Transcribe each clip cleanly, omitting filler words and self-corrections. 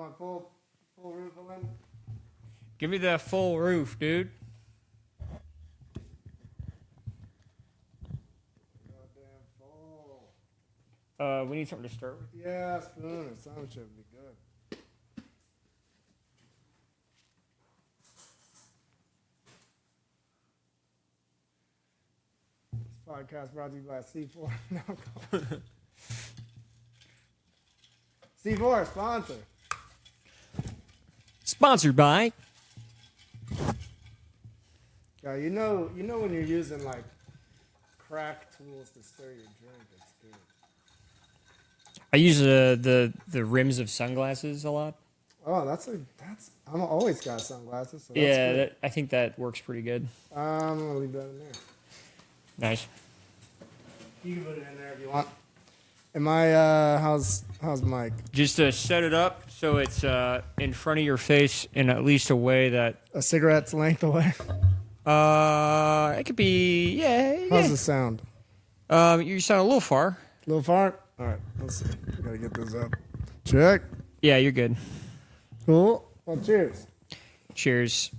want full roof, Lynn? Give me the full roof, dude. Goddamn full. We need something to stir with. Yeah, spoon or something should be good. This podcast brought to you by C4. No, C4 sponsor. Sponsored by. Yeah, you know when you're using like crack tools to stir your drink, it's good. I use the rims of sunglasses a lot. Oh, I'm always got sunglasses. So that's Yeah, good. I think that works pretty good. I'm gonna leave that in there. Nice. You can put it in there if you want. Am I? How's Mike? Just to set it up so it's in front of your face in at least a way that A cigarette's length away. it could be How's the sound? You sound a little far. A little far. All right, let's see. We gotta get this up. Check. Yeah, you're good. Cool. Well, cheers. Cheers.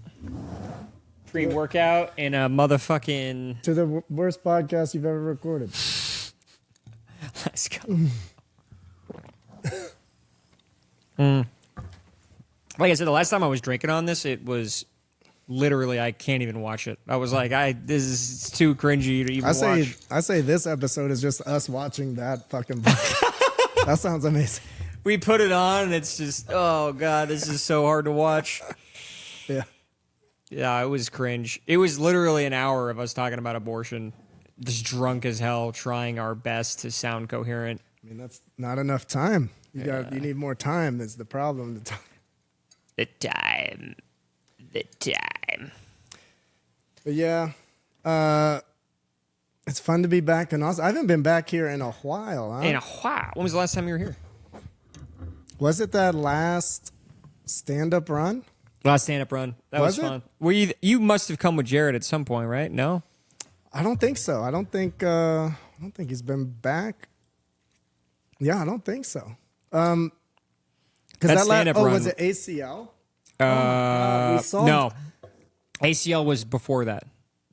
Pre-workout and a motherfucking. To the worst podcast you've ever recorded. Let's go. Like I said, the last time I was drinking on this, it was literally I can't even watch it. I was like, this is too cringy to even watch. I say this episode is just us watching that fucking podcast. That sounds amazing. We put it on, and it's just, oh god, this is so hard to watch. Yeah. Yeah, it was cringe. It was literally an hour of us talking about abortion, just drunk as hell, trying our best to sound coherent. I mean, that's not enough time. You need more time. Is the problem. The time. But yeah, it's fun to be back in Austin. I haven't been back here in a while. Huh? In a while. When was the last time you were here? Was it that last stand-up run? Last stand-up run. That was fun. Were you must have come with Jared at some point, right? No? I don't think so. I don't think he's been back. Yeah, I don't think so. Because that stand-up run. was it ACL? We saw no. ACL was before that.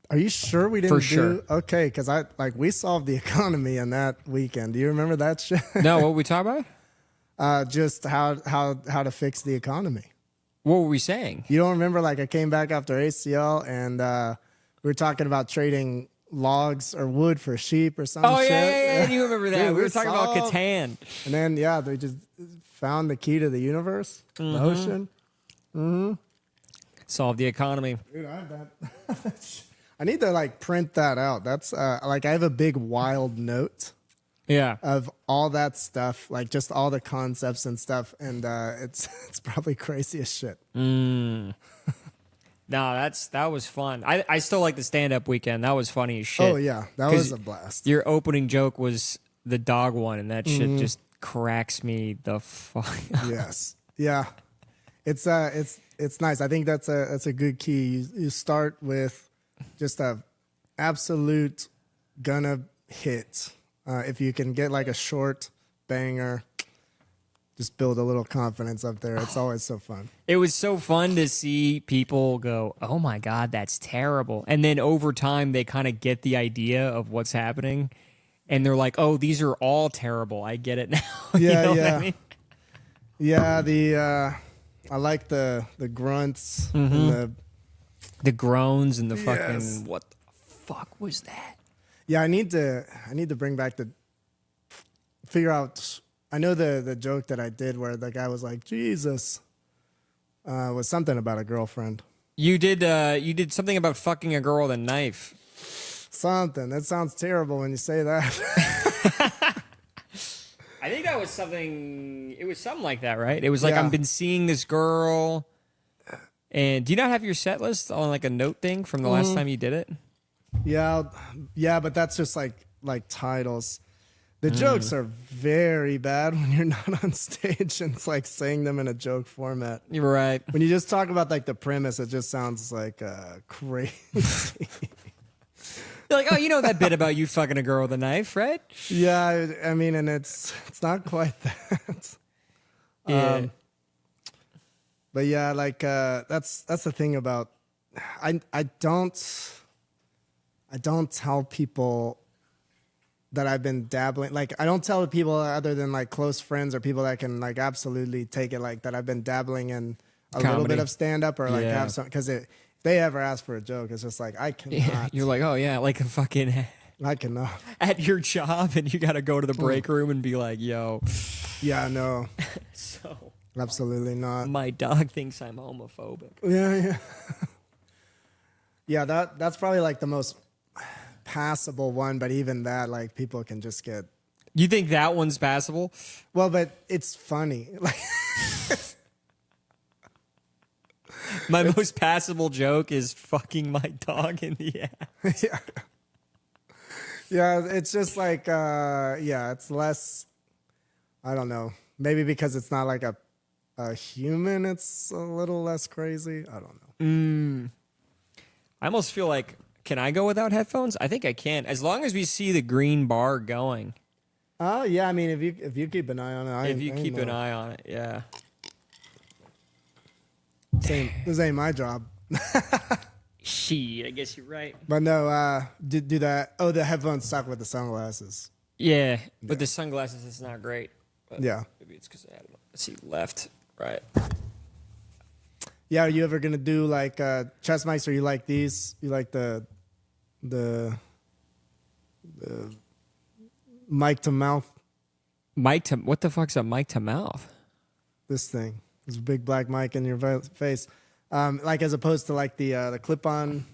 Are you sure we didn't For sure. Okay, because we solved the economy in that weekend. Do you remember that shit? No, what were we talking about? Just how to fix the economy. What were we saying? You don't remember? Like I came back after ACL and we were talking about trading logs or wood for sheep or something. Oh yeah. You remember that? Dude, we were talking about Catan. And then they just found the key to the universe, the ocean. Mm-hmm. Solve the economy. Dude, I have that. I need to print that out. That's I have a big wild note. Yeah. Of all that stuff, just all the concepts and stuff, and it's probably crazy as shit. No, that was fun. I still like the stand-up weekend. That was funny as shit. Oh yeah, that was a blast. Your opening joke was the dog one, and that shit just cracks me the fuck up. Yes, yeah, it's nice. I think that's a good key. You start with just a absolute gonna hit. If you can get a short banger, just build a little confidence up there. It's always so fun. It was so fun to see people go, oh my God, that's terrible. And then over time, they kind of get the idea of what's happening. And they're like, oh, these are all terrible. I get it now. Yeah, you know yeah. What I mean? Yeah, I like the grunts and the groans and the Yes. fucking, what the fuck was that? Yeah, I need to bring back figure out. I know the joke that I did where the guy was like, Jesus, was something about a girlfriend. You did something about fucking a girl with a knife. Something. That sounds terrible when you say that. I think that was something, it was something like that, right? It was like, Yeah. I've been seeing this girl. And do you not have your set list on a note thing from the last time you did it? Yeah, but that's just like titles. The jokes are very bad when you're not on stage and it's like saying them in a joke format. You're right. When you just talk about the premise, it just sounds like crazy. You're like, oh, you know that bit about you fucking a girl with a knife, right? Yeah, I mean, and it's not quite that. Yeah. But yeah, like that's the thing about I don't tell people that I've been dabbling. Like I don't tell people other than like close friends or people that can like absolutely take it like that I've been dabbling in a little Comedy. bit of stand up or like Yeah. have some because if they ever ask for a joke, it's just like I cannot. You're like, oh yeah, like a fucking I cannot. at your job, and you got to go to the break room and be like, yo. Yeah, no, So absolutely not. my dog thinks I'm homophobic. Yeah. Yeah, that's probably like the most passable one, but even that, like people can just get. You think that one's passable? Well, but it's funny. Like, My most passable joke is fucking my dog in the ass. yeah, yeah. It's just like, yeah, it's less. I don't know. Maybe because it's not like a human, it's a little less crazy. I don't know. I almost feel like, can I go without headphones? I think I can, as long as we see the green bar going. Oh yeah, I mean, if you keep an eye on it, If you keep an eye on it, yeah. This ain't my job. Shit, I guess you're right. But no, do that. Oh, the headphones suck with the sunglasses. Yeah, but the sunglasses is not great. But Yeah. maybe it's because I had them. Let's see, left, right. Yeah, are you ever gonna do like chest mics, or you like these? You like the mic to mouth? Mic to, what the fuck's a mic to mouth? This thing, this big black mic in your face, like as opposed to like the clip-on.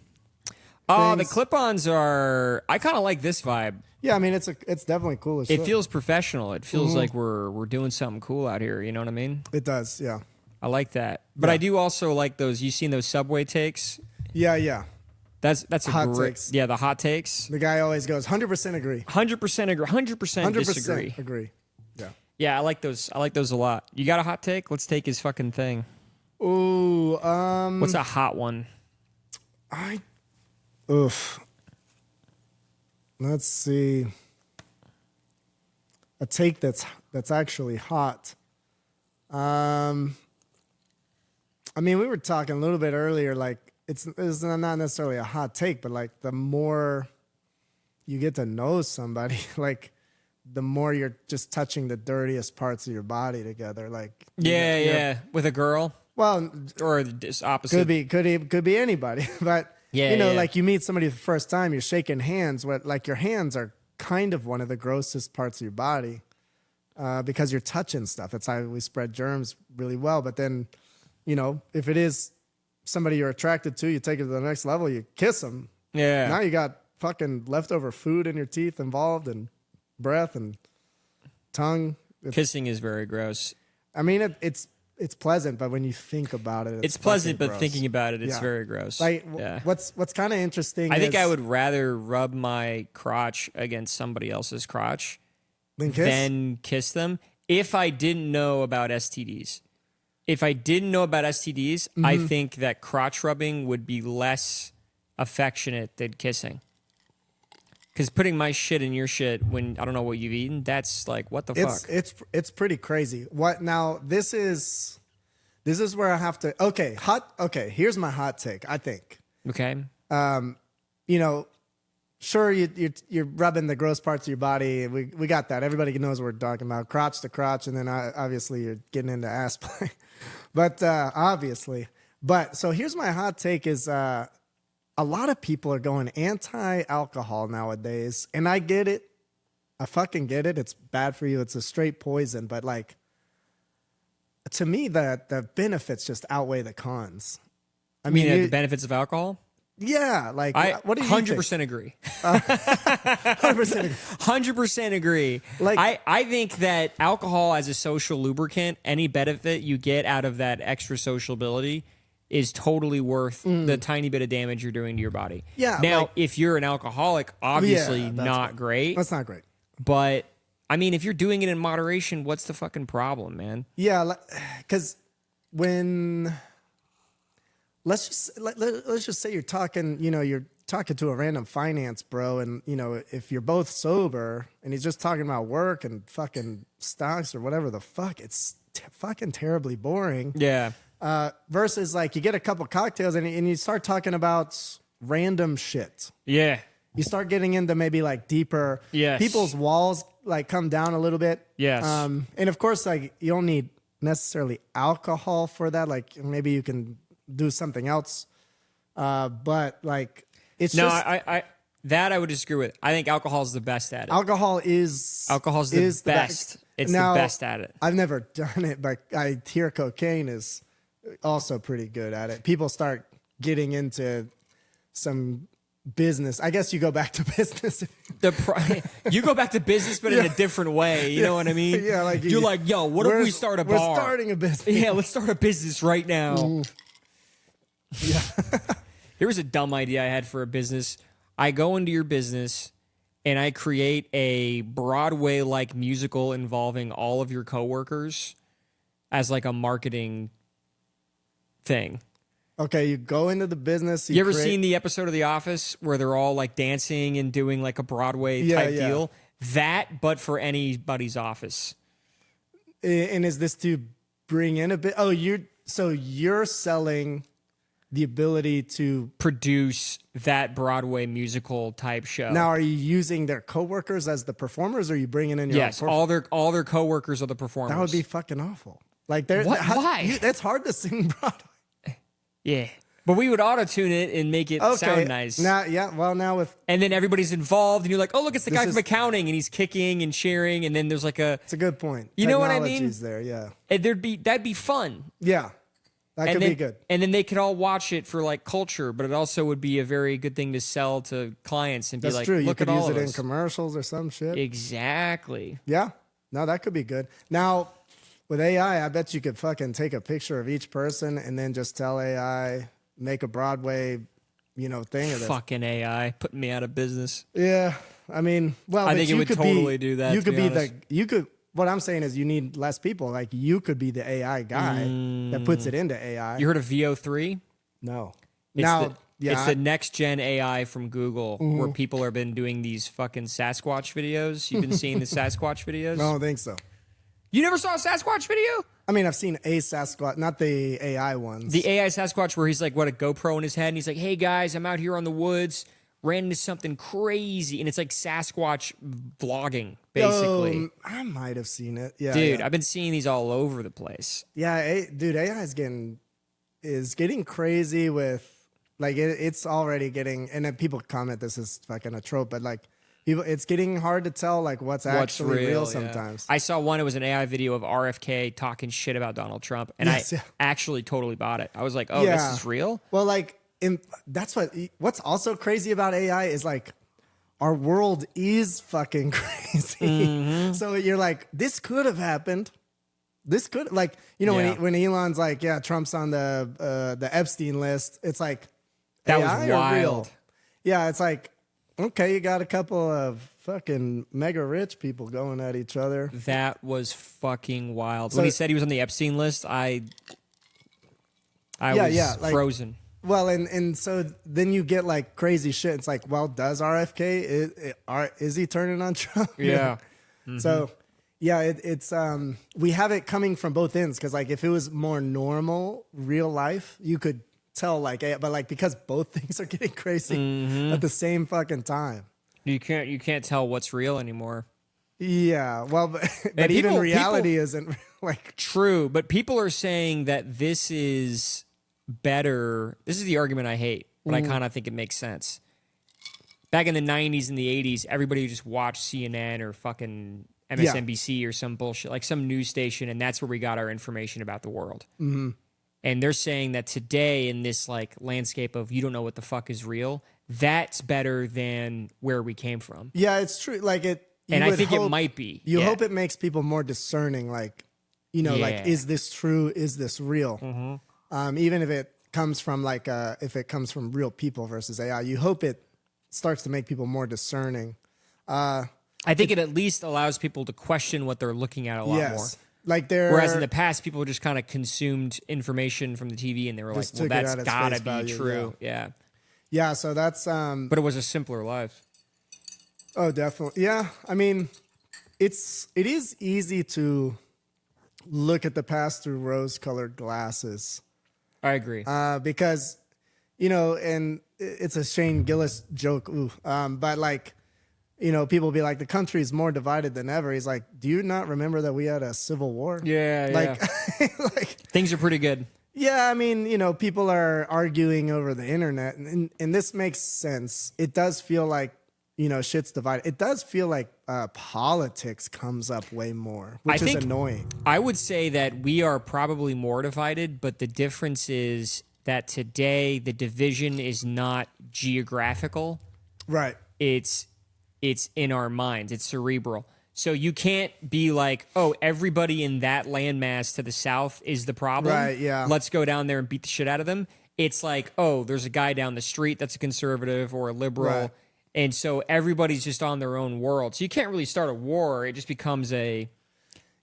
Oh, the things. clip-ons are. I kind of like this vibe. Yeah, I mean it's definitely cool as It shit. feels professional. It feels like we're doing something cool out here. You know what I mean? It does, yeah, I like that. But Yeah. I do also like those. You seen those Subway takes? yeah. That's a Hot great. takes. Yeah, the hot takes. The guy always goes 100% agree, 100% agree. 100% disagree. agree. Yeah. Yeah, I like those. I like those a lot. You got a hot take? Let's take his fucking thing. Ooh, What's a hot one? Oof. Let's see. A take that's actually hot. I mean, we were talking a little bit earlier, like it's not necessarily a hot take, but like the more you get to know somebody, like the more you're just touching the dirtiest parts of your body together. Like Yeah, you're- yeah. With a girl Well, or the opposite. could be anybody, but Yeah, you know, yeah. like you meet somebody for the first time, you're shaking hands. What like your hands are kind of one of the grossest parts of your body because you're touching stuff. That's how we spread germs really well. But then, you know, if it is somebody you're attracted to, you take it to the next level. You kiss them. Yeah. Now you got fucking leftover food in your teeth involved, and breath and tongue. Kissing is very gross. I mean, it's pleasant, but when you think about it, It's pleasant, fucking but gross. thinking about it, it's Yeah. very gross. Like yeah. what's kind of interesting. I think is, I would rather rub my crotch against somebody else's crotch than kiss. than kiss them if I didn't know about STDs. If I didn't know about STDs, I think that crotch rubbing would be less affectionate than kissing. Because putting my shit in your shit when I don't know what you've eaten, that's like, what the fuck? It's pretty crazy. What now? This is where I have to. Okay, here's my hot take. I think Okay. you know, sure you're rubbing the gross parts of your body. We got that. Everybody knows what we're talking about, crotch to crotch, and then obviously you're getting into ass play. But obviously, so here's my hot take: is a lot of people are going anti-alcohol nowadays, and I get it. I fucking get it. It's bad for you. It's a straight poison. But like, to me, the benefits just outweigh the cons. I I mean, mean, the benefits of alcohol? yeah. Like, I what do you 100% agree. 100%. 100% agree. Like- I think that alcohol as a social lubricant, any benefit you get out of that extra sociability is totally worth the tiny bit of damage you're doing to your body. Yeah, Now, like- if you're an alcoholic, obviously Yeah, that's not right. great. That's not great. But I mean, if you're doing it in moderation, what's the fucking problem, man? Yeah, because when let's just say you're talking to a random finance bro, and you know if you're both sober and he's just talking about work and fucking stocks or whatever the fuck, it's fucking terribly boring. Yeah. Versus like you get a couple cocktails and you start talking about random shit. Yeah. You start getting into maybe like deeper. Yes. People's walls like come down a little bit. Yes. And of course, like you don't need necessarily alcohol for that. Like maybe you can do something else. But like it's No, just I would disagree with. I think alcohol is the best at it. alcohol's the best. It's now, the best at it. I've never done it, but I hear cocaine is also pretty good at it. People start getting into some business. I guess you go back to business. You go back to business, but in a different way. You know what I mean? Yeah, like you're like, yo, what if we start a bar? We're starting a business. Yeah, let's start a business right now. Yeah. Here was a dumb idea I had for a business. I go into your business and I create a Broadway-like musical involving all of your coworkers as like a marketing thing. Okay, you go into the business. You ever seen the episode of The Office where they're all like dancing and doing like a Broadway type deal? That, but for anybody's office. And is this to bring in a bit? Oh, you're selling the ability to produce that Broadway musical type show. Now, are you using their coworkers as the performers, or are you bringing in your yes, own all their coworkers are the performers. That would be fucking awful. Like, why? That's hard to sing Broadway. Yeah, but we would auto tune it and make it sound nice. Now with and then everybody's involved, and you're like, oh look, it's the guy from accounting, and he's kicking and cheering, and then there's like It's a good point. You know what I mean? There, yeah. And that'd be fun. Yeah. That could be good. And then they could all watch it for like culture, but it also would be a very good thing to sell to clients and be like, true. Look you could at use all it of in us. commercials or some shit. Exactly. Yeah. No, that could be good. Now, with AI, I bet you could fucking take a picture of each person and then just tell AI, make a Broadway, thing of this. Fucking AI putting me out of business. Yeah. I mean, well, I think it would totally do that. You could be what I'm saying is you need less people. Like you could be the AI guy that puts it into AI. You heard of VO3? No. It's the next gen AI from Google where people have been doing these fucking Sasquatch videos. You've been seeing the Sasquatch videos? I don't think so. You never saw a Sasquatch video? I mean, I've seen a Sasquatch, not the AI ones. The AI Sasquatch where he's like, a GoPro in his head, and he's like, hey guys, I'm out here on the woods, ran into something crazy, and it's like Sasquatch vlogging, basically. I might have seen it. Yeah, dude, yeah. I've been seeing these all over the place. Yeah, AI is getting crazy with like it's already getting, and then people comment this is fucking a trope, but like it's getting hard to tell like what's actually real sometimes. I saw one. It was an AI video of RFK talking shit about Donald Trump, and I actually totally bought it. I was like, oh, this is real. Well, like that's what's also crazy about AI is like our world is fucking crazy. So you're like, this could have happened. This could when Elon's like, yeah, Trump's on the Epstein list. It's like that AI was wild. Or real? Yeah, it's like, okay, you got a couple of fucking mega rich people going at each other. That was fucking wild. When he said he was on the Epstein list, I was frozen. Well, and so then you get like crazy shit. It's like, well, does RFK is he turning on Trump? Yeah. So yeah, it's we have it coming from both ends because like if it was more normal real life, you could tell like, but like because both things are getting crazy at the same fucking time, you can't tell what's real anymore. Yeah, well, but even reality isn't like true. But people are saying that this is better. This is the argument I hate, but I kind of think it makes sense. Back in the 90s and the 80s, everybody would just watch CNN or fucking MSNBC or some bullshit, like some news station, and that's where we got our information about the world. And they're saying that today in this like landscape of you don't know what the fuck is real, that's better than where we came from. Yeah, it's true. Like it, and I think it might be. You hope it makes people more discerning. Like, like, is this true? Is this real? Even if it comes from like if it comes from real people versus AI, you hope it starts to make people more discerning. I think it at least allows people to question what they're looking at a lot more. Like whereas in the past, people just kind of consumed information from the TV and they were like, well, that's gotta be true. Yeah. So that's, but it was a simpler life. Oh, definitely. Yeah. I mean, it is easy to look at the past through rose-colored glasses. I agree. Because, you know, and it's a Shane Gillis joke, but like, you know, people be like, the country is more divided than ever. He's like, do you not remember that we had a civil war? Yeah, like, yeah. like, Things are pretty good. yeah, I mean, you know, people are arguing over the internet, and this makes sense. It does feel like, you know, shit's divided. It does feel like politics comes up way more, which is annoying. I would say that we are probably more divided, but the difference is that today the division is not geographical. Right. It's in our minds. It's cerebral. So you can't be like, oh, everybody in that landmass to the south is the problem. Right, yeah. Let's go down there and beat the shit out of them. It's like, oh, there's a guy down the street that's a conservative or a liberal. Right. And so everybody's just on their own world. So you can't really start a war. It just becomes a...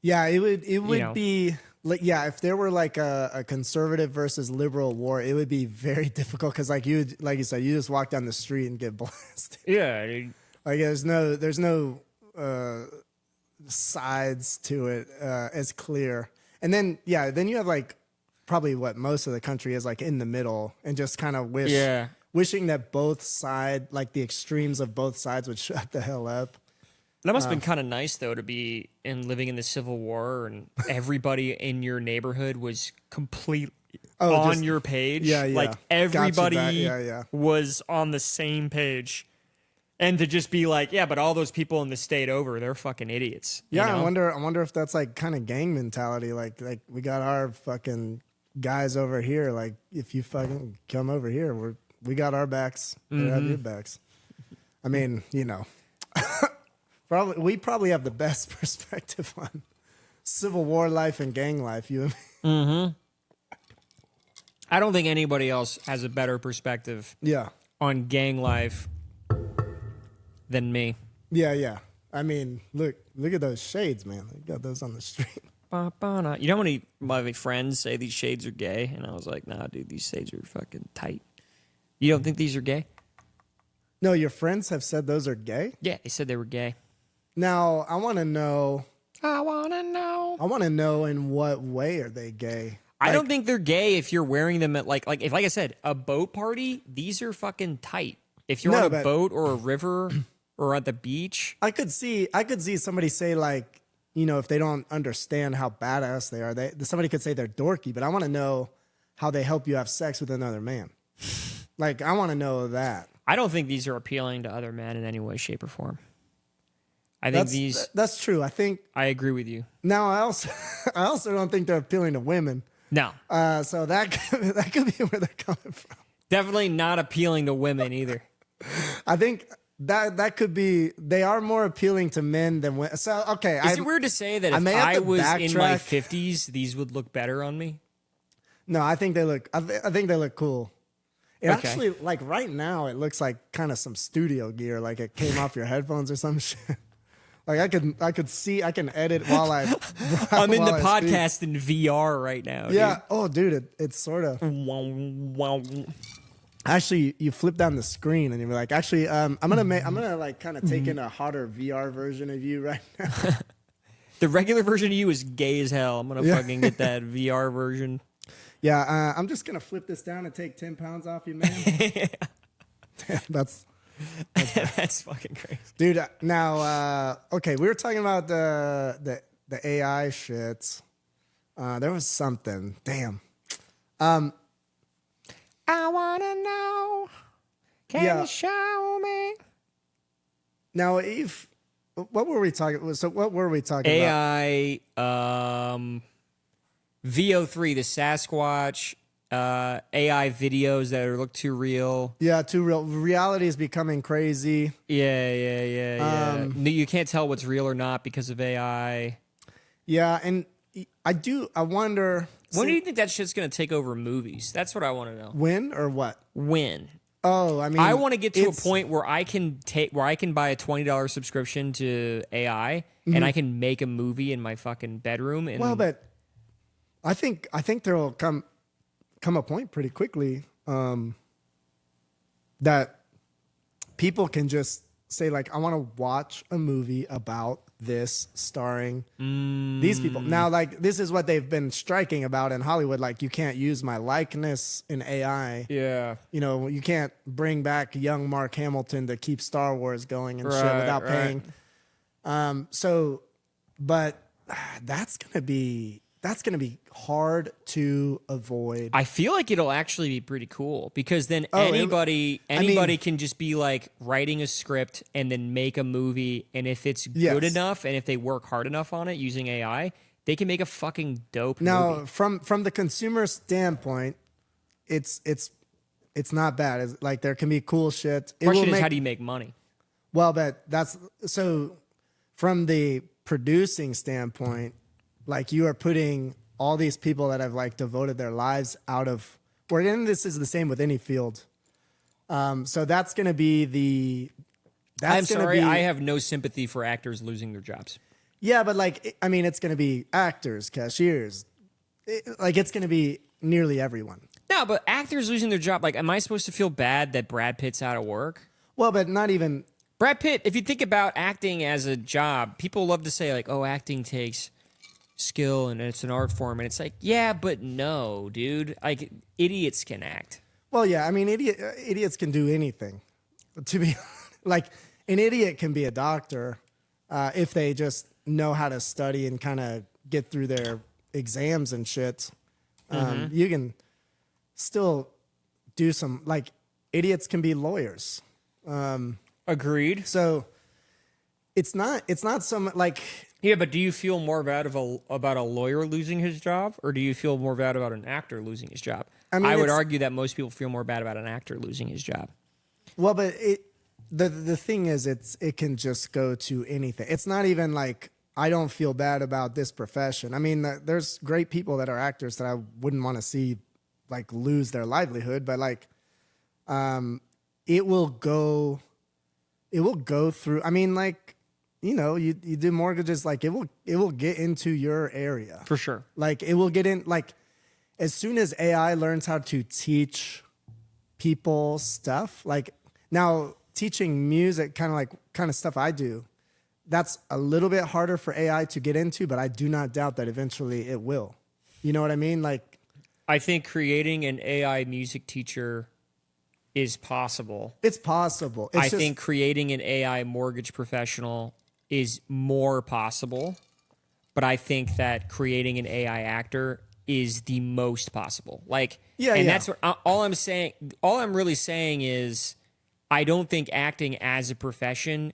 Yeah, it would be... Like, yeah, if there were like a conservative versus liberal war, it would be very difficult because like you said, you just walk down the street and get blasted. Yeah, dude. Like there's no sides to it as clear. And then then you have like probably what most of the country is like in the middle and just kind of wishing that both side, like the extremes of both sides would shut the hell up. That must have been kind of nice though to be living in the Civil War and everybody in your neighborhood was completely on your page. Yeah, yeah. Like everybody yeah. was on the same page. And to just be like, yeah, but all those people in the state over, they're fucking idiots. Yeah, you know? I wonder if that's like kind of gang mentality. Like we got our fucking guys over here. Like if you fucking come over here, we got our backs. We have your backs. I mean, you know, we probably have the best perspective on Civil War life and gang life. You and me. I don't think anybody else has a better perspective Yeah. on gang life than me. Yeah. I mean, look at those shades, man. You got those on the street. You know how many of my friends say these shades are gay? And I was like, nah, dude, these shades are fucking tight. You don't think these are gay? No, your friends have said those are gay? Yeah, they said they were gay. Now, I want to know in what way are they gay? I don't think they're gay if you're wearing them at like I said, a boat party, these are fucking tight. If you're on a boat or a river or at the beach. I could see somebody say like, you know, if they don't understand how badass they are, somebody could say they're dorky, but I want to know how they help you have sex with another man. Like, I want to know that. I don't think these are appealing to other men in any way, shape, or form. I think that's true. I agree with you. Now, I also don't think they're appealing to women. No. So that could be where they're coming from. Definitely not appealing to women either. I think that could be. They are more appealing to men than women. So okay, is it weird to say that if I was in my 50s, these would look better on me? No, I think they look. I think they look cool. It actually, like right now, it looks like kind of some studio gear, like it came off your headphones or some shit. Like I can edit while I'm in the podcast in VR right now. Yeah. Dude. Oh, dude, it's sort of. Actually, you flip down the screen and you're like, actually, I'm gonna like kind of take in a hotter VR version of you right now. The regular version of you is gay as hell. I'm gonna fucking get that VR version. Yeah, I'm just gonna flip this down and take 10 pounds off you, man. That's fucking crazy, dude. Now, okay, we were talking about the AI shit. There was something. Damn. I wanna know. Can you show me? Now, Eve, what were we talking? So, what were we talking about? AI, VO3, the Sasquatch, AI videos that look too real. Yeah, too real. Reality is becoming crazy. Yeah. You can't tell what's real or not because of AI. Yeah, and I wonder. When do you think that shit's going to take over movies? That's what I want to know. When or what? When? Oh, I mean, I want to get to a point where I can buy a $20 subscription to AI and I can make a movie in my fucking bedroom. And well, but I think there will come a point pretty quickly that people can just say like, I want to watch a movie about this starring these people. Now, like, this is what they've been striking about in Hollywood. Like, you can't use my likeness in AI. Yeah. You know, you can't bring back young Mark Hamilton to keep Star Wars going and shit without paying. But that's gonna be hard to avoid. I feel like it'll actually be pretty cool because then Oh, anybody can just be like writing a script and then make a movie, and if it's good enough and if they work hard enough on it using AI, they can make a fucking dope movie. From the consumer standpoint, it's not bad. It's like there can be cool shit. Question is, how do you make money? Well, but that's so from the producing standpoint, like you are putting all these people that have like devoted their lives out of, or and this is the same with any field. So that's going to be I'm sorry, I have no sympathy for actors losing their jobs. Yeah, but like, I mean, it's going to be actors, cashiers, it's going to be nearly everyone. No, but actors losing their job, like, am I supposed to feel bad that Brad Pitt's out of work? Well, but not even Brad Pitt. If you think about acting as a job, people love to say like, "Oh, acting takes skill and it's an art form," and it's like, yeah, but no, dude. Like, idiots can act. Well, yeah, I mean, idiots can do anything. To be like, an idiot can be a doctor if they just know how to study and kind of get through their exams and shit. You can still do some, like, idiots can be lawyers. Agreed. So it's not some like. Yeah, but do you feel more bad about a lawyer losing his job, or do you feel more bad about an actor losing his job? I mean, I would argue that most people feel more bad about an actor losing his job. Well, but the thing is, it can just go to anything. It's not even like I don't feel bad about this profession. I mean, there's great people that are actors that I wouldn't want to see like lose their livelihood, but like, it will go through. I mean, like, you know, you do mortgages, like it will get into your area. For sure. Like it will get in, like as soon as AI learns how to teach people stuff, like now teaching music, kind of stuff I do, that's a little bit harder for AI to get into, but I do not doubt that eventually it will. You know what I mean? Like, I think creating an AI music teacher is possible. It's possible. I think creating an AI mortgage professional is more possible, but I think that creating an AI actor is the most possible. Like, that's what all I'm saying. All I'm really saying is, I don't think acting as a profession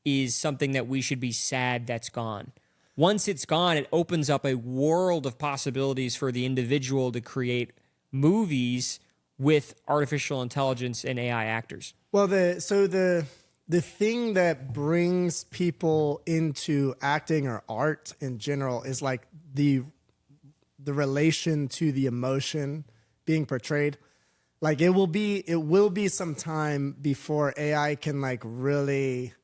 is something that we should be sad that's gone. Once it's gone, it opens up a world of possibilities for the individual to create movies with artificial intelligence and AI actors. Well, the thing that brings people into acting or art in general is like the relation to the emotion being portrayed. Like it will be some time before AI can like really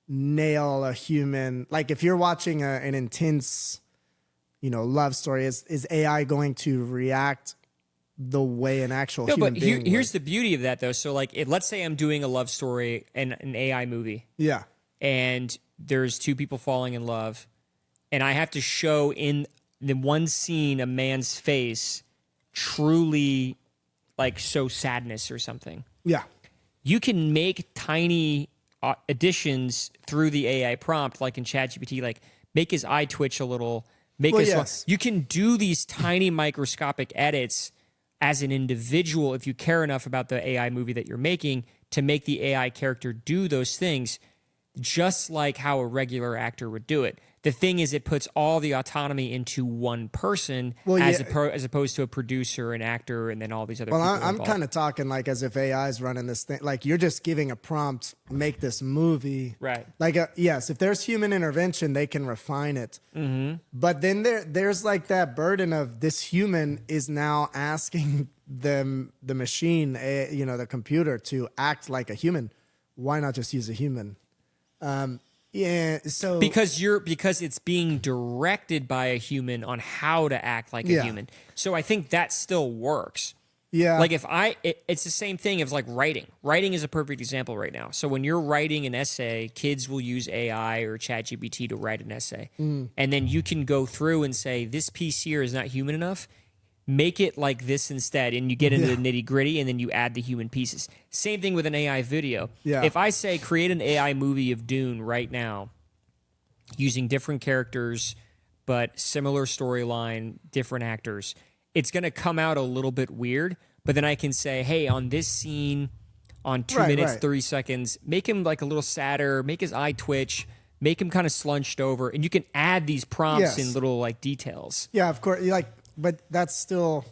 nail a human. Like if you're watching an intense, love story, is AI going to react the way an actual human being would? Here's the beauty of that, though. So, like, let's say I'm doing a love story in an AI movie. Yeah. And there's two people falling in love, and I have to show in the one scene a man's face truly, like, show sadness or something. Yeah. You can make tiny additions through the AI prompt, like in ChatGPT, like make his eye twitch a little, You can do these tiny microscopic edits as an individual, if you care enough about the AI movie that you're making, to make the AI character do those things, just like how a regular actor would do it. The thing is, it puts all the autonomy into one person, as opposed to a producer, an actor, and then all these other people. Well, I'm kind of talking like as if AI is running this thing. Like you're just giving a prompt, make this movie. Right. Like, yes, if there's human intervention, they can refine it. Mm-hmm. But then there's like that burden of this human is now asking the machine, the computer, to act like a human. Why not just use a human? Yeah, so because it's being directed by a human on how to act like a human. So I think that still works. Yeah. Like it's the same thing as like writing. Writing is a perfect example right now. So when you're writing an essay, kids will use AI or ChatGPT to write an essay. And then you can go through and say, this piece here is not human enough. Make it like this instead. And you get into the nitty gritty and then you add the human pieces. Same thing with an AI video. Yeah. If I say create an AI movie of Dune right now using different characters, but similar storyline, different actors, it's going to come out a little bit weird, but then I can say, hey, on this scene, on 2 minutes, 30 seconds, make him like a little sadder, make his eye twitch, make him kind of slunched over, and you can add these prompts in little like details. Yeah, of course. But that's still,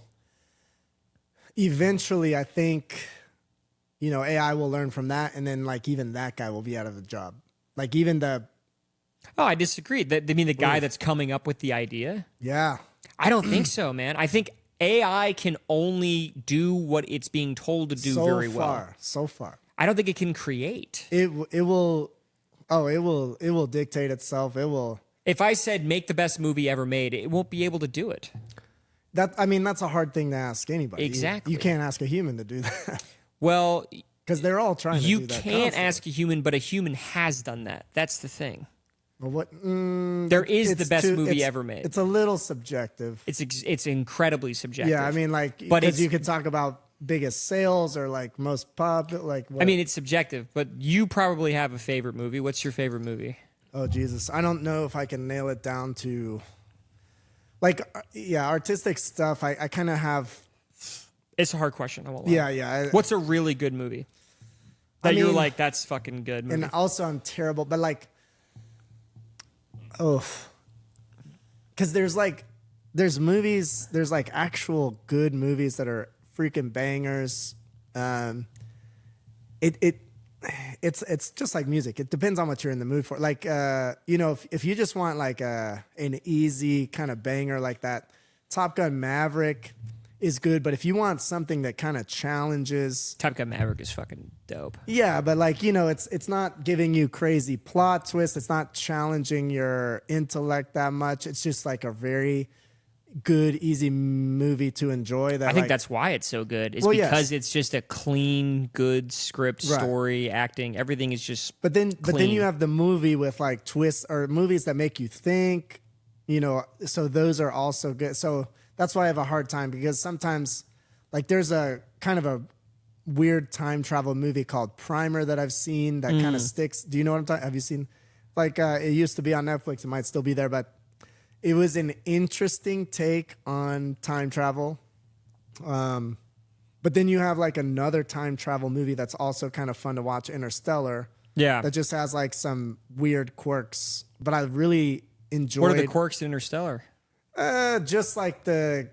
eventually, I think, AI will learn from that, and then like even that guy will be out of the job. Like even the... Oh, I disagree. I mean, the guy that's coming up with the idea? Yeah. I don't think so, man. I think AI can only do what it's being told to do very well. So far. I don't think it can create. It will dictate itself. It will. If I said make the best movie ever made, it won't be able to do it. That's a hard thing to ask anybody. Exactly. You can't ask a human to do that. Well, because they're all trying to do that. You can't ask a human, but a human has done that. That's the thing. Well, there is the best movie ever made. It's a little subjective. It's incredibly subjective. Yeah, I mean, like, because you could talk about biggest sales or like most pop, like. What? I mean, it's subjective, but you probably have a favorite movie. What's your favorite movie? Oh Jesus, I don't know if I can nail it down to. Like, artistic stuff. I kind of have. It's a hard question. I won't lie. Yeah. What's a really good movie that you're like, that's fucking good movie? And also, I'm terrible, but like. Oh, because there's movies, there's like actual good movies that are freaking bangers. It's just like music. It depends on what you're in the mood for. Like, if you just want like an easy kind of banger like that, Top Gun Maverick is good. But if you want something that kind of challenges, Top Gun Maverick is fucking dope. Yeah, but like, it's not giving you crazy plot twists. It's not challenging your intellect that much. It's just like a very good, easy movie to enjoy. That I think that's why it's so good. It's because it's just a clean, good script, story, acting. Everything is just But then clean. you have the movie with like twists or movies that make you think, so those are also good. So that's why I have a hard time, because sometimes like there's a kind of a weird time travel movie called Primer that I've seen that kind of sticks. Do you know what I'm talking? Have you seen? Like it used to be on Netflix. It might still be there, but it was an interesting take on time travel. But then you have like another time travel movie that's also kind of fun to watch, Interstellar. Yeah. That just has like some weird quirks, but I really enjoyed. What are the quirks in Interstellar? Just like the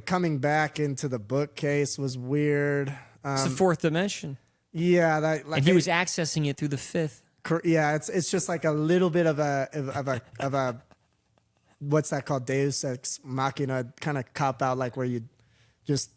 coming back into the bookcase was weird. It's the fourth dimension. Yeah, and he was accessing it through the fifth. Yeah, it's just like a little bit of a what's that called? Deus Ex Machina kind of cop out, like where you just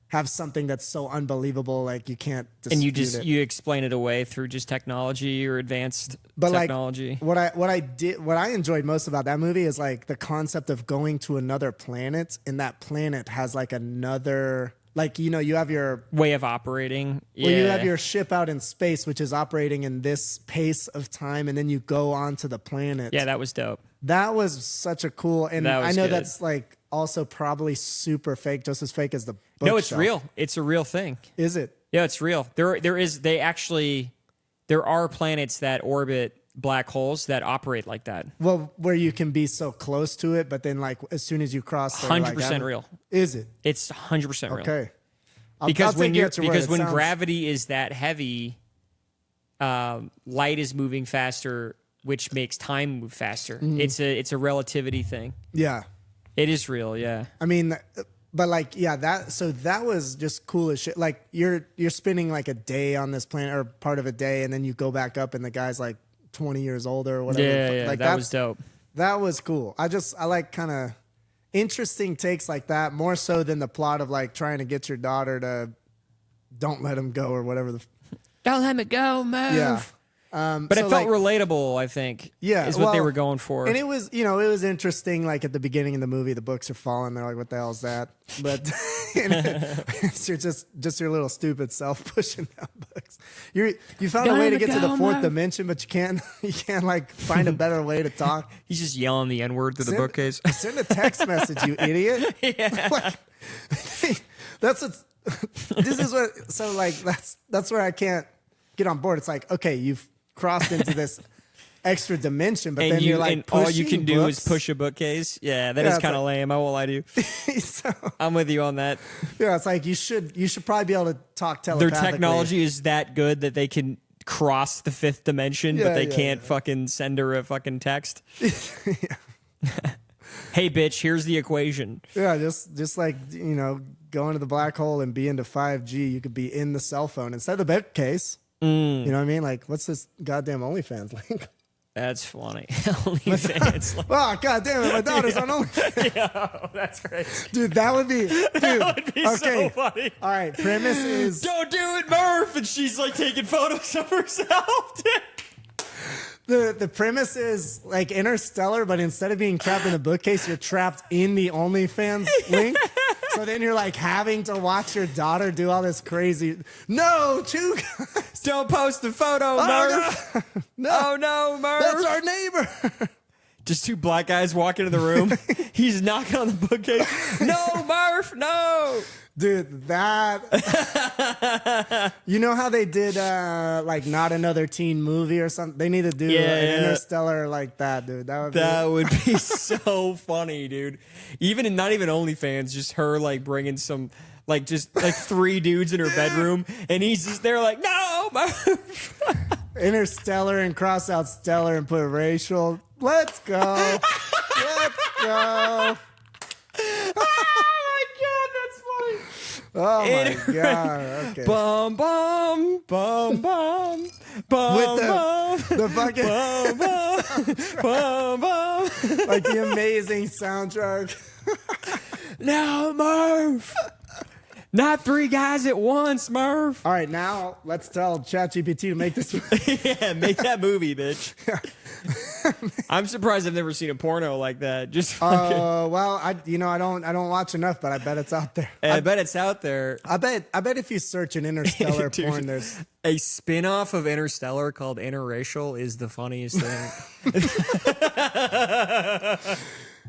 have something that's so unbelievable, like you can't dispute it. You explain it away through just technology or advanced technology. Like, what I enjoyed most about that movie is like the concept of going to another planet, and that planet has like another, like, you have your way of operating. Well, you have your ship out in space, which is operating in this pace of time, and then you go onto the planet. Yeah, that was dope. That was such a cool, and I know good. That's like also probably super fake, just as fake as the bookshelf. No, it's real. It's a real thing. Is it? Yeah, it's real. There are planets that orbit black holes that operate like that. Well, where you can be so close to it, but then like as soon as you cross, 100% real. Is it? It's 100% real. Okay. Because when gravity is that heavy, light is moving faster, which makes time move faster. It's a relativity thing. Yeah. It is real, yeah. I mean, but like, that was just cool as shit. Like you're spending like a day on this planet, or part of a day, and then you go back up and the guy's like 20 years older or whatever. Yeah, like that was dope. That was cool. I like kind of interesting takes like that, more so than the plot of like trying to get your daughter to don't let him go or whatever. Don't let me go, move. Yeah. But it felt relatable, I think. Yeah, is what they were going for. And it was, it was interesting. Like at the beginning of the movie, the books are falling. They're like, "What the hell is that?" But It's just your little stupid self pushing down books. You found a Gotta way to get to the go, fourth man. dimension, but you can't like find a better way to talk. He's just yelling the N-word through the bookcase. Send a text message, you idiot. Yeah. Like, that's what's this is what so like that's where I can't get on board. It's like, okay, you've crossed into this extra dimension, but then you're like, and all you pushing can do is books. push a bookcase. Yeah, that Yeah, is it's kind of like- lame. I won't lie to you. So, I'm with you on that. yeah, it's like you should probably be able to talk Their telepathically. technology is that good that they can cross the fifth dimension, but Yeah, they yeah, can't fucking send her a fucking text. Hey, bitch, here's the equation. Yeah, just like, going to the black hole and be into 5G, you could be in the cell phone instead of the bookcase. You know what I mean? Like, what's this goddamn OnlyFans link? That's funny. OnlyFans. Oh, god damn it, my daughter's on OnlyFans. Yeah, that's great. Dude, that would be Be okay. so funny. All right, premise is Don't do it, Murph! And she's like taking photos of herself. the premise is like Interstellar, but instead of being trapped in the bookcase, you're trapped in the OnlyFans link. So then you're like having to watch your daughter do all this crazy. No, two guys. Don't post the photo, Murph. No, Oh no, Murph. that's our neighbor. Just two black guys walk into the room. He's knocking on the bookcase. No, Murph, no. Dude, that. You know how they did like Not Another Teen Movie or something? They need to do an Interstellar like that, dude. That would be so funny, dude. Even not even OnlyFans, just her like bringing some like just like three dudes in her bedroom, and he's just there like, no, Murph. Interstellar and cross out stellar and put racial. Let's go. Let's go. Oh my god. Okay. Bum bum bum bum bum With bum the fucking bum bum. like the amazing soundtrack. No, Murph. Not three guys at once, Murph. All right, now let's tell ChatGPT to make this. Yeah, make that movie, bitch. I'm surprised I've never seen a porno like that. Just fucking. Well, I don't watch enough, but I bet it's out there. I bet it's out there. I bet if you search an Interstellar Dude. porn, there's A spin-off of Interstellar called Interracial is the funniest thing.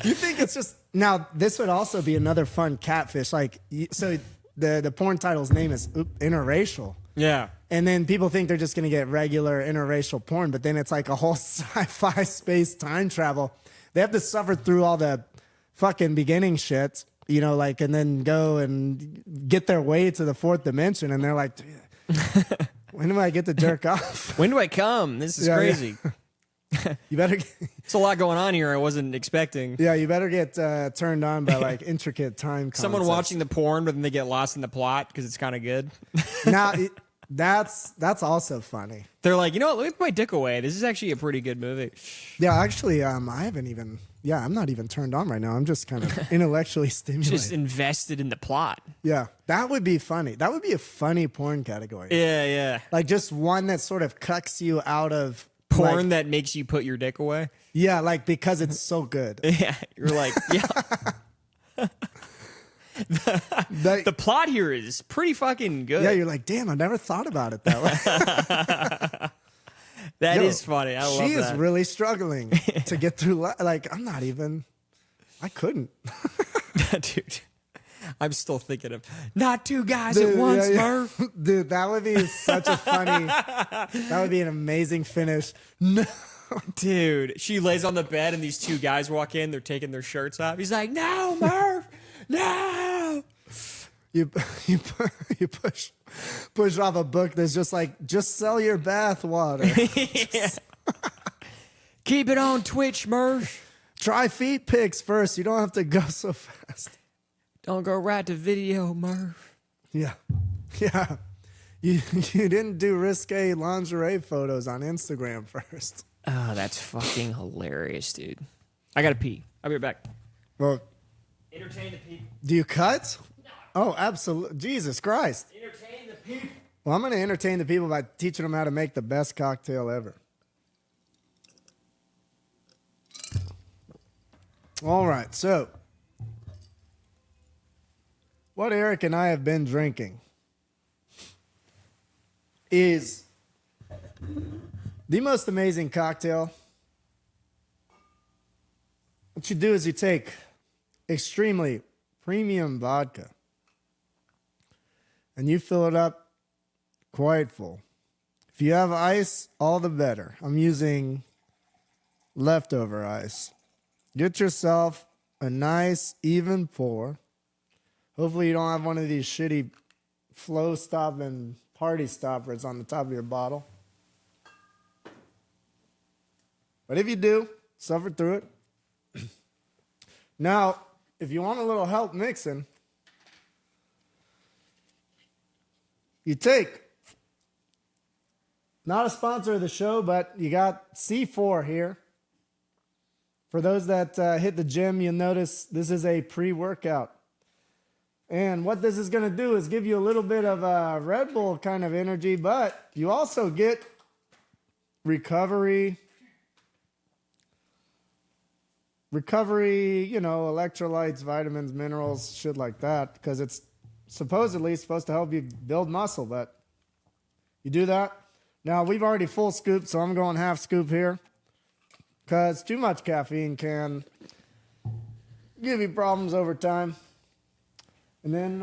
You think it's just now? This would also be another fun catfish. Like, so the porn title's name is Interracial, Yeah. and then people think they're just gonna get regular interracial porn, but then it's like a whole sci-fi space time travel. They have to suffer through all the fucking beginning shit, like, and then go and get their way to the fourth dimension, and they're like, when do I get to jerk off? When do I come? This is Yeah, crazy. You better. It's a lot going on here I wasn't expecting. Yeah, you better get turned on by like intricate time. Someone concepts. watching the porn, but then they get lost in the plot because it's kind of good. Now, that's also funny. They're like, you know what? Let me put my dick away. This is actually a pretty good movie. Yeah, actually, I haven't even. Yeah, I'm not even turned on right now. I'm just kind of intellectually stimulated. Just invested in the plot. Yeah, that would be funny. That would be a funny porn category. Yeah, yeah. Like just one that sort of cucks you out of Porn like- that makes you put your dick away. Yeah, like because it's so good. Yeah, you're like, yeah. That- The plot here is pretty fucking good. yeah, you're like, damn, I never thought about it that way. That Yo, is funny. I love she that. is really struggling to get through. Like, I'm not even. I couldn't. Dude, I'm still thinking of not two guys at once, Murph. Dude, that would be such a funny. That would be an amazing finish. No. Dude, she lays on the bed and these two guys walk in. They're taking their shirts off. He's like, no, Murph, no. You push off a book that's just like, just sell your bath water. Yeah. Keep it on Twitch, Murph. Try feet pics first. You don't have to go so fast. Don't go right to video, Murph. Yeah. Yeah. You didn't do risque lingerie photos on Instagram first. Oh, that's fucking hilarious, dude. I gotta pee. I'll be right back. Well, Entertain the people. do you cut? Oh, absolutely. Jesus Christ. Entertain the people. Well, I'm going to entertain the people by teaching them how to make the best cocktail ever. All right, so what Eric and I have been drinking is the most amazing cocktail. What you do is you take extremely premium vodka and you fill it up quite full. If you have ice, all the better. I'm using leftover ice. Get yourself a nice even pour. Hopefully you don't have one of these shitty flow stopping party stoppers on the top of your bottle. But if you do, suffer through it. Now, if you want a little help mixing, you take, not a sponsor of the show, but you got C4 here. For those that hit the gym, you'll notice this is a pre-workout. And what this is going to do is give you a little bit of a Red Bull kind of energy, but you also get recovery, electrolytes, vitamins, minerals, shit like that, because it's supposedly supposed to help you build muscle, but you do that. Now, we've already full scooped, so I'm going half scoop here, because too much caffeine can give you problems over time. And then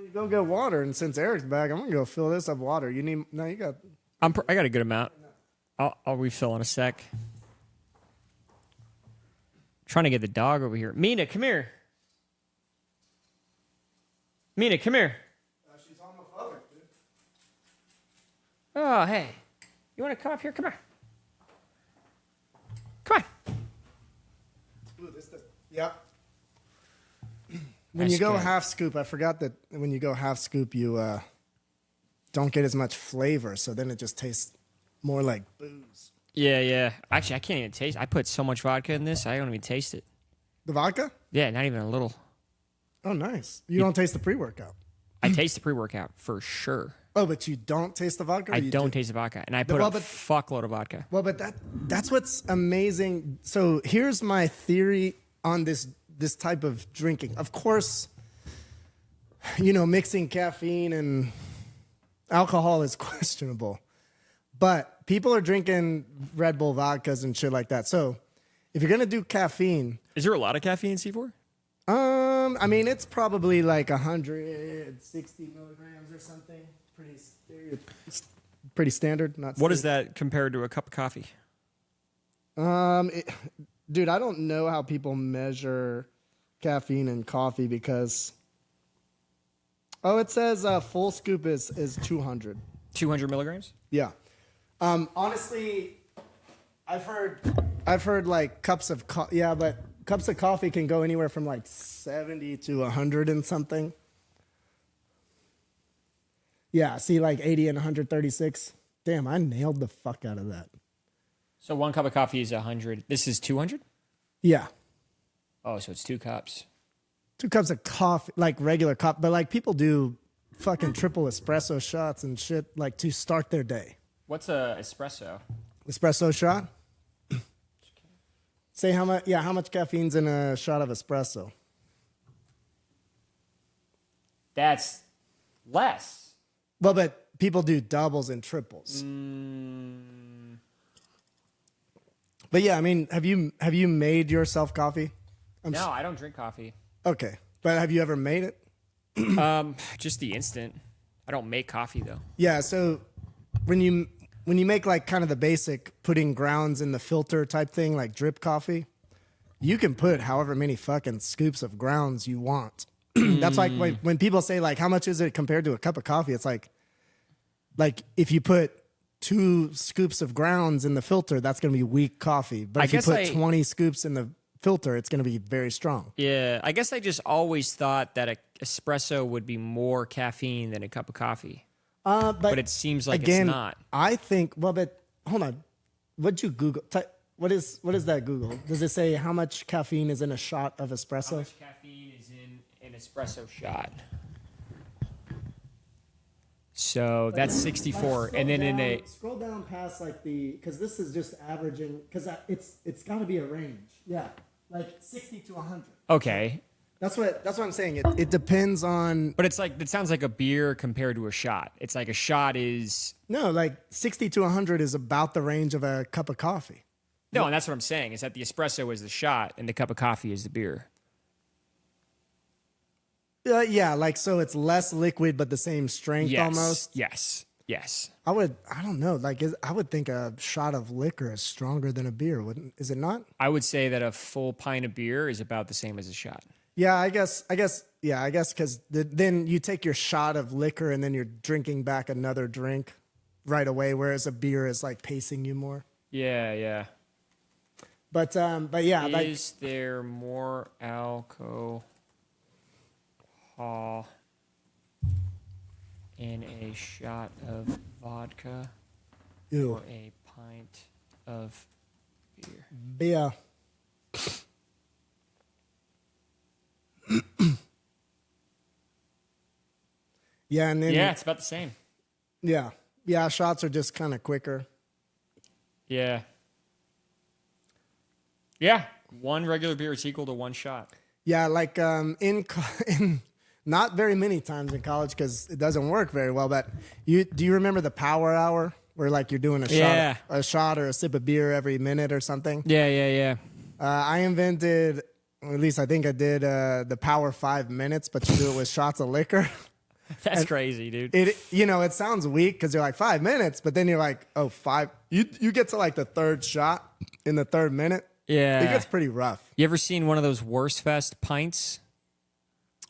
you go get water, and since Eric's back, I'm going to go fill this up with water. You got... I got a good amount. I'll refill in a sec. Trying to get the dog over here. Mina, come here. Mina, come here. She's homophobic, dude. Oh, hey. You want to come up here? Come on. Come on. Ooh, yep. When you go half scoop, I forgot that when you go half scoop, you don't get as much flavor, so then it just tastes more like booze. Yeah. Actually, I can't even taste. I put so much vodka in this, I don't even taste it. The vodka? Yeah, not even a little. Oh, nice. You don't taste the pre-workout? I taste the pre-workout for sure. Oh, but you don't taste the vodka? I don't taste the vodka, and I put a fuckload of vodka. Well, but that's what's amazing. So here's my theory on this type of drinking. Of course, mixing caffeine and alcohol is questionable. But people are drinking Red Bull vodkas and shit like that. So if you're going to do caffeine... Is there a lot of caffeine in C4? I mean, it's probably like 160 milligrams or something. Pretty standard. What is that compared to a cup of coffee? Dude, I don't know how people measure caffeine in coffee because... Oh, it says full scoop is 200. 200 milligrams? Yeah. Honestly, I've heard like cups of but cups of coffee can go anywhere from like 70 to 100 and something. Yeah, see like 80 and 136. Damn, I nailed the fuck out of that. So one cup of coffee is 100. This is 200? Yeah. Oh, so it's 2 cups. 2 cups of coffee, like regular coffee, but like people do fucking triple espresso shots and shit like to start their day. What's a espresso? Espresso shot? Say how much? Yeah, how much caffeine's in a shot of espresso? That's less. Well, but people do doubles and triples. But yeah, I mean, have you made yourself coffee? No, I don't drink coffee. Okay, but have you ever made it? Just the instant. I don't make coffee though. Yeah, so when you make like kind of the basic putting grounds in the filter type thing, like drip coffee, you can put however many fucking scoops of grounds you want. That's like when people say like, how much is it compared to a cup of coffee? It's like if you put 2 scoops of grounds in the filter, that's going to be weak coffee. But if you put 20 scoops in the filter, it's going to be very strong. Yeah, I guess I just always thought that an espresso would be more caffeine than a cup of coffee. But it seems like again, it's not. I think, well, but hold on. What'd you Google? What is that Google? Does it say how much caffeine is in a shot of espresso? How much caffeine is in an espresso shot? So that's 64, and then in a scroll down past like because this is just averaging because it's got to be a range. Yeah, like 60 to 100. Okay. That's what I'm saying. It depends on. But it's like, it sounds like a beer compared to a shot. It's like a shot is. No, like 60 to 100 is about the range of a cup of coffee. No, and that's what I'm saying, is that the espresso is the shot and the cup of coffee is the beer. Yeah, like so it's less liquid but the same strength almost. Yes. I don't know. Like I would think a shot of liquor is stronger than a beer, wouldn't? Is it not? I would say that a full pint of beer is about the same as a shot. Yeah, I guess because then you take your shot of liquor and then you're drinking back another drink right away, whereas a beer is like pacing you more. Yeah. But yeah, is there more alcohol in a shot of vodka ew, or a pint of beer? beer. Yeah, and then Yeah, it's about the same. yeah, shots are just kind of quicker. Yeah. One regular beer is equal to one shot. Yeah, like in not very many times in college because it doesn't work very well. But do you remember the power hour where like you're doing a shot or a sip of beer every minute or something? Yeah. I invented, or at least I think I did, the power 5 minutes, but you do it with shots of liquor. That's crazy, dude. It sounds weak because you're like 5 minutes, but then you're like, oh, five. You get to like the third shot in the third minute. Yeah. It gets pretty rough. You ever seen one of those Worst Fest pints?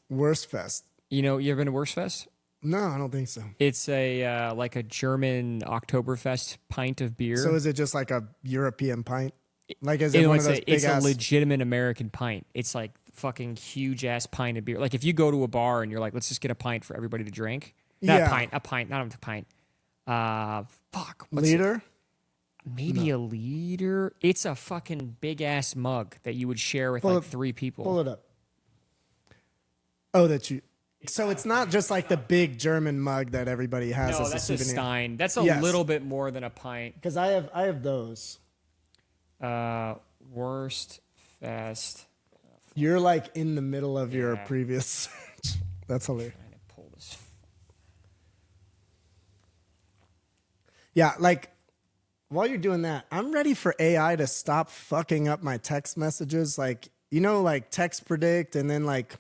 Worst Fest. You ever been to Worst Fest? No, I don't think so. It's a like a German Oktoberfest pint of beer. So is it just like a European pint? Like is it one of those big it's ass? a legitimate American pint. It's like fucking huge ass pint of beer. Like if you go to a bar and you're like, let's just get a pint for everybody to drink. Not Yeah. a pint, not a pint. What's Liter? Maybe a liter. It's a fucking big ass mug that you would share with like three people. Pull it up. Oh, so it's not just like the big German mug that everybody has No, as a that's a souvenir. Stein. That's a Yes. little bit more than a pint. Because I have those. Worst Fest. You're like in the middle of your Yeah. previous search. That's hilarious. Trying to pull this. Yeah, like while you're doing that, I'm ready for AI to stop fucking up my text messages. Like, like text predict and then like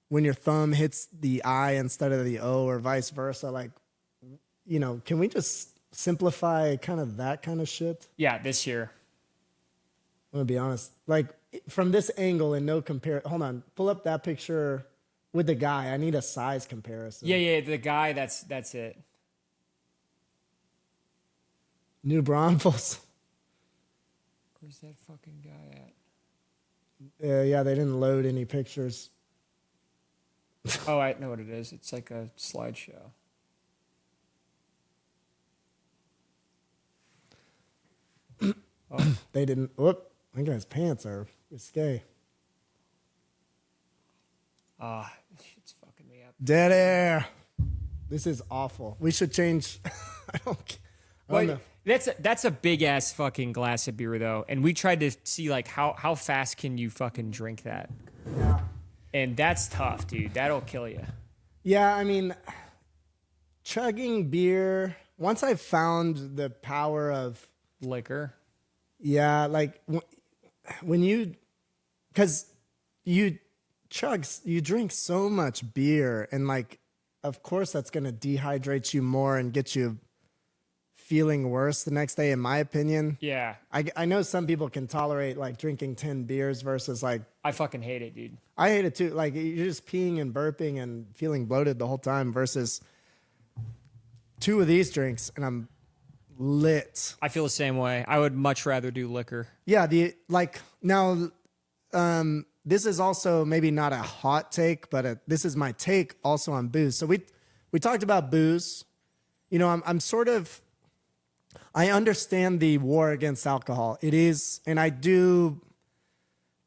when your thumb hits the I instead of the O or vice versa. Like, can we just simplify kind of that kind of shit? Yeah, this year. I'm gonna be honest. Like from this angle and no compare. Hold on, pull up that picture with the guy. I need a size comparison. Yeah, the guy. That's it. New Braunfels. Where's that fucking guy at? Yeah, they didn't load any pictures. Oh, I know what it is. It's like a slideshow. They didn't. Whoop! That guy's pants are risque. This shit's fucking me up. Dead air. This is awful. We should change. I don't know. That's a big ass fucking glass of beer though, and we tried to see like how fast can you fucking drink that, Yeah. and that's tough, dude. That'll kill you. Yeah, I mean, chugging beer. Once I found the power of Liquor. yeah, like because you drink so much beer, and like, of course, that's gonna dehydrate you more and get you feeling worse the next day, in my opinion. Yeah. I know some people can tolerate like drinking 10 beers versus like, I fucking hate it, dude. I hate it too. Like you're just peeing and burping and feeling bloated the whole time versus 2 of these drinks and I'm lit. I feel the same way. I would much rather do liquor. Yeah. This is also maybe not a hot take, but this is my take also on booze. So we talked about booze. I'm sort of, I understand the war against alcohol. It is, and I do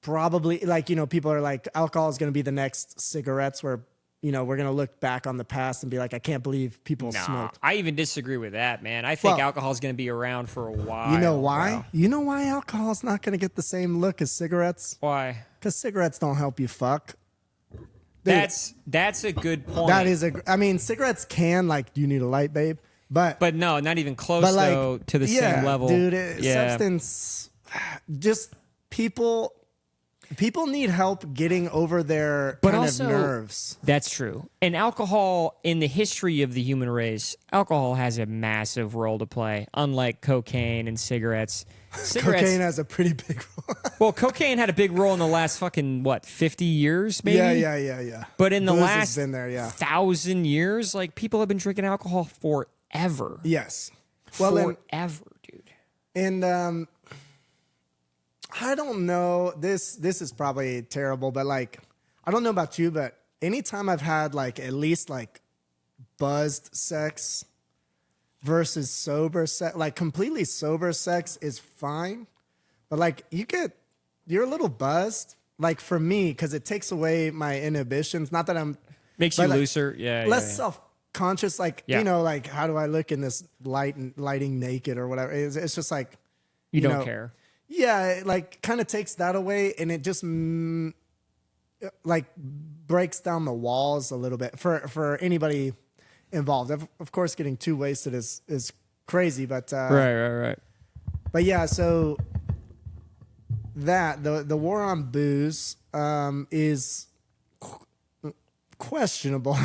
probably like, people are like, alcohol is going to be the next cigarettes where, we're going to look back on the past and be like, I can't believe people smoked. I even disagree with that, man. I think alcohol is going to be around for a while. You know why? Bro. You know why alcohol is not going to get the same look as cigarettes? Why? Because cigarettes don't help you fuck. That's a good point. That is I mean, cigarettes can, like, you need a light, babe, but no, not even close like, though to the same level, dude. Substance, just people need help getting over their But kind also, of nerves. That's true. And alcohol, in the history of the human race, alcohol has a massive role to play. Unlike cocaine and cigarettes. Cocaine has a pretty big role. Well, cocaine had a big role in the last 50 years, maybe? Yeah. But in the Booze last has been there, 1,000 years, like, people have been drinking alcohol forever. Yes. Well, forever, dude. And I don't know. This is probably terrible, but, like, I don't know about you, but anytime I've had, like, at least, like, buzzed sex versus sober sex, like, completely sober sex is fine, but, like, you're a little buzzed, like, for me, because it takes away my inhibitions. Not that I'm Makes you like, looser, less self-conscious, like, Yeah. you know, like, how do I look in this lighting naked or whatever? It's just like You don't care. Yeah, it, like, kind of takes that away, and it just like breaks down the walls a little bit for anybody involved. Of course, getting too wasted is crazy, but Right. But yeah, so that the war on booze is questionable.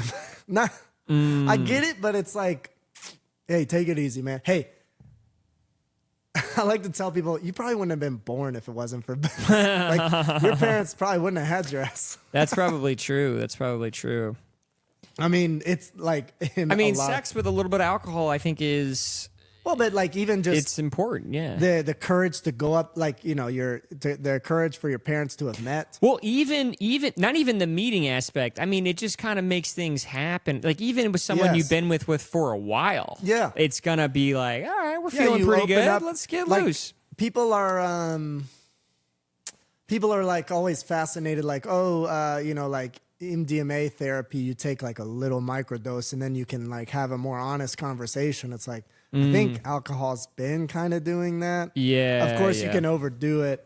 Not, I get it, but it's like, hey, take it easy, man. Hey. I like to tell people, you probably wouldn't have been born if it wasn't for booze. Like, your parents probably wouldn't have had your ass. That's probably true. I mean, it's like... sex with a little bit of alcohol, I think, is... Well, but, like, even just... It's important, yeah. The courage to go up, like, you know, the courage for your parents to have met. Well, even not even the meeting aspect. I mean, it just kind of makes things happen. Like, even with someone you've been with for a while. Yeah. It's going to be like, all right, we're feeling pretty good. Up, Let's get like, loose. People are like always fascinated, like, you know, like MDMA therapy, you take like a little microdose and then you can like have a more honest conversation. It's like, I think alcohol's been kind of doing that. Yeah. Of course, you can overdo it.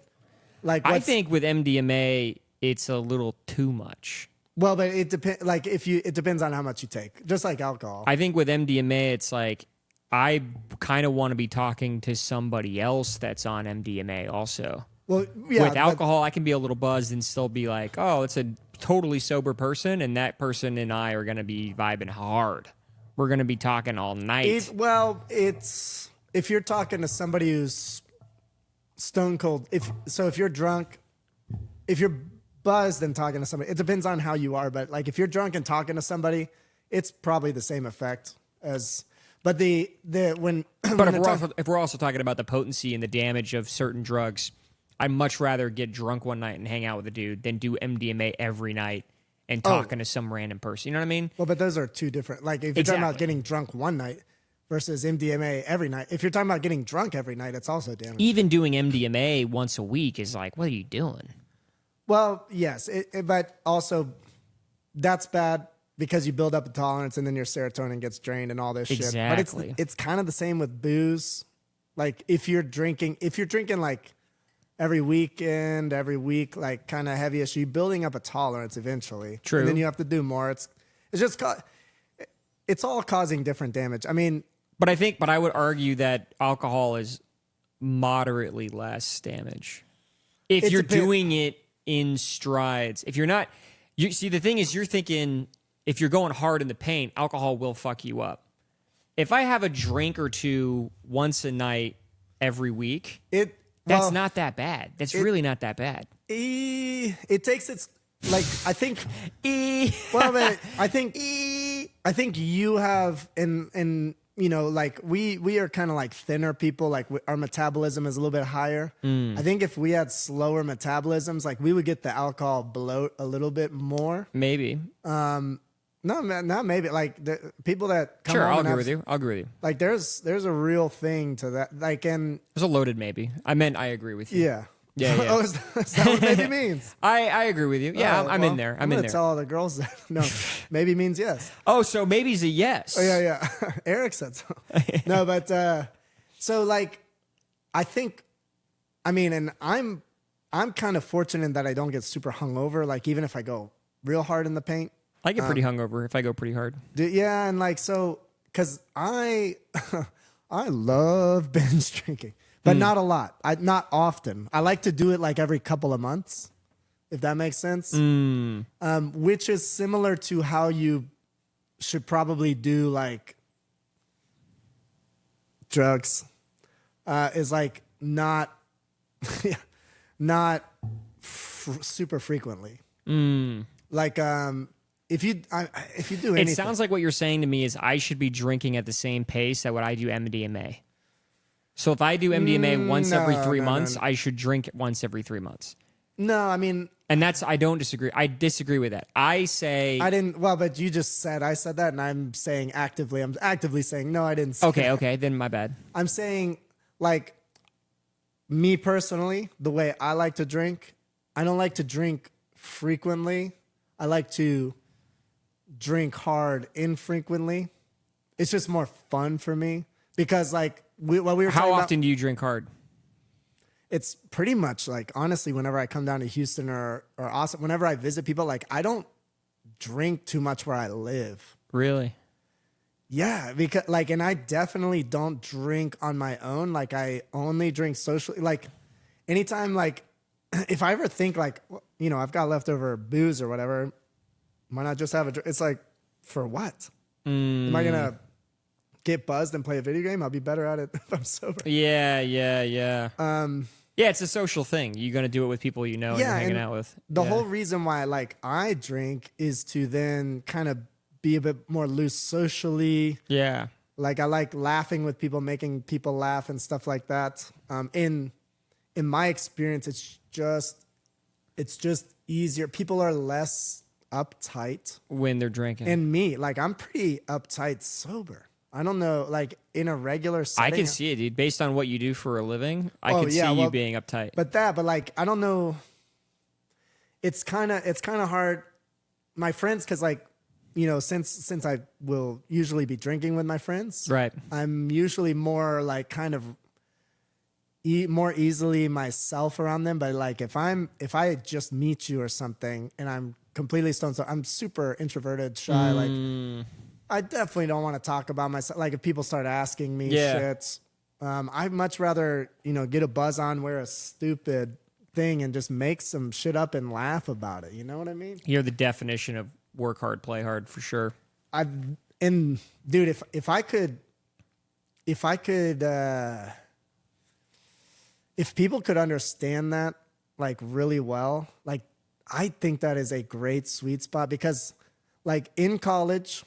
Like, I think with MDMA, it's a little too much. Well, but it depends. Like, it depends on how much you take, just like alcohol. I think with MDMA, it's like, I kind of want to be talking to somebody else that's on MDMA also. Well, yeah. With alcohol, I can be a little buzzed and still be like, oh, it's a totally sober person, and that person and I are going to be vibing hard. We're going to be talking all night. It's if you're talking to somebody who's stone cold. If you're drunk, if you're buzzed and talking to somebody, it depends on how you are. But like, if you're drunk and talking to somebody, it's probably the same effect as. But if we're also talking about the potency and the damage of certain drugs, I'd much rather get drunk one night and hang out with a dude than do MDMA every night and talking to some random person. You know what I mean? Well, but those are two different. Like, if you're talking about getting drunk one night versus MDMA every night, if you're talking about getting drunk every night, it's also damaging. Even doing MDMA once a week is like, what are you doing? Well, yes, but also that's bad because you build up a tolerance and then your serotonin gets drained and all this shit. But it's kind of the same with booze. Like, if you're drinking like every weekend, every week, like kind of heavyish, you're building up a tolerance eventually. True. And then you have to do more. It's all causing different damage. I mean, but I would argue that alcohol is moderately less damage if you're doing it in strides. If you're not, see, the thing is, you're thinking if you're going hard in the paint, alcohol will fuck you up. If I have a drink or two once a night every week, that's not that bad. That's really not that bad. It takes its, like, I think. Well, but I think you have, and you know, like we are kind of like thinner people. Like, our metabolism is a little bit higher. I think if we had slower metabolisms, like, we would get the alcohol bloat a little bit more. Maybe. No, not maybe. Like, the people that come Sure, on I'll agree with you. I'll agree with you. Like, there's a real thing to that. Like, and there's a loaded maybe. I meant I agree with you. Yeah. Yeah. Oh, is that what maybe means? I agree with you. Yeah, I'm in there. I'm in there. Tell all the girls that. No, maybe means yes. Oh, so maybe's a yes. Oh, yeah. Eric said so. No, but so, like, I think, I mean, and I'm kind of fortunate that I don't get super hungover. Like, even if I go real hard in the paint. I get pretty hungover if I go pretty hard. Yeah, and like so, because I I love binge drinking, but not a lot. Not often. I like to do it like every couple of months, if that makes sense. Which is similar to how you should probably do like drugs. Is like not not super frequently. Like if you do anything, It sounds like what you're saying to me is I should be drinking at the same pace that what I do MDMA. So if I do MDMA once every 3 months, I should drink once every 3 months. No, I mean, and I don't disagree. I disagree with that. I say I didn't. Well, but you just said I said that, and I'm saying actively. I'm actively saying no, I didn't. Say okay, then my bad. I'm saying like me personally, the way I like to drink, I don't like to drink frequently. I like to drink hard infrequently. It's just more fun for me because like we were How talking often do you drink hard? It's pretty much like honestly whenever I come down to Houston or Austin, whenever I visit people, like I don't drink too much where I live. Really? Yeah, because like, and I definitely don't drink on my own. Like I only drink socially. Like anytime, like if I ever think like, you know, I've got leftover booze or whatever, why not just have a drink? It's like, for what? Am I gonna get buzzed and play a video game? I'll be better at it if I'm sober. Yeah. Yeah, it's a social thing. You're gonna do it with people you know and you're hanging out with. The whole reason why like I drink is to then kind of be a bit more loose socially. Yeah. Like I like laughing with people, making people laugh and stuff like that. In my experience, it's just easier. People are less uptight when they're drinking. And me, like I'm pretty uptight sober. I don't know, like in a regular setting. I can see it, dude. Based on what you do for a living, I can see you being uptight. But like I don't know. It's kind of hard. My friends, because like, you know, since I will usually be drinking with my friends, right? I'm usually more like kind of more easily myself around them. But like if I just meet you or something and I'm completely stoned, so I'm super introverted, shy. Like I definitely don't want to talk about myself. Like if people start asking me shit, I'd much rather, you know, get a buzz on, wear a stupid thing and just make some shit up and laugh about it. You know what I mean? You're the definition of work hard, play hard for sure. And dude, if I could, if people could understand that like really well, like I think that is a great sweet spot because like in college,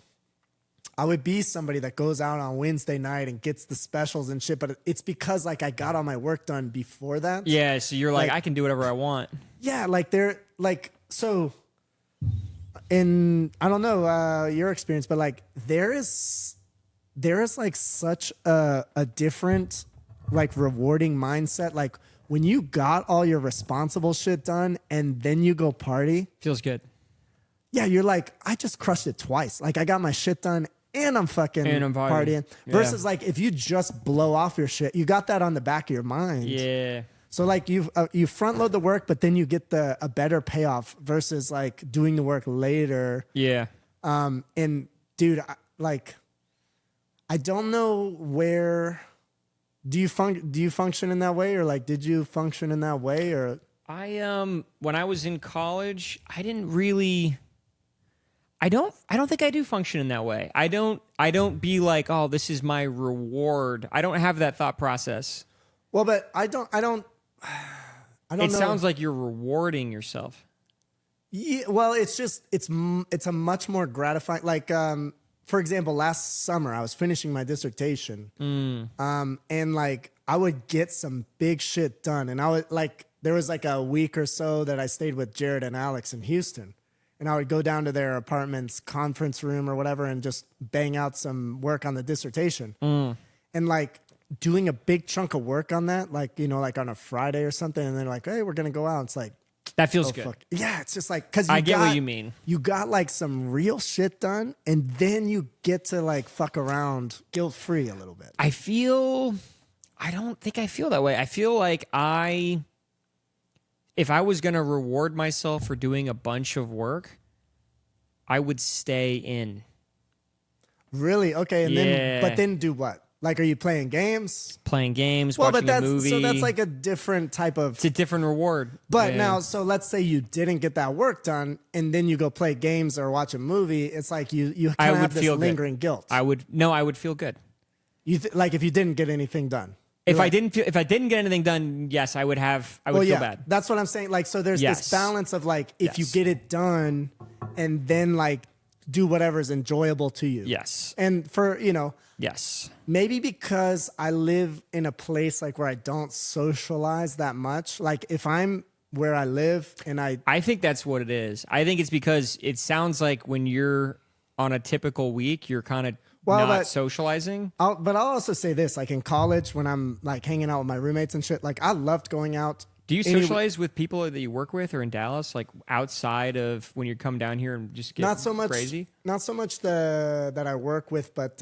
I would be somebody that goes out on Wednesday night and gets the specials and shit, but it's because like I got all my work done before that. Yeah, so you're like I can do whatever I want. Yeah, like they're like so in I don't know your experience, but like there is like such a different like rewarding mindset. Like when you got all your responsible shit done and then you go party. Feels good. Yeah, you're like, I just crushed it twice. Like I got my shit done and I'm fucking partying. Yeah. Versus like if you just blow off your shit, you got that on the back of your mind. Yeah. So like you front load the work, but then you get a better payoff versus like doing the work later. Yeah. And dude, I don't know where. Do you function in that way, or like did you function in that way, or? I when I was in college, I didn't really. I don't think I do function in that way. I don't be like, oh, this is my reward. I don't have that thought process. Well, but I don't know. It sounds like you're rewarding yourself. Yeah, well, it's just it's a much more gratifying. Like, for example, last summer I was finishing my dissertation, and like I would get some big shit done, and I would like there was like a week or so that I stayed with Jared and Alex in Houston, and I would go down to their apartment's conference room or whatever and just bang out some work on the dissertation, and like doing a big chunk of work on that, like, you know, like on a Friday or something, and they're like, hey, we're gonna go out. It's like, that feels good. Fuck. Yeah, it's just like, because I get what you mean. You got like some real shit done, and then you get to like fuck around guilt free a little bit. I don't think I feel that way. I feel like if I was gonna reward myself for doing a bunch of work, I would stay in. Really? Okay, and Yeah. but then do what? Like, are you playing games? Playing games, Well, watching but that's a movie. so that's like a different type of. It's a different reward. But Yeah. now, so let's say you didn't get that work done, and then you go play games or watch a movie. It's like you I kind of would have this feel good. lingering guilt. I would feel good. Like if you didn't get anything done. If I didn't get anything done, yes, I would feel bad. That's what I'm saying. Like, so there's Yes. this balance of like, if you Yes. get it done and then like do whatever's enjoyable to you. Yes. And for, Yes. maybe because I live in a place like where I don't socialize that much. Like if I'm where I live and I think that's what it is. I think it's because it sounds like when you're on a typical week, you're kind of not socializing. But I'll also say this, like in college when I'm like hanging out with my roommates and shit, like I loved going out. Do you socialize with people that you work with or in Dallas, like outside of when you come down here and just get crazy? Not so much that I work with, but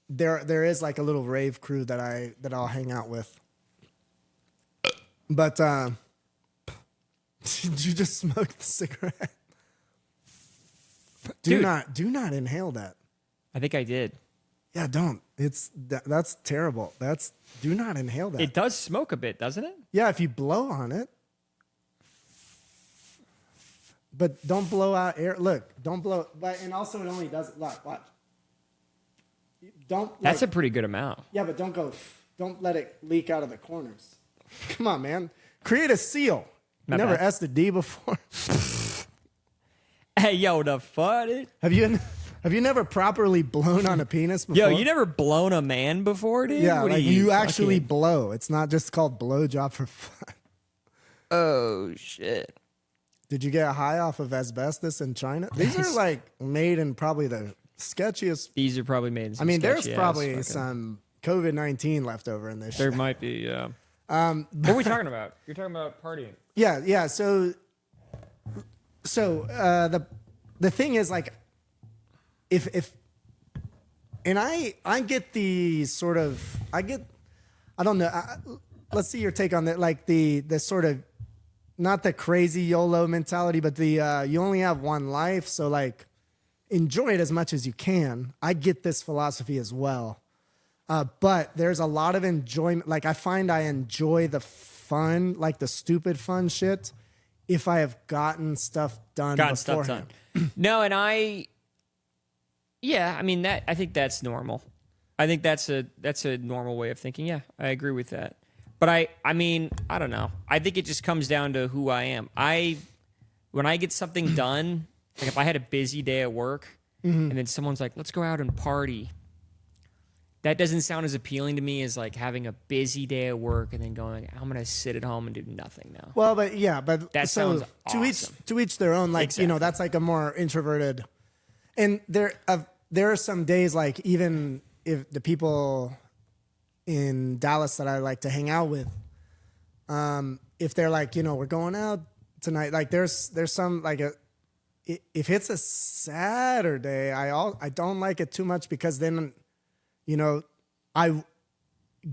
there is like a little rave crew that I'll hang out with. But did you just smoke the cigarette? Do not inhale that. I think I did. Yeah, don't. That's terrible. Do not inhale that. It does smoke a bit, doesn't it? Yeah, if you blow on it. But don't blow out air. Look, don't blow. But and also it only does. Look, watch. Don't. That's a pretty good amount. Yeah, but don't let it leak out of the corners. Come on, man. Create a seal. You never S'd a D before. Hey, yo, the fuck? Have you never properly blown on a penis before? Yo, you never blown a man before, dude? Yeah, what like you actually blow. It's not just called blowjob for fun. Oh shit. Did you get high off of asbestos in China? These are like made in probably the sketchiest. These are probably made in some there's sketchy probably ass some COVID-19 left over in this There shit. might be, yeah. What are we talking about? You're talking about partying. Yeah. So the thing is like, if and I get the sort of I don't know. Let's see your take on that. Like the sort of not the crazy YOLO mentality, but the you only have one life, so like enjoy it as much as you can. I get this philosophy as well, but there's a lot of enjoyment. Like I find I enjoy the fun, like the stupid fun shit, if I have gotten stuff done beforehand. No, and I think that's normal. I think that's a normal way of thinking. Yeah, I agree with that. But I mean, I don't know. I think it just comes down to who I am. When I get something done, like if I had a busy day at work and then someone's like, "Let's go out and party." That doesn't sound as appealing to me as like having a busy day at work and then going, "I'm going to sit at home and do nothing now." Well, but that sounds awesome. To each their own. Like Exactly. That's like a more introverted. And there are some days like even if the people in Dallas that I like to hang out with, if they're like we're going out tonight, like there's some like if it's a Saturday, I don't like it too much because then I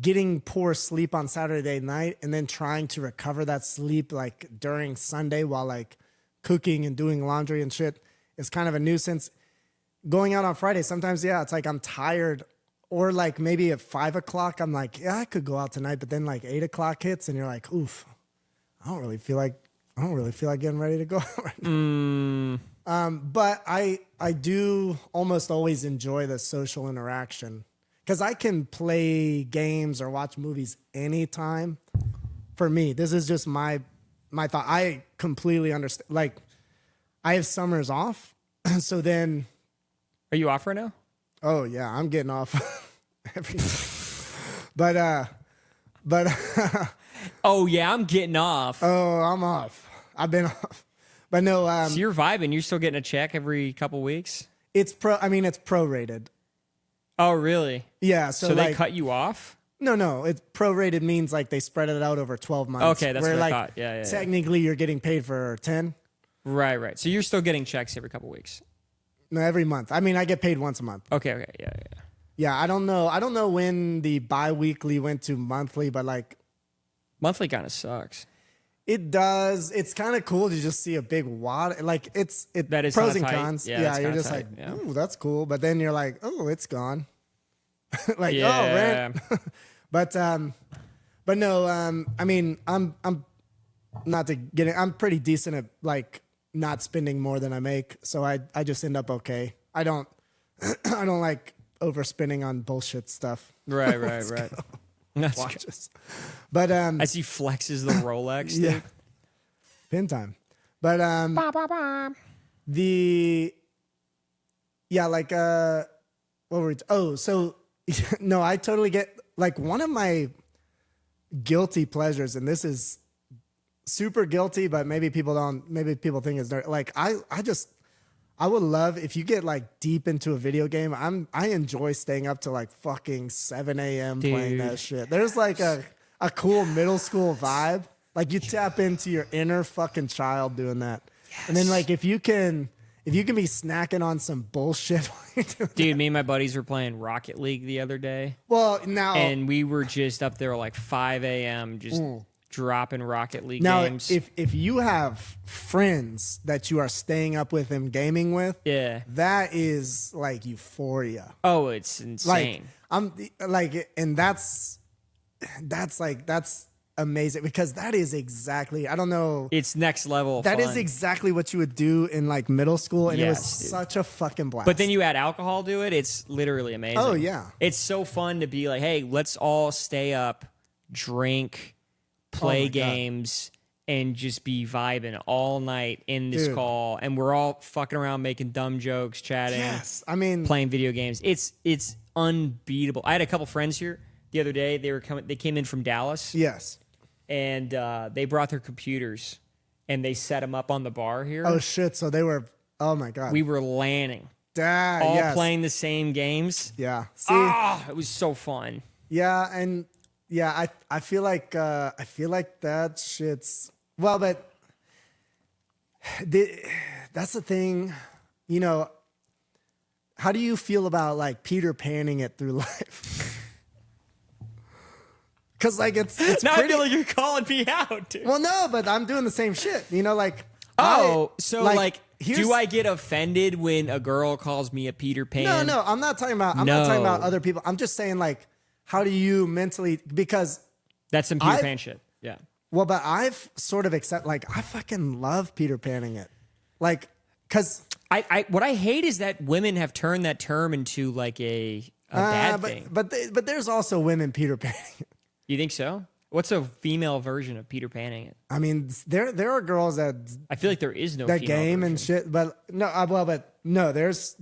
getting poor sleep on Saturday night and then trying to recover that sleep like during Sunday while like cooking and doing laundry and shit is kind of a nuisance. Going out on Friday, sometimes, it's like I'm tired or like maybe at 5 o'clock, I'm like, I could go out tonight. But then like 8 o'clock hits and you're like, oof, I don't really feel like getting ready to go out right now. But I do almost always enjoy the social interaction. Because I can play games or watch movies anytime. For me, this is just my thought. I completely understand. Like, I have summers off, so then. Are you off right now? Oh yeah, I'm getting off. But. Oh yeah, I'm getting off. Oh, I'm off. I've been off. But no. So you're vibing. You're still getting a check every couple weeks. It's prorated. Oh, really? Yeah. So they cut you off? No. It's prorated means like they spread it out over 12 months. Okay, that's where what I like thought. Yeah. Technically, you're getting paid for 10. Right. So you're still getting checks every couple weeks? No, every month. I mean, I get paid once a month. Okay. Yeah. Yeah, I don't know when the bi-weekly went to monthly, but like monthly kind of sucks. It does. It's kind of cool to just see a big wad. Like it That is pros kinda and tight. cons. Yeah, Yeah, it's you're kinda just tight. like, Yeah. ooh, that's cool. But then you're like, oh, it's gone. Like, oh, Yeah. rent. But no, I mean, I'm not to get it. I'm pretty decent at like not spending more than I make. So I just end up okay. I don't I don't like overspending on bullshit stuff. Right. That's good. Watches. But As he flexes the Rolex. yeah. Dude. Pin time. But the like what were we so no, I totally get like one of my guilty pleasures, and this is super guilty, but maybe people think it's dirty. Like I would love if you get like deep into a video game. I enjoy staying up to like fucking 7 a.m. playing that shit. There's like a cool middle school vibe. Like you tap into your inner fucking child doing that. Yes. And then like if you can be snacking on some bullshit while you're doing Dude, me and my buddies were playing Rocket League the other day. Well, now And we were just up there like 5 a.m. just dropping Rocket League now games. if you have friends that you are staying up with and gaming with, Yeah. that is like euphoria. Oh, it's insane. I'm like, and that's amazing because that is exactly, I don't know. It's next level That fun. is exactly what you would do in like middle school. And it was Yes, dude. such a fucking blast. But then you add alcohol to it, it's literally amazing. Oh, yeah. It's so fun to be like, hey, let's all stay up, drink, play my God. games, and just be vibing all night in this Dude. call. And we're all fucking around making dumb jokes, chatting, yes, I mean, playing video games. It's unbeatable. I had a couple friends here the other day. They came in from Dallas. yes. And they brought their computers and they set them up on the bar here. Oh shit. So they were, oh my God. We were LANing, all all playing the same games. Yeah. See, It was so fun. yeah. And yeah, I feel like that shit's, well, but that's the thing, you know, how do you feel about like Peter Panning it through life? Cause like it's Now pretty, I feel like you're calling me out, dude. well, no, but I'm doing the same shit, you know, like, So like here's- do I get offended when a girl calls me a Peter Pan? No, I'm not talking about other people. I'm just saying like, how do you mentally, because That's some Peter Pan shit. Yeah. well, but I've sort of I fucking love Peter Panning it. Like, cause I what I hate is that women have turned that term into like a bad thing. but there's also women Peter Panning it. You think so? What's a female version of Peter Panning it? I mean, there are girls that I feel like there is no that female game and version. shit, but no, there's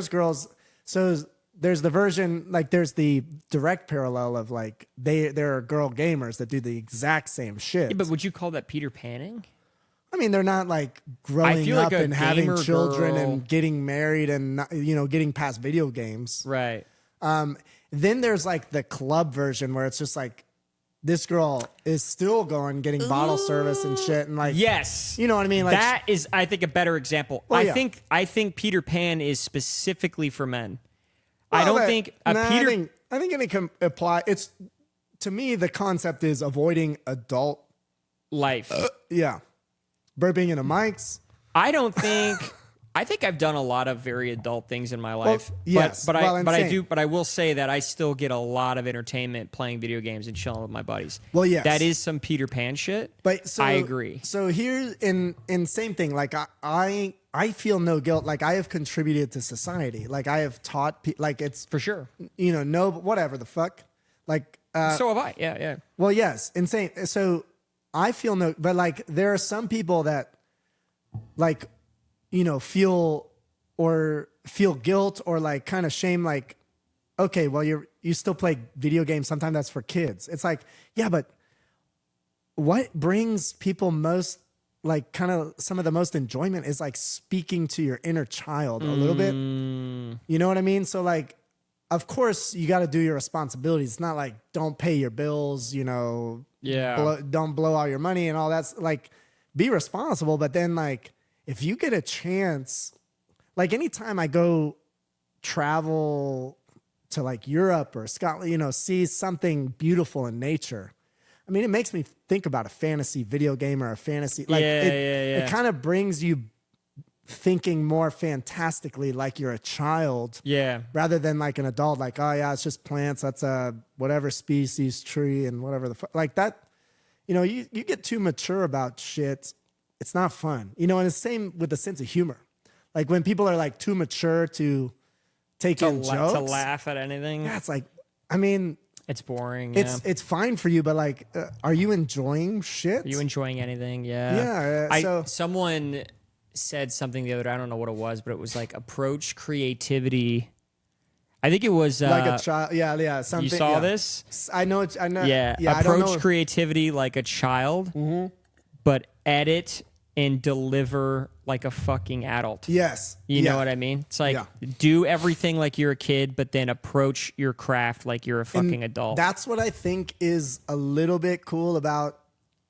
girls. So there's the version, like there's the direct parallel of like there are girl gamers that do the exact same shit. Yeah, but would you call that Peter Panning? I mean, they're not like growing feel like up a and having gamer children girl- and getting married and not, getting past video games. Right. Then there's like the club version where it's just like this girl is still going, getting bottle service and shit, and like Yes. you know what I mean? Like That is, I think, a better example. Well, yeah. I think Peter Pan is specifically for men. well, I don't but- think nah, Peter. I think it can apply. It's to me the concept is avoiding adult. life. Yeah, burping into mics. I don't think. I think I've done a lot of very adult things in my life. yes. But Well, I will say that I still get a lot of entertainment playing video games and chilling with my buddies. Well, yes. That is some Peter Pan shit. But so, I agree. So here in same thing. Like I feel no guilt. Like I have contributed to society. Like I have taught. Like it's For sure. no whatever the fuck. Like So have I. Yeah. well, yes, insane. So I feel no, but like there are some people that like feel guilt or like kind of shame. Like okay, well you still play video games. Sometimes that's for kids. It's like yeah, but what brings people most like kind of some of the most enjoyment is like speaking to your inner child a little bit. You know what I mean? So like, of course you got to do your responsibilities. It's not like don't pay your bills, Yeah. don't blow all your money and all that's like be responsible. But then like, if you get a chance, like anytime I go travel to like Europe or Scotland, see something beautiful in nature. I mean, it makes me think about a fantasy video game or a fantasy. Like it kind of brings you thinking more fantastically like you're a child. Yeah. Rather than like an adult, like, oh yeah, it's just plants. That's a whatever species tree and whatever like that. You know, you get too mature about shit. It's not fun. You know, and it's the same with the sense of humor. Like when people are like too mature to take in jokes. To laugh at anything. Yeah, it's like, I mean, it's boring. It's fine for you, but like, are you enjoying shit? Are you enjoying anything? Yeah. Yeah. Someone said something the other day. I don't know what it was, but it was like approach creativity. I think it was like a child. Yeah. Something. You saw this? I know. I know. Yeah. Approach creativity like a child, but edit and deliver like a fucking adult. Yes. You know what I mean? It's like do everything like you're a kid, but then approach your craft like you're a fucking adult. That's what I think is a little bit cool about,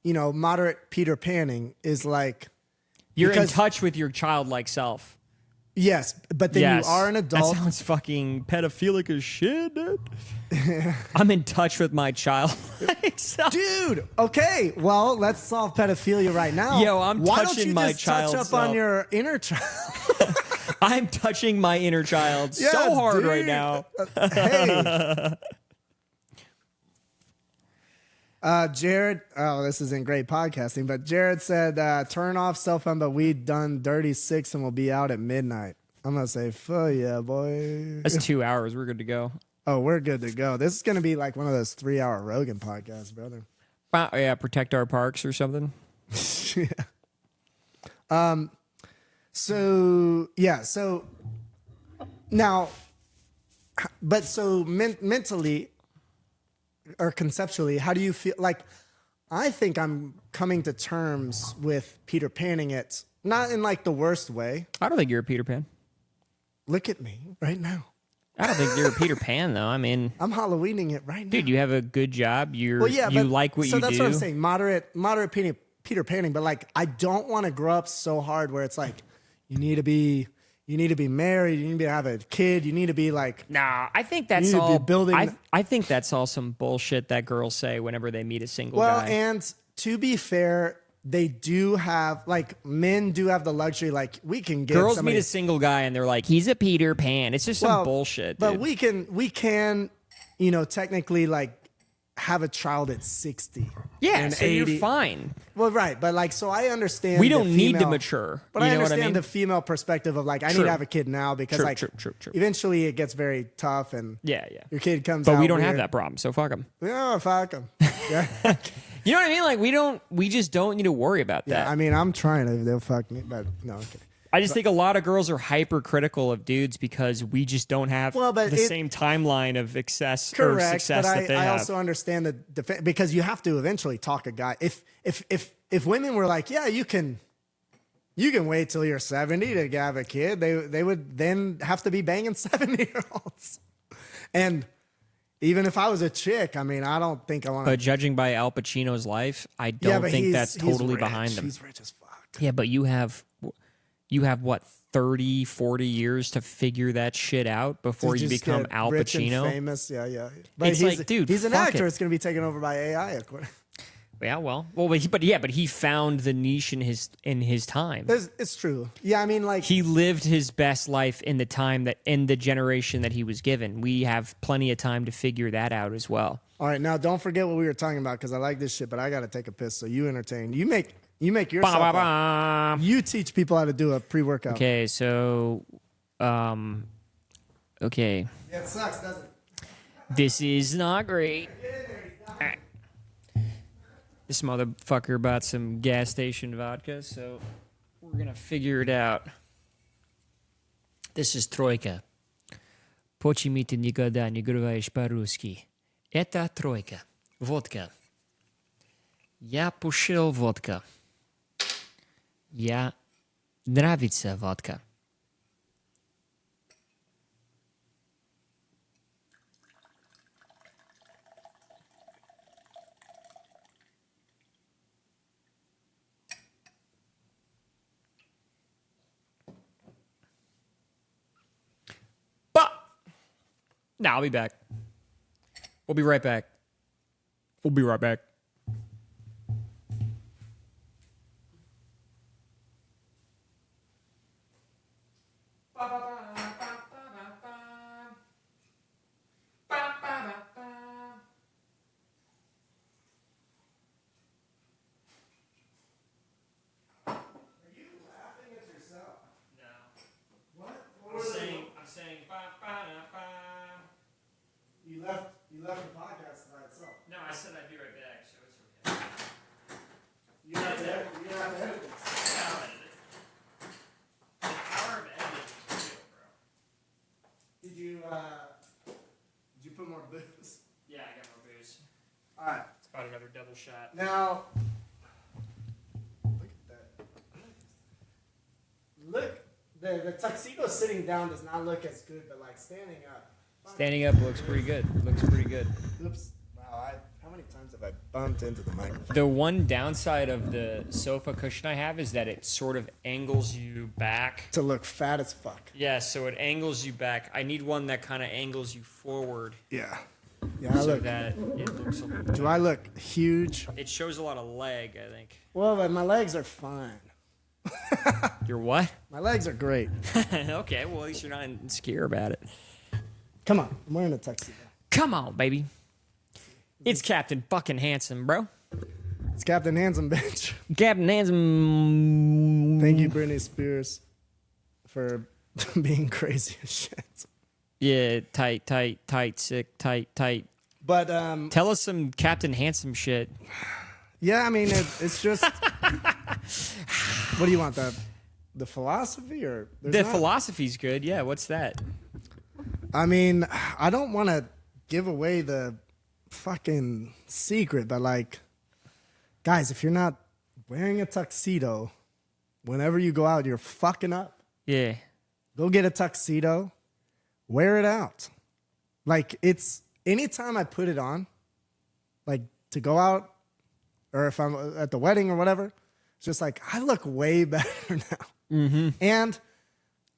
you know, moderate Peter Panning is like you're in touch with your childlike self. Yes, but then you are an adult. That sounds fucking pedophilic as shit, dude. I'm in touch with my childlike self. Dude, okay. Well, let's solve pedophilia right now. Yo, I'm touching my child. Why don't you just touch up on your inner child? I'm touching my inner child so hard right now. Hey. Jared, this isn't great podcasting, but Jared said, turn off cell phone, but we done dirty 6 and we'll be out at midnight. I'm going to say, fuck yeah, boy. That's 2 hours. We're good to go. Oh, we're good to go. This is going to be like one of those 3-hour Rogan podcasts, brother. Yeah, protect our parks or something. Yeah. So now, but so mentally, or conceptually, how do you feel? Like, I think I'm coming to terms with Peter Panning it, not in like the worst way. I don't think you're a Peter Pan. Look at me right now. I don't think you're a Peter Pan, though. I mean, I'm Halloweening it right now. Dude, you have a good job. You like what you do. So that's what I'm saying. Moderate Peter Panning, but like, I don't want to grow up so hard where it's like, you need to be married. You need to have a kid. You need to be like. Nah, I think that's all building. I think that's all some bullshit that girls say whenever they meet a single guy. Well, and to be fair, they do have men do have the luxury. Like we can get girls meet a single guy and they're like, he's a Peter Pan. It's just some bullshit. Dude. But we can, technically like have a child at 60. Yeah, so 80. You're fine. Well, right, but like, so I understand. We don't need to mature. But I understand the female perspective of like, I need to have a kid now because true. Eventually it gets very tough and your kid comes out. But we don't have that problem, so fuck them. Yeah, fuck them. Yeah. You know what I mean? Like we just don't need to worry about that. Yeah, I mean, I'm trying to. They'll fuck me, but no, okay. I just think a lot of girls are hypercritical of dudes because we just don't have the same timeline of success correct, that they have. I also understand the because you have to eventually talk a guy. If women were like, yeah, you can wait till you're 70 to have a kid, they would then have to be banging 70-year-olds. And even if I was a chick, I mean, I don't think I want to. But judging by Al Pacino's life, I don't think that's totally behind him. He's rich as fuck. Yeah, but you have what, 30, 40 years to figure that shit out before you become Al rich Pacino. And famous, yeah. But it's like, dude, he's an actor. It's going to be taken over by AI, according. Yeah, but he found the niche in his time. It's true. Yeah, I mean, like he lived his best life in the generation that he was given. We have plenty of time to figure that out as well. All right, now don't forget what we were talking about because I like this shit, but I got to take a piss. So you entertain. You make yourself. You teach people how to do a pre-workout. Okay, so, okay. Yeah, it sucks, doesn't it? This is not great. This motherfucker bought some gas station vodka, so we're gonna figure it out. This is Troika. Почему ты никогда не говоришь по-русски? Это Тройка. Водка. Я пушил водка. Я нравится водка. Nah, I'll be back. We'll be right back. You left the podcast by itself. No, I said I'd be right back, so it's okay. You have to edit this. Yeah, I'll edit it. The power of editing is real, bro. Did you put more booze? Yeah, I got more booze. All right. It's about another double shot. Now, look at that. Look, the tuxedo sitting down does not look as good, but like standing up. Standing up looks pretty good. Looks pretty good. Oops. Wow. How many times have I bumped into the microphone? The one downside of the sofa cushion I have is that it sort of angles you back. To look fat as fuck. Yeah, so it angles you back. I need one that kind of angles you forward. Yeah. Yeah, I So look. that it looks a little Do I look huge? It shows a lot of leg, I think. Well, but my legs are fine. Your what? My legs are great. Okay, well, at least you're not insecure about it. Come on. I'm wearing a tuxedo. Come on, baby. It's Captain fucking Handsome, bro. It's Captain Handsome, bitch. Captain Handsome. Thank you, Britney Spears, for being crazy as shit. Yeah, tight, sick, tight. But Tell us some Captain Handsome shit. yeah, I mean, it's just. What do you want, the philosophy or The philosophy's good. Yeah, what's that? I mean, I don't want to give away the fucking secret, but like, guys, if you're not wearing a tuxedo whenever you go out, you're fucking up. Yeah. Go get a tuxedo, wear it out. Like, it's anytime I put it on, like to go out, or if I'm at the wedding or whatever, it's just like, I look way better now. Mm-hmm. And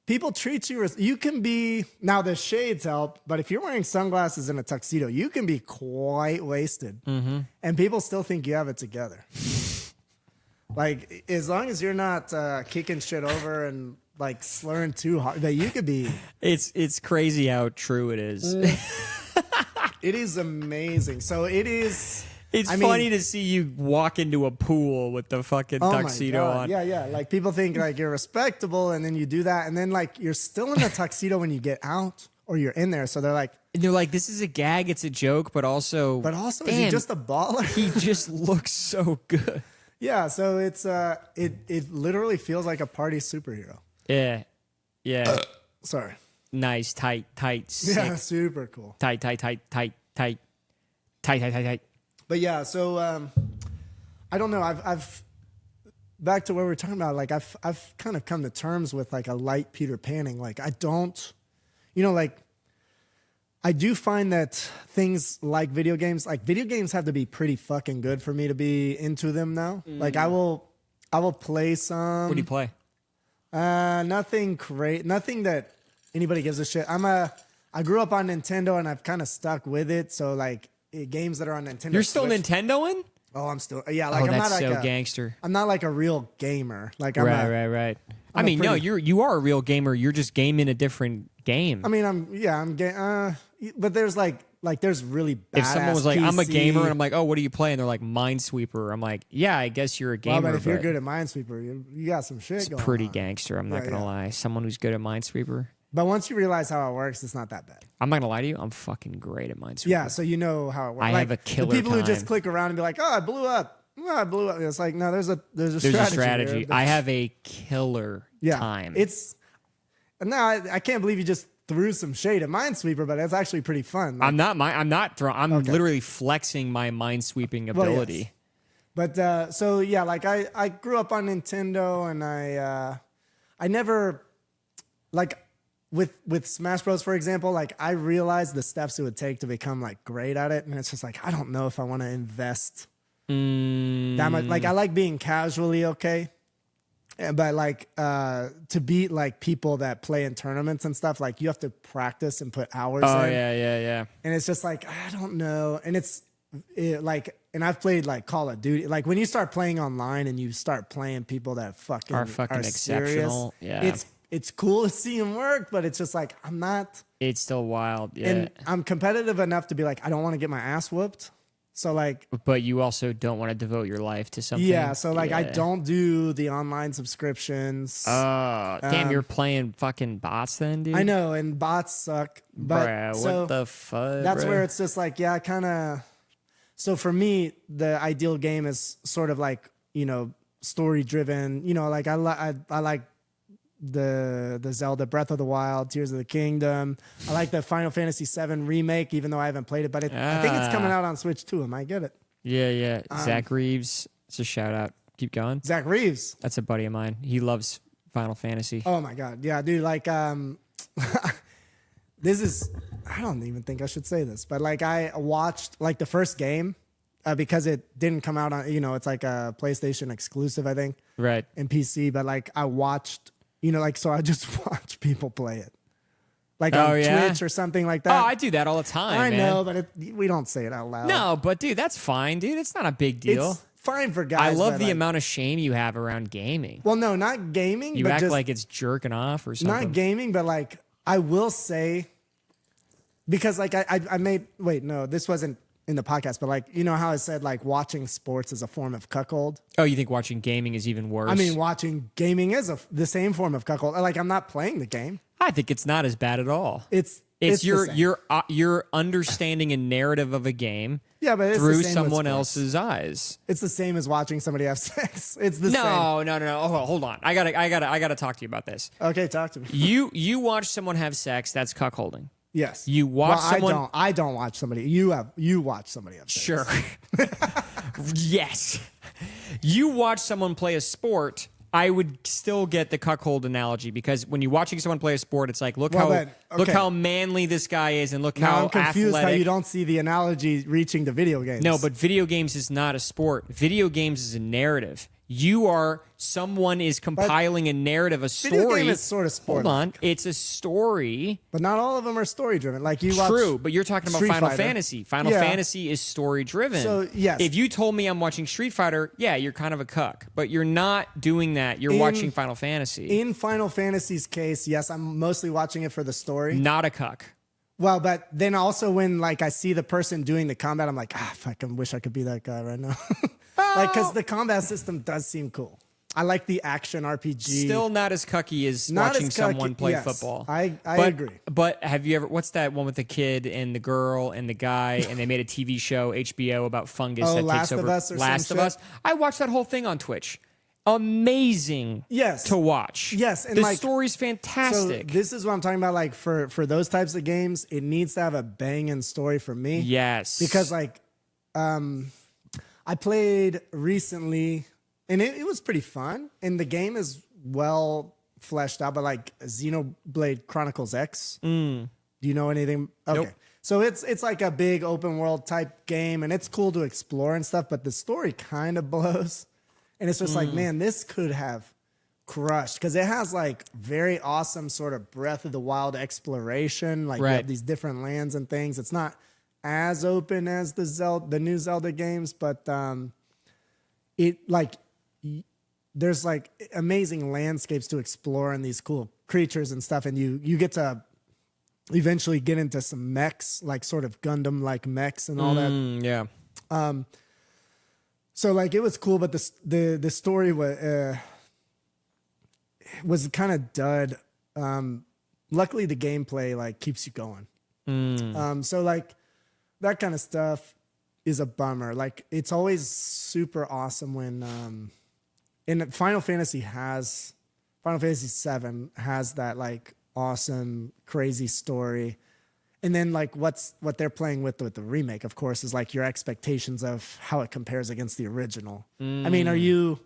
people treat you as, you can be, now the shades help, but if you're wearing sunglasses and a tuxedo, you can be quite wasted. Mm-hmm. And people still think you have it together. Like, as long as you're not kicking shit over and like slurring too hard, that you could be. It's crazy how true it is. It is amazing. So it is. It's funny to see you walk into a pool with the fucking tuxedo on. Yeah. Like people think like you're respectable, and then you do that, and then like you're still in a tuxedo when you get out, or you're in there. So they're like, this is a gag, it's a joke, but also, is he damn, just a baller? he just looks so good. Yeah. So it's it literally feels like a party superhero. Yeah. Sorry. Nice, tight, sick. Yeah, super cool. Tight. But yeah, so I don't know. I've back to what we were talking about. Like I've kind of come to terms with like a light Peter Panning. Like I don't, like I do find that things like video games have to be pretty fucking good for me to be into them now. Like I will play some. What do you play? Nothing nothing that anybody gives a shit. I grew up on Nintendo and I've kind of stuck with it. So like games that are on Nintendo. You're still Switch. Nintendoing? Oh, I'm still. Yeah, like I'm that's not like so gangster. I'm not like a real gamer. Like I'm Right. I mean, no, you are a real gamer. You're just gaming a different game. I mean, but there's like there's really bad. If someone was like, PC. I'm a gamer, and I'm like, oh, what do you play? And they're like, Minesweeper. I'm like, yeah, I guess you're a gamer. Well, but if you're good at Minesweeper, you got some shit going. It's pretty on. gangster. I'm not gonna lie. Someone who's good at Minesweeper. But once you realize how it works, it's not that bad. I'm not gonna lie to you. I'm fucking great at Minesweeper. Yeah, so you know how it works. I have a killer The people who just time. click around and be like, oh, I blew up. Oh, I blew up. It's like, no, there's a strategy. I have a killer time. It's no, I can't believe you just threw some shade at Minesweeper, but it's actually pretty fun. Like, I'm literally flexing my minesweeping ability. Well, yes. But so yeah, like I grew up on Nintendo, and I never like with Smash Bros, for example, like I realized the steps it would take to become like great at it, and it's just like I don't know if I want to invest that much. Like I like being casually okay. But like to beat like people that play in tournaments and stuff, like you have to practice and put hours in. Yeah. And it's just like, I don't know. And and I've played like Call of Duty. Like when you start playing online and you start playing people that are exceptional. serious, Yeah. it's cool to see him work, but it's just like I'm not. It's still wild. Yeah. And I'm competitive enough to be like, I don't want to get my ass whooped. So like, but you also don't want to devote your life to something. yeah. So like, I don't do the online subscriptions. Damn, you're playing fucking bots then, dude. I know, and bots suck. But Bruh, so what the fuck? that's bruh? where it's just like, yeah, kind of. So for me, the ideal game is sort of like, story driven. Like I like the Zelda Breath of the Wild, Tears of the Kingdom. I like the Final Fantasy VII remake, even though I haven't played it, but I think it's coming out on Switch too. I might get it. Yeah. Zach Reeves. It's a shout out. Keep going. Zach Reeves. That's a buddy of mine. He loves Final Fantasy. Oh my God. Yeah, dude. Like, this is, I don't even think I should say this, but like I watched like the first game because it didn't come out on, it's like a PlayStation exclusive, I think. Right. And PC, but like I watched, so I just watch people play it. Like on Twitch or something like that. Oh, I do that all the time. I man. know, but we don't say it out loud. No, but dude, that's fine, dude. It's not a big deal. It's fine for guys. I love the like, amount of shame you have around gaming. Well, no, not gaming. You but act just, like it's jerking off or something. Not gaming, but like I will say, because like I made, wait, no, this wasn't in the podcast, but like, how I said like watching sports is a form of cuckold. Oh, you think watching gaming is even worse? I mean, watching gaming is the same form of cuckold. Like I'm not playing the game. I think it's not as bad at all. It's your understanding a narrative of a game but it's through the same someone with sports. else's eyes. It's the same as watching somebody have sex. It's the same. No. Oh, hold on. I gotta talk to you about this. Okay, talk to me. You watch someone have sex. That's cuckolding. Yes. You watch someone. I don't watch somebody. You watch somebody have sex. Sure. Yes. You watch someone play a sport. I would still get the cuckold analogy because when you're watching someone play a sport, it's like look how manly this guy is and look Now how I'm confused athletic. how you don't see the analogy reaching to video games. No, but video games is not a sport. Video games is a narrative. Someone is compiling a narrative, a story. Video game is sort of sport. Hold on. It's a story. But not all of them are story driven. Like you watch. True, but you're talking about Street Final Fighter. Fantasy. Final Fantasy is story driven. So, yes. If you told me I'm watching Street Fighter, yeah, you're kind of a cuck. But you're not doing that. You're watching Final Fantasy. In Final Fantasy's case, yes, I'm mostly watching it for the story. Not a cuck. Well, but then also when like I see the person doing the combat, I'm like, I fucking wish I could be that guy right now. Like, because the combat system does seem cool. I like the action RPG. Still not as cucky as watching someone play football. I agree. But have you ever, what's that one with the kid and the girl and the guy and they made a TV show, HBO, about fungus that Last takes over? of Us or Last some of shit? Us. I watched that whole thing on Twitch. Amazing to watch. Yes. And the like, story's fantastic. So this is what I'm talking about. Like for those types of games, it needs to have a banging story for me. Yes. Because like, I played recently and it was pretty fun. And the game is well fleshed out, but like Xenoblade Chronicles X. Do you know anything? Okay. Nope. So it's like a big open world type game and it's cool to explore and stuff, but the story kind of blows. And it's just like, man, this could have crushed because it has like very awesome sort of Breath of the Wild exploration. Like you have these different lands and things. It's not as open as the new Zelda games, but it like there's like amazing landscapes to explore and these cool creatures and stuff. And you get to eventually get into some mechs, like sort of Gundam like mechs and all that. Yeah. So like it was cool, but the story was kind of dud. Luckily, the gameplay like keeps you going. So like that kind of stuff is a bummer. Like it's always super awesome when and Final Fantasy VII has that like awesome crazy story. And then like what they're playing with the remake, of course, is like your expectations of how it compares against the original. I mean, are you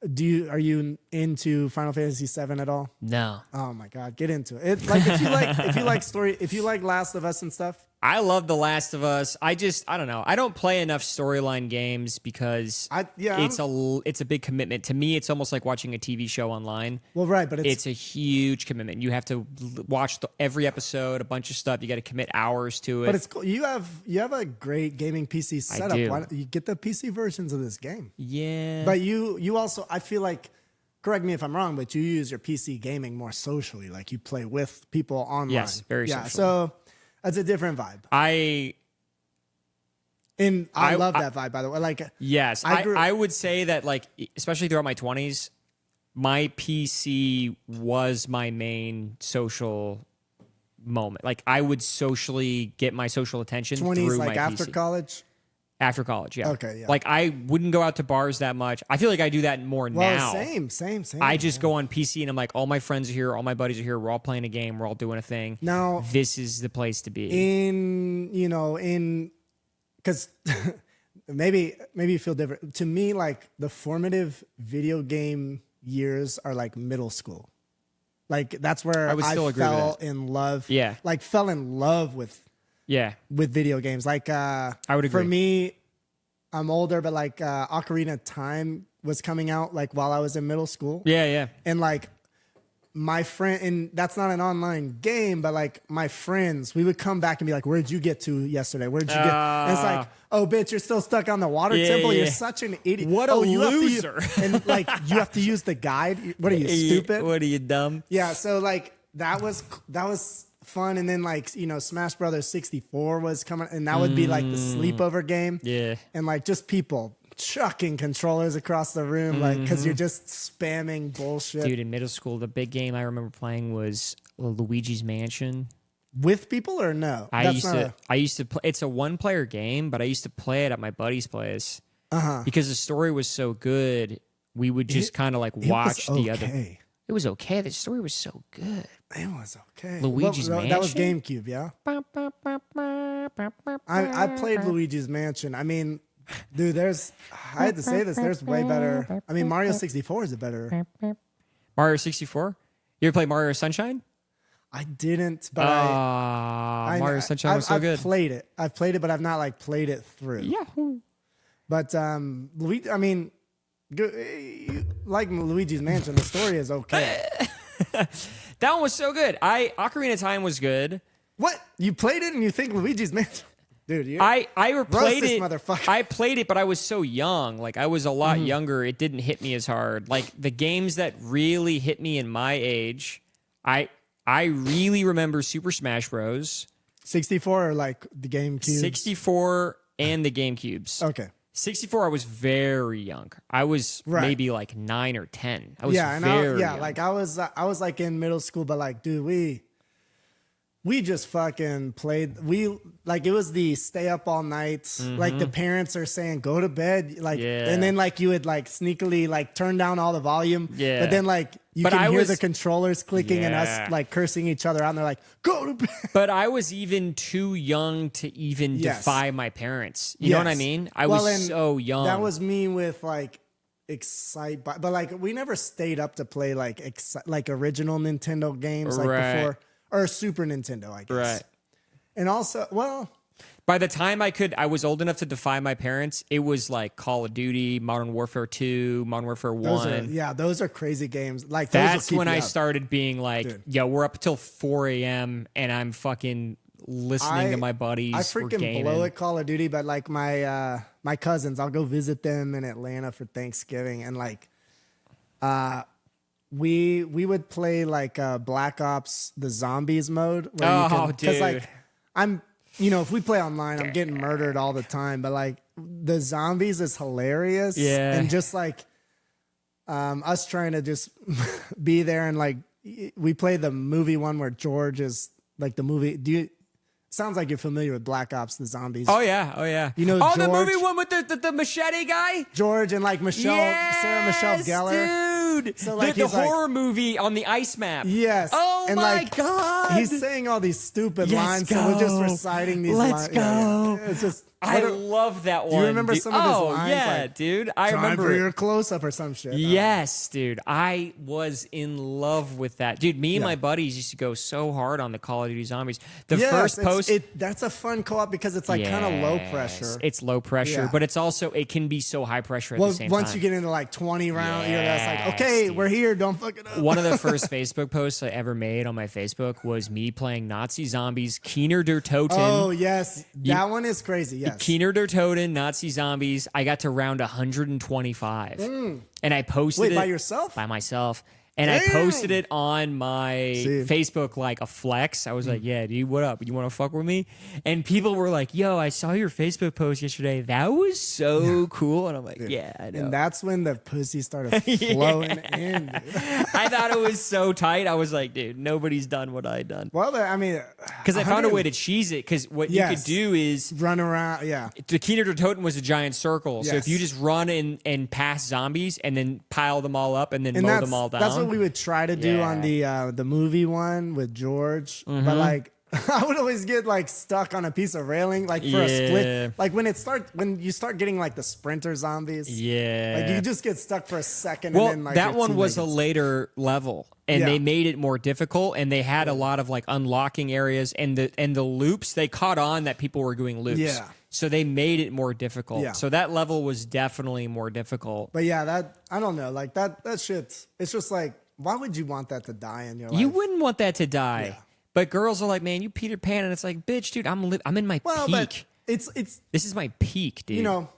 into Final Fantasy VII at all? No. Oh my God, get into it. Like if you like Last of Us and stuff. I love The Last of Us. I don't know. I don't play enough storyline games because it's a big commitment. To me, it's almost like watching a TV show online. Well, right, but it's a huge commitment. You have to watch every episode, a bunch of stuff. You got to commit hours to it. But it's cool. You have a great gaming PC setup. do. Why don't you get the PC versions of this game? Yeah. But you also, I feel like correct me if I'm wrong, but you use your PC gaming more socially. Like you play with people online. Yes, very yeah. social. So that's a different vibe. I love that vibe, by the way. Like, yes, I would say that, like, especially throughout my 20s, my PC was my main social moment. Like, I would socially get my social attention 20s, through like my after PC. college. After college, yeah. Okay, yeah. Like, I wouldn't go out to bars that much. I feel like I do that more now. Same. I just go on PC and I'm like, all my friends are here, all my buddies are here. We're all playing a game. We're all doing a thing. Now, this is the place to be. Because maybe you feel different. To me, like the formative video game years are like middle school. Like that's where I fell in love. Yeah. Like fell in love with video games. Like I would agree. For me, I'm older, but like Ocarina of Time was coming out like while I was in middle school. Yeah. And like my friend, and that's not an online game, but like my friends, we would come back and be like, "Where'd you get to yesterday? Where'd you get?" And it's like, "Oh, bitch, you're still stuck on the water temple. You're such an idiot. What a loser!" And like, you have to use the guide. What are you, stupid? What are you, dumb? Yeah. So like that was fun. And then like Smash Brothers 64 was coming, and that would be like the sleepover game. Yeah. And like just people chucking controllers across the room, like because you're just spamming bullshit. Dude, in middle school, the big game I remember playing was Luigi's Mansion. With people or no? I used to play. It's a one-player game, but I used to play it at my buddy's place because the story was so good. We would just kind of like watch the other. It was okay. The story was so good. It was okay. Luigi's Mansion. That was GameCube, yeah. I played Luigi's Mansion. I mean, dude, I had to say this. There's way better. I mean, Mario 64 is a better. Mario 64. You ever play Mario Sunshine? I didn't, but Mario Sunshine was so good. I've played it, but I've not like played it through. Yahoo! But Luigi, I mean, like Luigi's Mansion, the story is okay. That one was so good. Ocarina of Time was good. What? You played it and you think Luigi's Mansion? Dude, I replayed it. Motherfucker. I played it, but I was so young. Like I was a lot younger. It didn't hit me as hard. Like the games that really hit me in my age, I really remember Super Smash Bros. 64 or like the GameCube? 64 and the GameCubes. Okay. 64, I was very young. I was maybe like 9 or 10. I was very young. Like I was like in middle school, but like, dude, we just fucking played. Like it was the stay up all night. Like the parents are saying go to bed. Like and then like you would like sneakily like turn down all the volume. Yeah. But then like you can hear the controllers clicking and us like cursing each other out. And they're like go to bed. But I was even too young to even defy my parents. You know what I mean? I was so young. That was me with like Excite, but like we never stayed up to play like original Nintendo games like before. Or Super Nintendo, I guess. Right. And also, by the time I was old enough to defy my parents, it was like Call of Duty, Modern Warfare 2, Modern Warfare 1. Those are crazy games. Like that's when I started being like, yo, we're up till 4 a.m. and I'm fucking listening to my buddies. I freaking blow at Call of Duty, but like my cousins, I'll go visit them in Atlanta for Thanksgiving, and like, we would play like Black Ops, the zombies mode. Dude. Because like I'm, if we play online, I'm getting murdered all the time. But like the zombies is hilarious. Yeah. And just like us trying to just be there and like we play the movie one where George is like the movie. Sounds like you're familiar with Black Ops, the zombies. Oh yeah. You know, George, the movie one with the machete guy. George and like Sarah Michelle Gellar. Dude. So like the horror movie on the ice map. Yes. Oh and my like, god. He's saying all these stupid lines, so we're just reciting these lines. Let's go. Yeah. It's just. I love that one. Do you remember some of his lines? Yeah, like, dude. I remember for your close up or some shit. Yes, dude. I was in love with that. Dude, me and my buddies used to go so hard on the Call of Duty Zombies. The first post. That's a fun co-op because it's like kind of low pressure. It's low pressure, but it's also, it can be so high pressure at the same time. Once you get into like 20 rounds, you're just like, okay, dude. We're here. Don't fuck it up. One of the first Facebook posts I ever made on my Facebook was me playing Nazi Zombies, Keener der Toten. Oh, yes. That one is crazy. Yes. Yes. Keener der Toten, Nazi zombies. I got to round 125. And I posted Wait, it by yourself? by myself. And I Dang. posted it on my See. Facebook like a flex. I was like, yeah, dude, what up? You want to fuck with me? And people were like, yo, I saw your Facebook post yesterday. That was so cool. And I'm like, yeah, I know. And that's when the pussy started flowing in, dude. I thought it was so tight. I was like, dude, nobody's done what I done. Well, I mean, Because I found a way to cheese it. Because what you could do is run around. Yeah. the Keener der Toten was a giant circle. So if Yes. you just run and pass zombies and then pile them all up and then mow them all down. That's what we would try to do on the movie one with George. But like, I would always get like stuck on a piece of railing, like for a split. Like when you start getting like the sprinter zombies. Yeah. Like you just get stuck for a second. Well, and then, like, that your one was a teammate gets- later level, and Yeah. they made it more difficult, and they had a lot of like unlocking areas, and the loops. They caught on that people were doing loops, Yeah. so they made it more difficult. Yeah. So that level was definitely more difficult. But yeah, that I don't know, like that shit. It's just like, why would you want that to die in your life? You wouldn't want that to die, Yeah. but girls are like, man, you Peter Pan, and it's like, bitch, dude, I'm in my Well, peak. but it's This is my peak, dude. you know,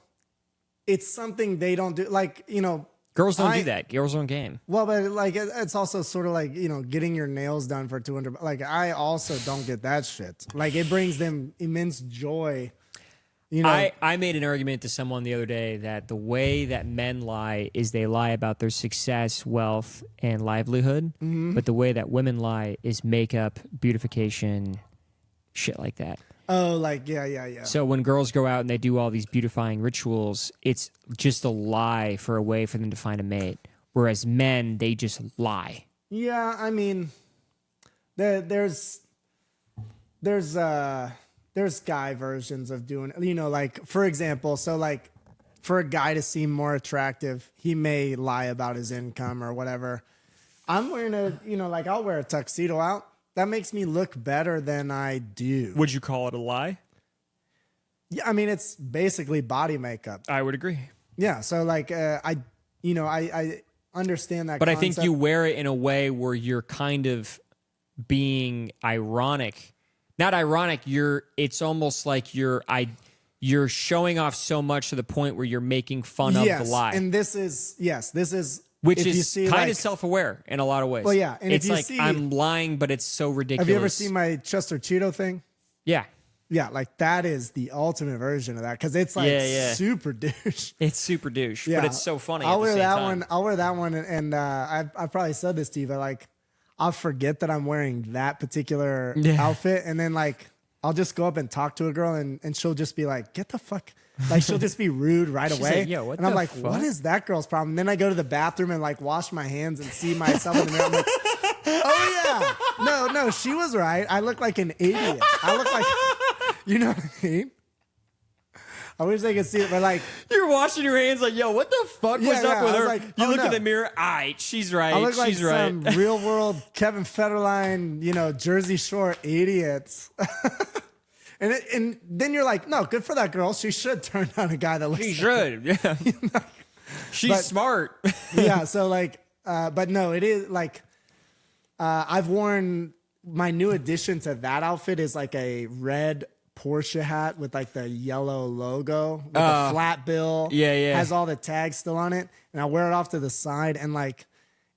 it's something they don't do. Like, you know, girls don't do that. Girls don't game. well, but like it's also sort of like, you know, getting your nails done for 200. Like I also don't get that shit. Like it brings them immense joy. You know, I made an argument to someone the other day that the way that men lie is they lie about their success, wealth, and livelihood. But the way that women lie is makeup, beautification, shit like that. oh, like yeah. So when girls go out and they do all these beautifying rituals, it's just a lie for a way for them to find a mate. Whereas men, they just lie. Yeah, I mean, there's guy versions of doing, you know, like for example, so like for a guy to seem more attractive, he may lie about his income or whatever. I'm wearing like I'll wear a tuxedo out. That makes me look better than I do. Would you call it a lie? Yeah, I mean, it's basically body makeup. I would agree. Yeah, so like I understand that. But I think concept. you wear it in a way where you're kind of being ironic. Not ironic, it's almost like you're showing off so much to the point where you're making fun of the lie. And this is Which if you is see, kind like- of self-aware in a lot of ways. Well, yeah, and if it's you like see- I'm lying, but it's so ridiculous. Have you ever seen my Chester Cheeto thing? Yeah, Yeah, like that is the ultimate version of that because it's like Yeah. super douche. it's super douche, Yeah, but it's so funny. I'll at the wear same that time. one. I'll wear that one, and I probably said this to you, but like I'll forget that I'm wearing that particular outfit, and then like I'll just go up and talk to a girl, and she'll just be like, "Get the fuck." Like she'll just be rude right She's away. like, "Yo, what and I'm the like, fuck?" what is that girl's problem? Then I go to the bathroom and like wash my hands and see myself in the mirror. I'm like, oh yeah, no, she was right. I look like an idiot. I look like, you know what I mean? I wish they could see it, but like, You're washing your hands like, yo, what the fuck was Yeah, up yeah, with I was her? like, you oh, look no. in the mirror, aight, she's right. I look like she's right. some real world Kevin Federline, you know, Jersey Shore idiots. And then you're like, no, good for that girl. She should turn down a guy that looks. She like should. Yeah. She's But- smart. yeah. So like, but no, it is like, I've worn my new addition to that outfit is like a red Porsche hat with like the yellow logo with the flat bill. yeah. Has all the tags still on it. And I wear it off to the side and like,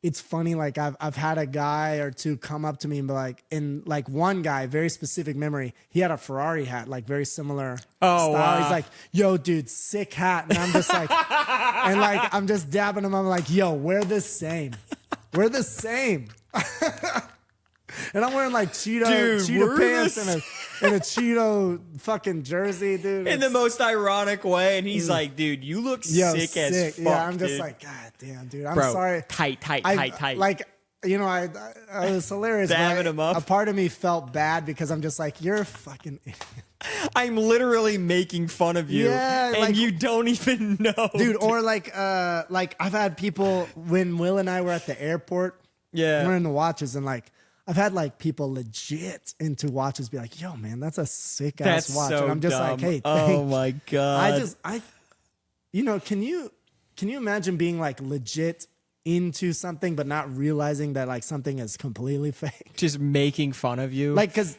it's funny, like I've had a guy or two come up to me and be like, and like one guy, very specific memory, he had a Ferrari hat, like very similar style. wow. He's like, yo, dude, sick hat. And I'm just like, and like, I'm just dabbing him. I'm like, yo, we're the same. We're the same. And I'm wearing like Dude, Cheeto we're pants the and a Cheeto fucking jersey, dude. in the It's- most ironic way. And he's like, dude, you look yo, sick as fuck. Yeah, I'm just dude. like, God damn, dude. I'm Bro, sorry. tight. Like, you know, I was hilarious. but Dabbing him up. A part of me felt bad because I'm just like, you're a fucking idiot. I'm literally making fun of you. Yeah, and like- you don't even know. Dude, or like I've had people when Will and I were at the airport, Yeah. wearing the watches, and like I've had like people legit into watches be like, yo, man, that's a sick ass That's watch. so And I'm just dumb. like, hey, oh thank- my God. you know, can you imagine being like legit into something but not realizing that like something is completely fake? Just making fun of you. Like, because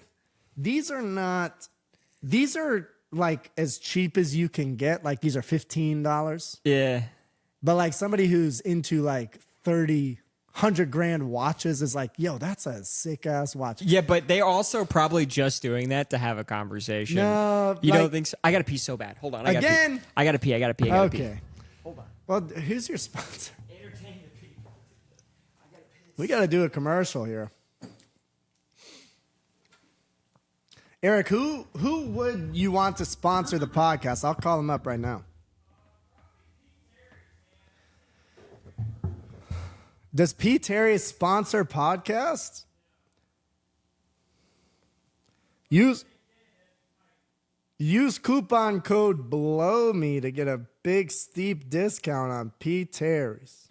these are like as cheap as you can get. Like these are $15. Yeah. But like somebody who's into like 30, 100 grand watches is like, yo, that's a sick ass watch. Yeah, but they're also probably just doing that to have a conversation. No, you like- don't think so? I got to pee so bad. Hold on. I Again? gotta pee. Okay. Hold on. Well, who's your sponsor? Entertain the people. We got to do a commercial here. Eric, who would you want to sponsor the podcast? I'll call him up right now. Does P. Terry sponsor podcasts? Use coupon code BLOW ME to get a big steep discount on P. Terry's.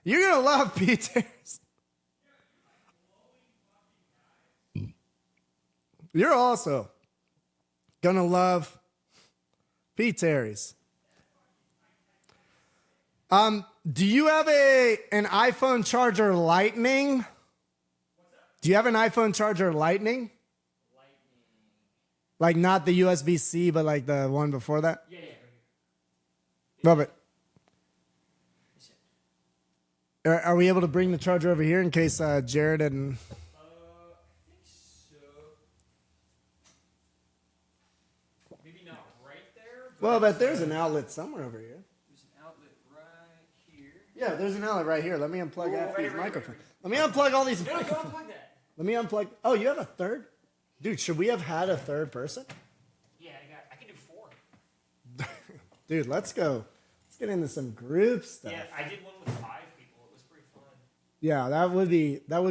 You're gonna love P. Terry's. You're also gonna love P. Terry's. Do you have an iPhone charger Lightning? Do you have an iPhone charger Lightning? Like not the USB-C, but like the one before that? Yeah. Love it. Are we able to bring the charger over here in case Jared and... I think so. Maybe not right there. Well, but there's an outlet somewhere over here. There's an outlet right here. Yeah, there's an outlet right here. Let me unplug half right these here, microphones. Let me unplug all these No, don't microphones. unplug that. Let me unplug. Oh, you have a third? Dude, should we have had a third person? Yeah, I can do 4. Dude, let's go. Let's get into some group stuff. Yeah, I did one with 5 people. It was pretty fun. Yeah, that would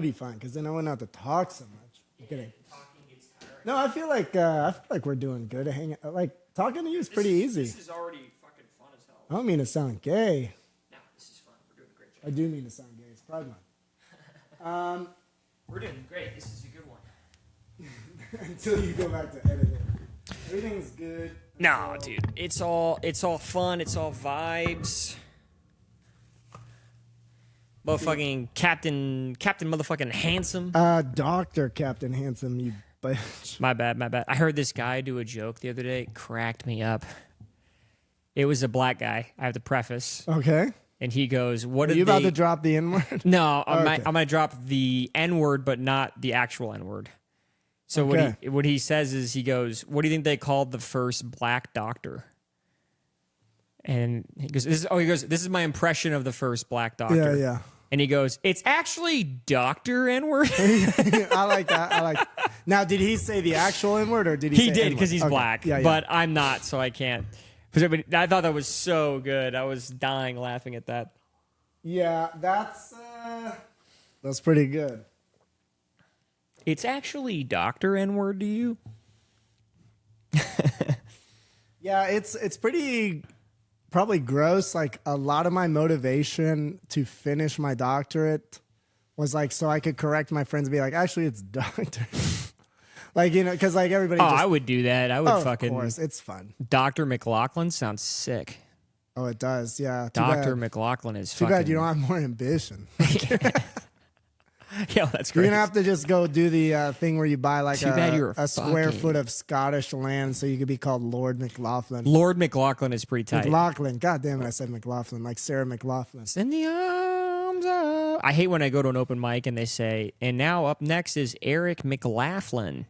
be fun because then I wouldn't have to talk so much. I'm kidding. Talking gets tiring. No, I feel like we're doing good. Like talking to you is pretty easy. This is already fucking fun as hell. I don't mean to sound gay. No, this is fun. We're doing a great job. I do mean to sound gay. It's Pride Month. We're doing great. This is a good one. Until you go back to edit it. Everything's good. No, dude. It's all fun. It's all vibes. Motherfucking Captain motherfucking Handsome. Dr. Captain Handsome, you bitch. My bad. I heard this guy do a joke the other day. It cracked me up. It was a black guy. I have to preface. Okay. And he goes, "What Are did you about they-" to drop the N-word? No, Okay. I'm gonna drop the N-word, but not the actual N-word. So Okay. what he says is, he goes, "What do you think they called the first black doctor?" And he goes, "This is my impression of the first black doctor." Yeah. And he goes, "It's actually Dr. N-word." I like that. Now, did he say the actual N-word or did he He say did, N-word? because he's Okay. black. Yeah. But I'm not, so I can't. But I thought that was so good. I was dying laughing at that. Yeah, that's pretty good. It's actually Dr. N-word to you? Yeah, it's pretty probably gross. Like a lot of my motivation to finish my doctorate was like so I could correct my friends and be like, actually, it's doctor. Like, you know, because like everybody. Oh, just, I would do that. I would fucking. Of course, it's fun. Dr. Mclaughlin sounds sick. Oh, it does. Yeah. Too Dr. bad. McLaughlin is Too fucking. bad you don't have more ambition. Yeah, that's You're great. gonna have to just go do the thing where you buy like Too bad you're a square fucking- foot of Scottish land, so you could be called Lord McLaughlin. Lord McLaughlin is pretty tight. McLaughlin. God damn it, I said McLaughlin, like Sarah McLaughlin. In the arms of... I hate when I go to an open mic and they say, "And now up next is Eric Mclaughlin."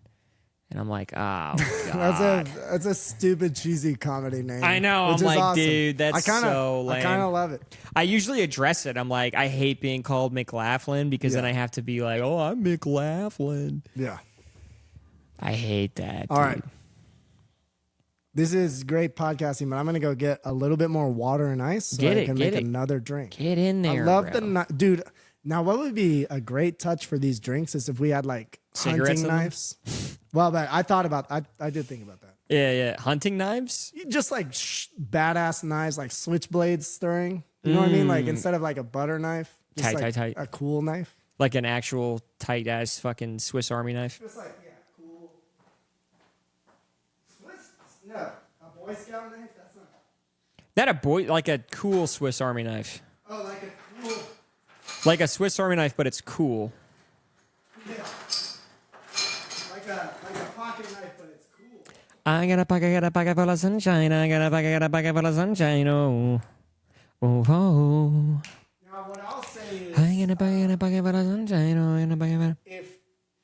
And I'm like, oh, God. That's a stupid cheesy comedy name. I know. which I'm is like, awesome. dude, that's so lame. I kind of love it. I usually address it. I'm like, I hate being called McLaughlin because then Yeah. I have to be like, oh, I'm McLaughlin. Yeah. I hate that. All right. dude. This is great podcasting, but I'm gonna go get a little bit more water and ice so Get I it, can get make it. another drink. Get in there. I love bro. dude. Now, what would be a great touch for these drinks is if we had like Cigarettes hunting in them? knives. Well, but I did think about that. Yeah. Hunting knives? Just like badass knives, like switchblades stirring. You know what I mean? Like instead of like a butter knife, just Tight, like tight. a cool knife. Like an actual tight ass fucking Swiss Army knife? Just like cool. No, a Boy Scout knife. That's not. Not a boy, like a cool Swiss Army knife. Oh, like a cool. Like a Swiss Army knife, but it's cool. Yeah. I got a pocket full of sunshine. I got a pocket full of sunshine. Oh, oh, oh. Now, what I'll say is, I got a pocket full of sunshine. Oh, I got a pocket full. if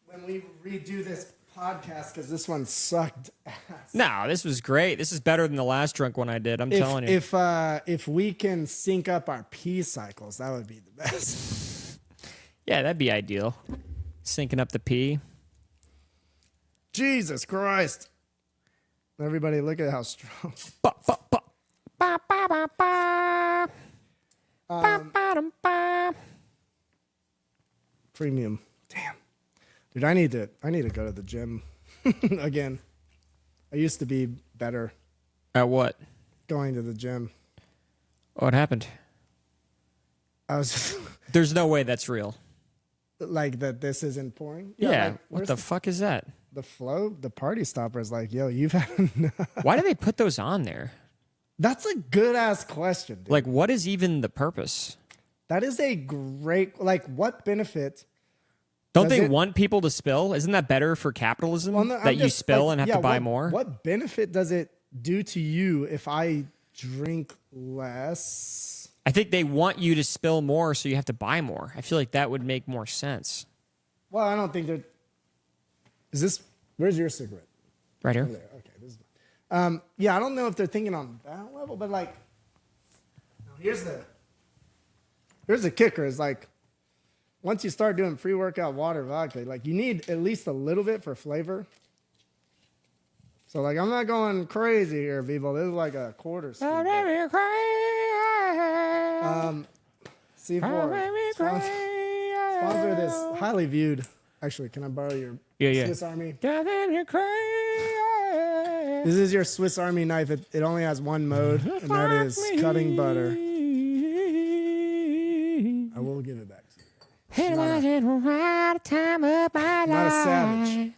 when we redo this podcast, because this one sucked ass. No, this was great. This is better than the last drunk one I did. I'm telling you. If we can sync up our pee cycles, that would be the best. Yeah, that'd be ideal. Syncing up the pee. Jesus Christ! Everybody, look at how strong. Ba, ba, ba. Ba, ba, ba, ba. Ba, ba, dum, ba. Premium. Damn, dude, I need to go to the gym again. I used to be better At what? going to the gym. What happened? I was just There's no way that's real. like that. This isn't pouring. Yeah. like, What where's the fuck is that? the flow? The party stopper is like, yo, you've had enough. Why do they put those on there? That's a good ass question, dude. Like, what is even the purpose? That is a great, like, what benefit? Don't Does they it- want people to spill? Isn't that better for capitalism? Well, no, I'm that you just, spill like, and have yeah, to buy what- more? What benefit does it do to you if I drink less? I think they want you to spill more so you have to buy more. I feel like that would make more sense. Well, I don't think that. Is this? Where's your cigarette? Right here? Over there. Okay. This is. Yeah, I don't know if they're thinking on that level, but like, here's the kicker: is like, once you start doing pre-workout water vodka, like you need at least a little bit for flavor. So like, I'm not going crazy here, people. This is like a quarter scoop. C4 sponsor this highly viewed. Actually, can I borrow your Yeah. Swiss Army? This is your Swiss Army knife. It only has one mode, and that is cutting butter. I will give it back to you. Not a savage.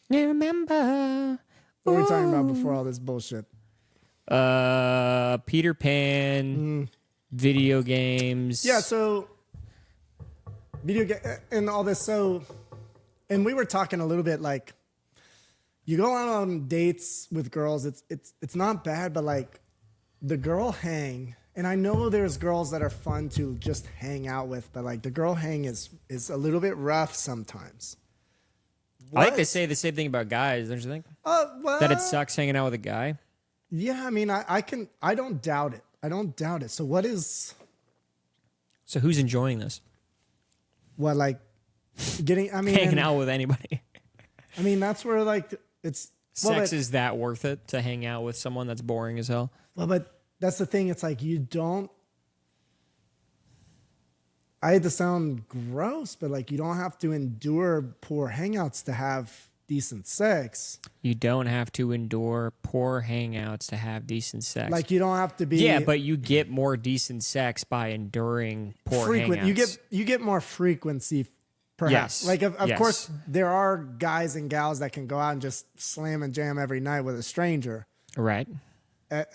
Remember. What were we talking about before all this bullshit? Peter Pan, video games. Yeah, so video game and all this. So, and we were talking a little bit like, you go out on dates with girls. It's not bad, but like the girl hang. And I know there's girls that are fun to just hang out with, but like the girl hang is a little bit rough sometimes. I think they say the same thing about guys, don't you think? Well, That it sucks hanging out with a guy. yeah, I mean, I don't doubt it. I don't doubt it. So what So who's enjoying this? like getting, I mean, Hanging out with anybody. I mean, that's where like it's Sex is that worth it to hang out with someone that's boring as hell? well, but that's the thing. It's like you don't. I hate to sound gross, but like you don't have to endure poor hangouts to have decent sex. You don't have to endure poor hangouts to have decent sex. Like you don't have to be. yeah, but you get more decent sex by enduring poor frequent. hangouts. You get more frequency, perhaps. Yes. Like of Yes. course there are guys and gals that can go out and just slam and jam every night with a stranger. Right.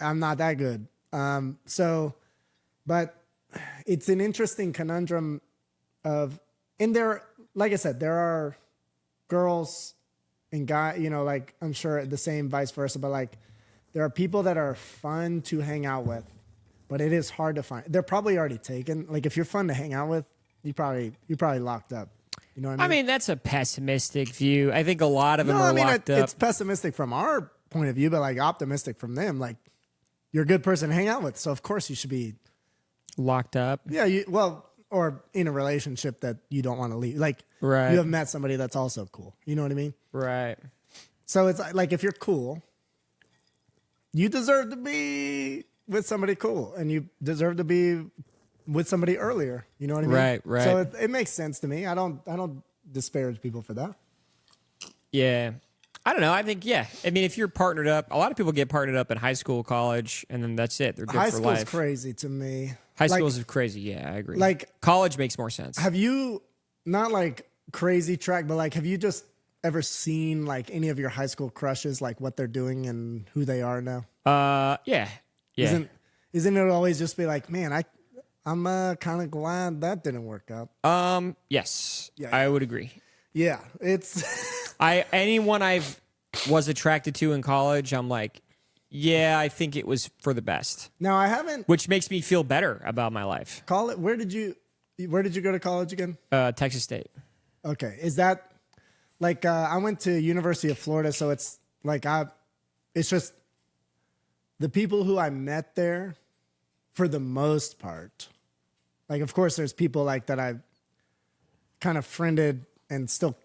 I'm not that good. But it's an interesting conundrum and there, like I said, there are girls and guys, like I'm sure the same vice versa, but like there are people that are fun to hang out with, but it is hard to find. They're probably already taken. Like if you're fun to hang out with, you're probably locked up. You know what I mean? I mean, that's a pessimistic view. I think a lot of them No, are I mean, locked up. it's pessimistic from our point of view, but like optimistic from them. Like you're a good person to hang out with. So of course you should be, Locked up. yeah, or in a relationship that you don't want to leave. Like Right. you have met somebody that's also cool. You know what I mean? Right. So it's like if you're cool, you deserve to be with somebody cool, and you deserve to be with somebody earlier. You know what I mean? Right, right. So it makes sense to me. I don't disparage people for that. Yeah. I don't know. I think, yeah. I mean, if you're partnered up, a lot of people get partnered up in high school, college, and then that's it. They're good High for school's life. crazy to me. High Like, school is crazy. Yeah, I agree. like- college makes more sense. Have you not like crazy track, but like have you just ever seen like any of your high school crushes, like what they're doing and who they are now? Yeah. Yeah. Isn't it always just be like, man, I'm kind of glad that didn't work out. Yes. Yeah. I would agree. Yeah, it's Anyone I've was attracted to in college, I'm like, yeah, I think it was for the best. Now I haven't. Which makes me feel better about my life. Where did you go to college again? Texas State. Okay, is that like I went to University of Florida, so it's like it's just the people who I met there, for the most part. Like, of course, there's people like that I kind of friended and still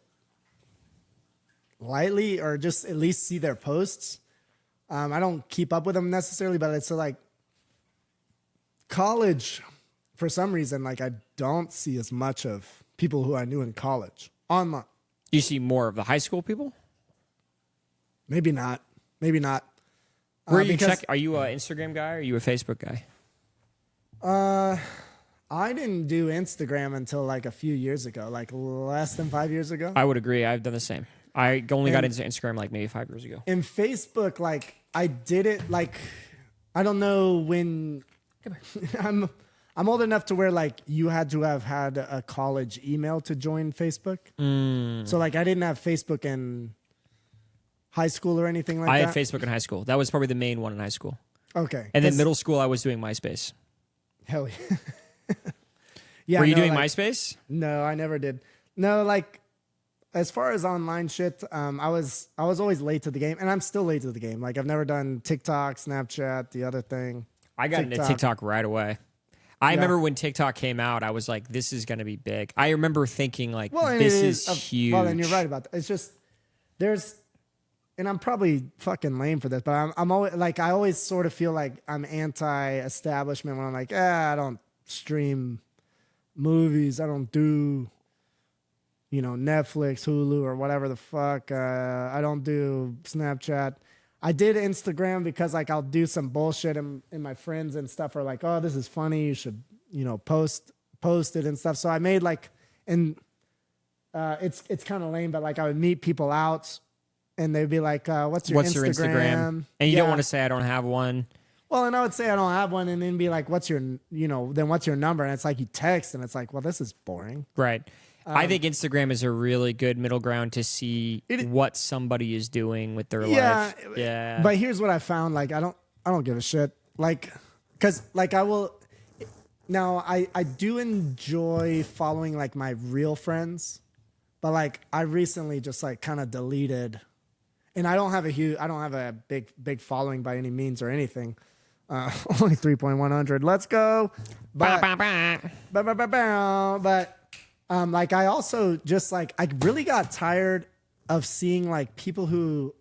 lightly, or just at least see their posts. I don't keep up with them necessarily, but it's like college, for some reason, like I don't see as much of people who I knew in college online. You see more of the high school people? Maybe not. Maybe not. Where you check? Are you an Instagram guy or are you a Facebook guy? I didn't do Instagram until like a few years ago, like less than 5 years ago. I would agree. I've done the same. I only got into Instagram like maybe 5 years ago. In Facebook, like I did it like, I don't know when. I'm old enough to where like you had to have had a college email to join Facebook. So like I didn't have Facebook in high school or anything like that. I had Facebook in high school. That was probably the main one in high school. Okay. And then middle school, I was doing MySpace. Hell yeah. Yeah. Were you doing MySpace? No, I never did. No, like as far as online shit, I was always late to the game, and I'm still late to the game. Like I've never done TikTok, Snapchat, the other thing. I got into TikTok right away. I remember when TikTok came out, I was like, this is going to be big. I remember thinking like, this is huge. Well, and you're right about that. It's just, and I'm probably fucking lame for this, but I'm always like, I always sort of feel like I'm anti-establishment when I'm like, I don't stream movies. I don't do, Netflix, Hulu, or whatever the fuck. I don't do Snapchat. I did Instagram because like I'll do some bullshit and my friends and stuff are like, oh, this is funny. You should, post it and stuff. So I made like, and it's kind of lame, but like I would meet people out and they'd be like, what's your Instagram? And you don't want to say I don't have one. Well, and I would say I don't have one and then be like, what's your number? And it's like you text and it's like, well, this is boring. Right. I think Instagram is a really good middle ground to see what somebody is doing with their life. Yeah. But here's what I found. Like, I don't give a shit. Like, cause like I do enjoy following like my real friends, but like I recently just like kind of deleted, and I don't have a big following by any means or anything. Only 3.100. Let's go. But like I also just like I really got tired of seeing like people who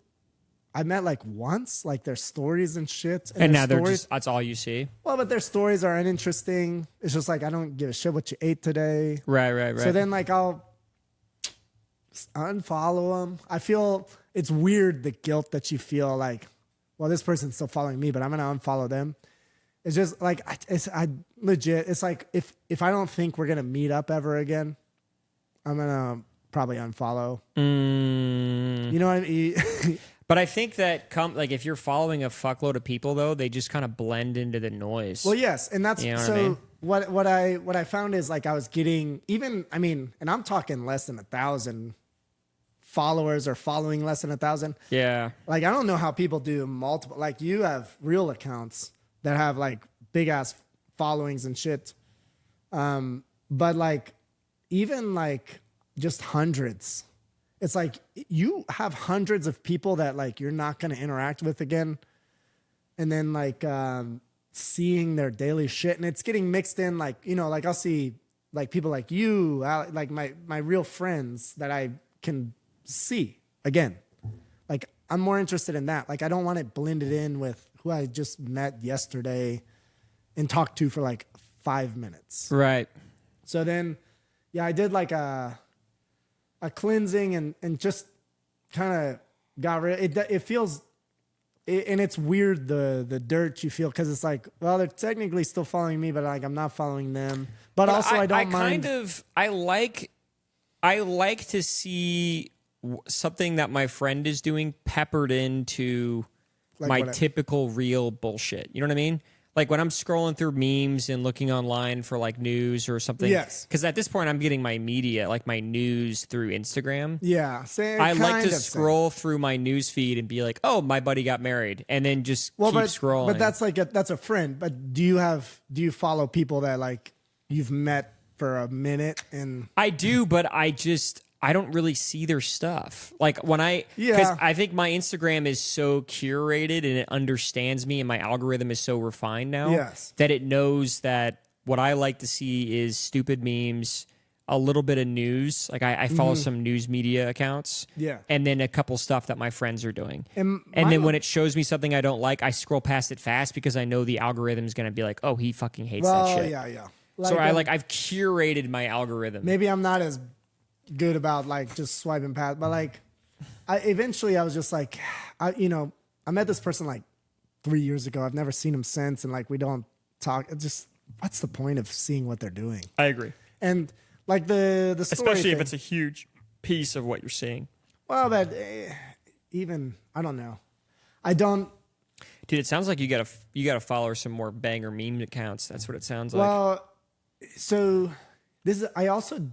I met like once, like their stories and shit. And now that's all you see. Well, but their stories are uninteresting. It's just like I don't give a shit what you ate today. Right. So then like I'll unfollow them. I feel it's weird, the guilt that you feel like, well, this person's still following me, but I'm gonna unfollow them. It's just like I legit. It's like if I don't think we're gonna meet up ever again, I'm gonna probably unfollow. You know what I mean? But I think that like if you're following a fuckload of people though, they just kind of blend into the noise. Well, yes, and that's what I found is like I was getting and I'm talking less than 1,000 followers or following less than 1,000. Yeah. Like I don't know how people do multiple. Like you have real accounts that have like big ass followings and shit. But like even like just hundreds, it's like you have hundreds of people that like you're not going to interact with again. And then like seeing their daily shit, and it's getting mixed in like, like I'll see like people like you, like my real friends that I can see again. Like I'm more interested in that. Like I don't want it blended in with who I just met yesterday and talked to for like 5 minutes. Right. So then, I did like a cleansing and just kind of got rid. It feels, and it's weird the dirt you feel because it's like, well, they're technically still following me, but like I'm not following them. But also I don't mind. I like to see something that my friend is doing peppered into like my typical real bullshit. You know what I mean? Like when I'm scrolling through memes and looking online for like news or something. Yes. Because at this point, I'm getting my media, like my news through Instagram. Yeah. Same, I like to kind of scroll through my news feed and be like, "Oh, my buddy got married," and then just keep scrolling. But that's like that's a friend. But do you follow people that like you've met for a minute and I do, but I don't really see their stuff. Like when because I think my Instagram is so curated and it understands me, and my algorithm is so refined now that it knows that what I like to see is stupid memes, a little bit of news. Like I follow some news media accounts, and then a couple stuff that my friends are doing. And then when it shows me something I don't like, I scroll past it fast because I know the algorithm is going to be like, "Oh, he fucking hates that shit." Yeah. So I've curated my algorithm. Maybe I'm not as good about like just swiping past, but like eventually I was just like, I met this person like 3 years ago. I've never seen him since, and like we don't talk. It's just what's the point of seeing what they're doing? I agree. And like the story especially if thing, it's a huge piece of what you're seeing. well, but even I don't know. I don't. Dude, it sounds like you gotta follow some more banger meme accounts. That's what it sounds like. Well, so this is. I also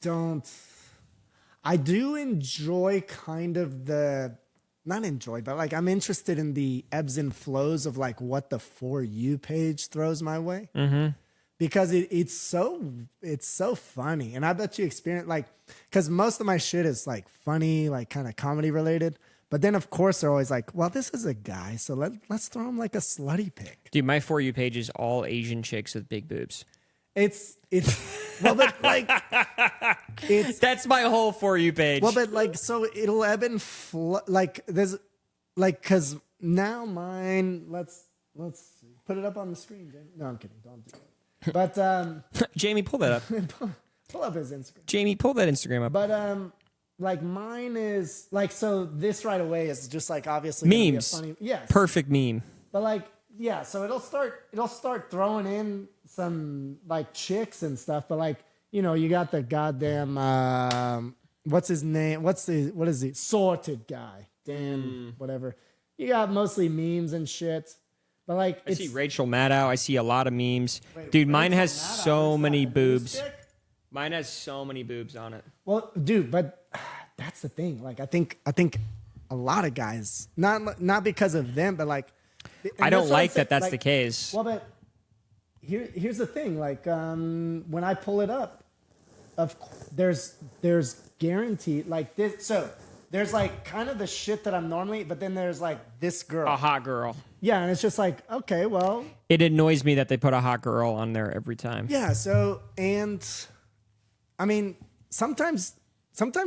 don't. I do enjoy kind of not enjoy, but like I'm interested in the ebbs and flows of like what the For You page throws my way. Mm-hmm. Because it's so funny. And I bet you experience like, because most of my shit is like funny, like kind of comedy related. But then of course they're always like, well, this is a guy, so let's throw him like a slutty pic. Dude, my For You page is all Asian chicks with big boobs. It's well, but like that's my whole For You page. Well, but like so it'll ebb and flow. Like there's like because now mine. Let's put it up on the screen, Jamie. No, I'm kidding. Don't do that. But Jamie, pull that up. pull up his Instagram. Jamie, pull that Instagram up. But like mine is like so. This right away is just like obviously memes. Gonna be a funny, yes, perfect meme. But like yeah, so it'll start throwing in some like chicks and stuff. But like you got the goddamn what's his name? What is he? Sorted guy. Dan whatever. You got mostly memes and shit. But like I see Rachel Maddow. I see a lot of memes. Dude, mine has so many boobs. Mine has so many boobs on it. Well, dude, but that's the thing. Like I think a lot of guys, not because of them, but like I don't like that that's like, the case. Well, but here's the thing. Like when I pull it up, there's guaranteed like this. So there's like kind of the shit that I'm normally, but then there's like this girl, a hot girl. Yeah, and it's just like okay, well, it annoys me that they put a hot girl on there every time. Yeah. So and I mean sometimes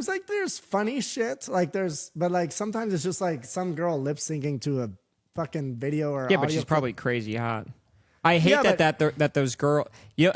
like there's funny shit like but like sometimes it's just like some girl lip syncing to a fucking video or but she's probably crazy hot. I hate that those girls.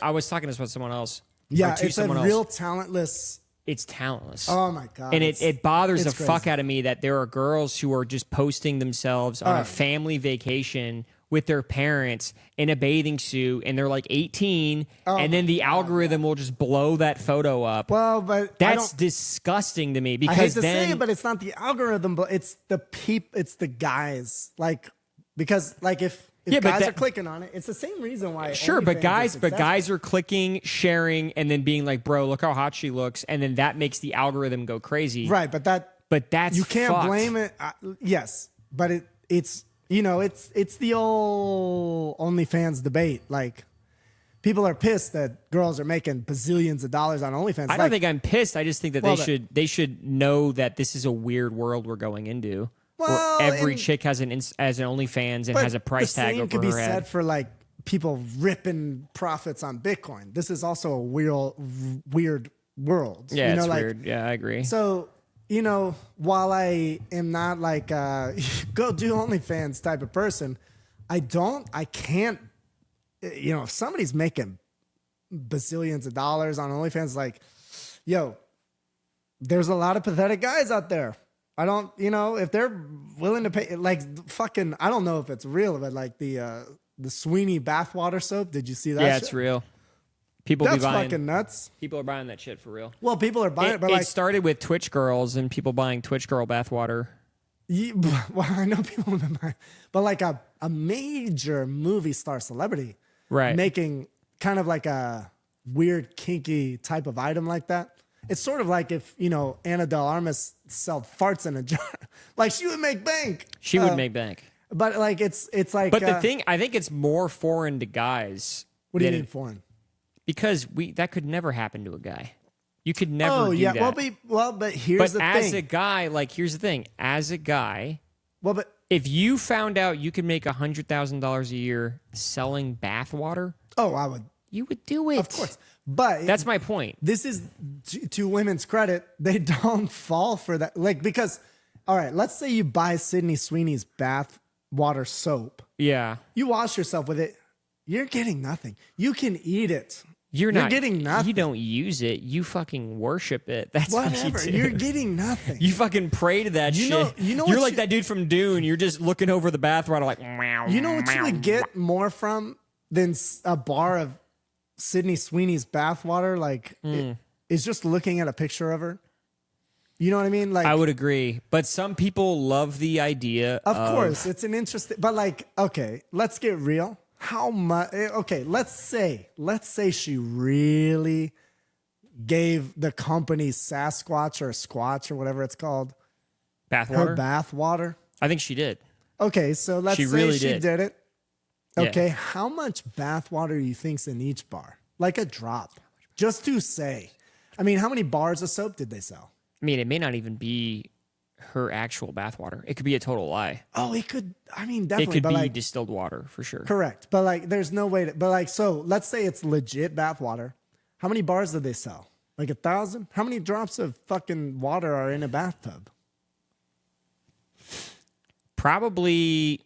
I was talking this with someone else. Yeah, it's a real talentless. It's talentless. Oh my god! And it bothers the fuck out of me that there are girls who are just posting themselves on a family vacation with their parents in a bathing suit, and they're like 18, and then the algorithm will just blow that photo up. Well, but that's disgusting to me because I hate to say it, but it's not the algorithm, but it's it's the guys. Like because like if guys are clicking on it, it's the same reason why. Sure, but guys are clicking, sharing, and then being like, "Bro, look how hot she looks," and then that makes the algorithm go crazy. Right, but that's you can't fucked. blame it. Yes, but it's it's the old OnlyFans debate. Like people are pissed that girls are making bazillions of dollars on OnlyFans. I don't think I'm pissed. I just think that they should know that this is a weird world we're going into. Well, where every chick has an OnlyFans and has a price tag over her head. The same could be said for like people ripping profits on Bitcoin. This is also a weird world. Yeah, it's weird. Yeah, I agree. So, while I am not like go do OnlyFans type of person, I can't, if somebody's making bazillions of dollars on OnlyFans, like, there's a lot of pathetic guys out there. I don't, if they're willing to pay, like fucking, I don't know if it's real, but like the Sweeney bathwater soap. Did you see that? Yeah, it's real. That's fucking nuts. People are buying that shit for real. Well, people are buying it, but like it started with Twitch girls and people buying Twitch girl bathwater. Well, I know people, but like a major movie star celebrity, Right. making kind of like a weird kinky type of item like that. It's sort of like if Anna Del Armas sold farts in a jar, like she would make bank. She would make bank. But like it's like. But the thing, I think it's more foreign to guys. What do you mean foreign? Because that could never happen to a guy. You could never. Oh do yeah. that. But here's the thing. But as a guy, like here's the thing. As a guy, well, but if you found out you could make $100,000 a year selling bath water, I would. you would do it. Of course. But that's my point. This is to women's credit. They don't fall for that. Like, because, all right, let's say you buy Sydney Sweeney's bath water soap. Yeah. You wash yourself with it. You're getting nothing. You can eat it. You're not getting nothing. You don't use it. You fucking worship it. That's Whatever. what you do. You're getting nothing. You fucking pray to that shit. You're like that dude from Dune. You're just looking over the bathwater like, meow, you know what you meow. would get more from than a bar of Sydney Sweeney's bathwater? Like, is just looking at a picture of her. You know what I mean? Like, I would agree. But some people love the idea of course, it's an interesting, but like, okay, let's get real. How much? Okay, let's say she really gave the company Sasquatch or Squatch or whatever it's called bathwater. her bath water. I think she did. Okay, so let's She say really she did it. Yeah. Okay, how much bath water do you think's in each bar? Like a drop, just to say. I mean, how many bars of soap did they sell? I mean, it may not even be her actual bathwater. It could be a total lie. Oh, it could. I mean, It definitely. could but be like, distilled water for sure. correct, but like, there's no way to. But like, so let's say it's legit bath water. How many bars did they sell? Like 1,000? How many drops of fucking water are in a bathtub? Probably.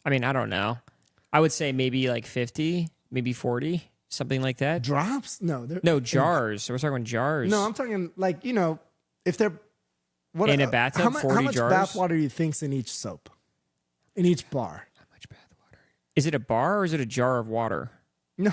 I mean, I don't know. I would say maybe like 50, maybe 40, something like that. Drops? No, No, jars. We're talking jars. No, I'm talking like if they're what In a bathtub, how 40 much jars? bath water do you think's in each soap, in each bar? How much bathwater? Is it a bar or is it a jar of water? No,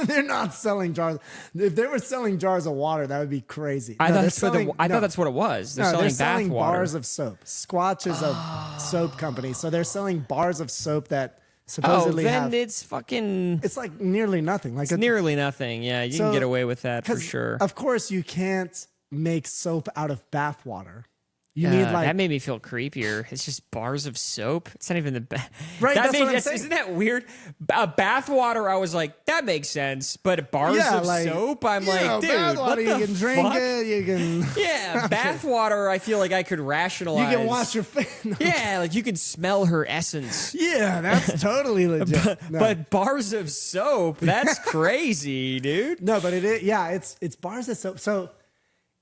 they're not selling jars. If they were selling jars of water, that would be crazy. I No, thought they're that's selling- I no. thought that's what it was. They're No, selling they're selling bath water. bars of soap. Squatch is a soap company, so they're selling bars of soap that Oh, supposedly then have. it's fucking. It's like nearly nothing. Like It's nearly nothing. Yeah, you can So- get away with that for 'cause sure. Of course, you can't make soap out of bath water. You need like that made me feel creepier. It's just bars of soap. It's not even the best. Right, that's what I'm saying. Isn't that weird? Bath water, I was like, that makes sense. But bars yeah, of like, soap, I'm like, dude, bath what water, the you can drink fuck? it. You can Yeah, bath water, I feel like I could rationalize. you can wash your face. No. Yeah, like you can smell her essence. Yeah, that's totally legit. No. But bars of soap, that's crazy, dude. No, but it is. Yeah, it's bars of soap. So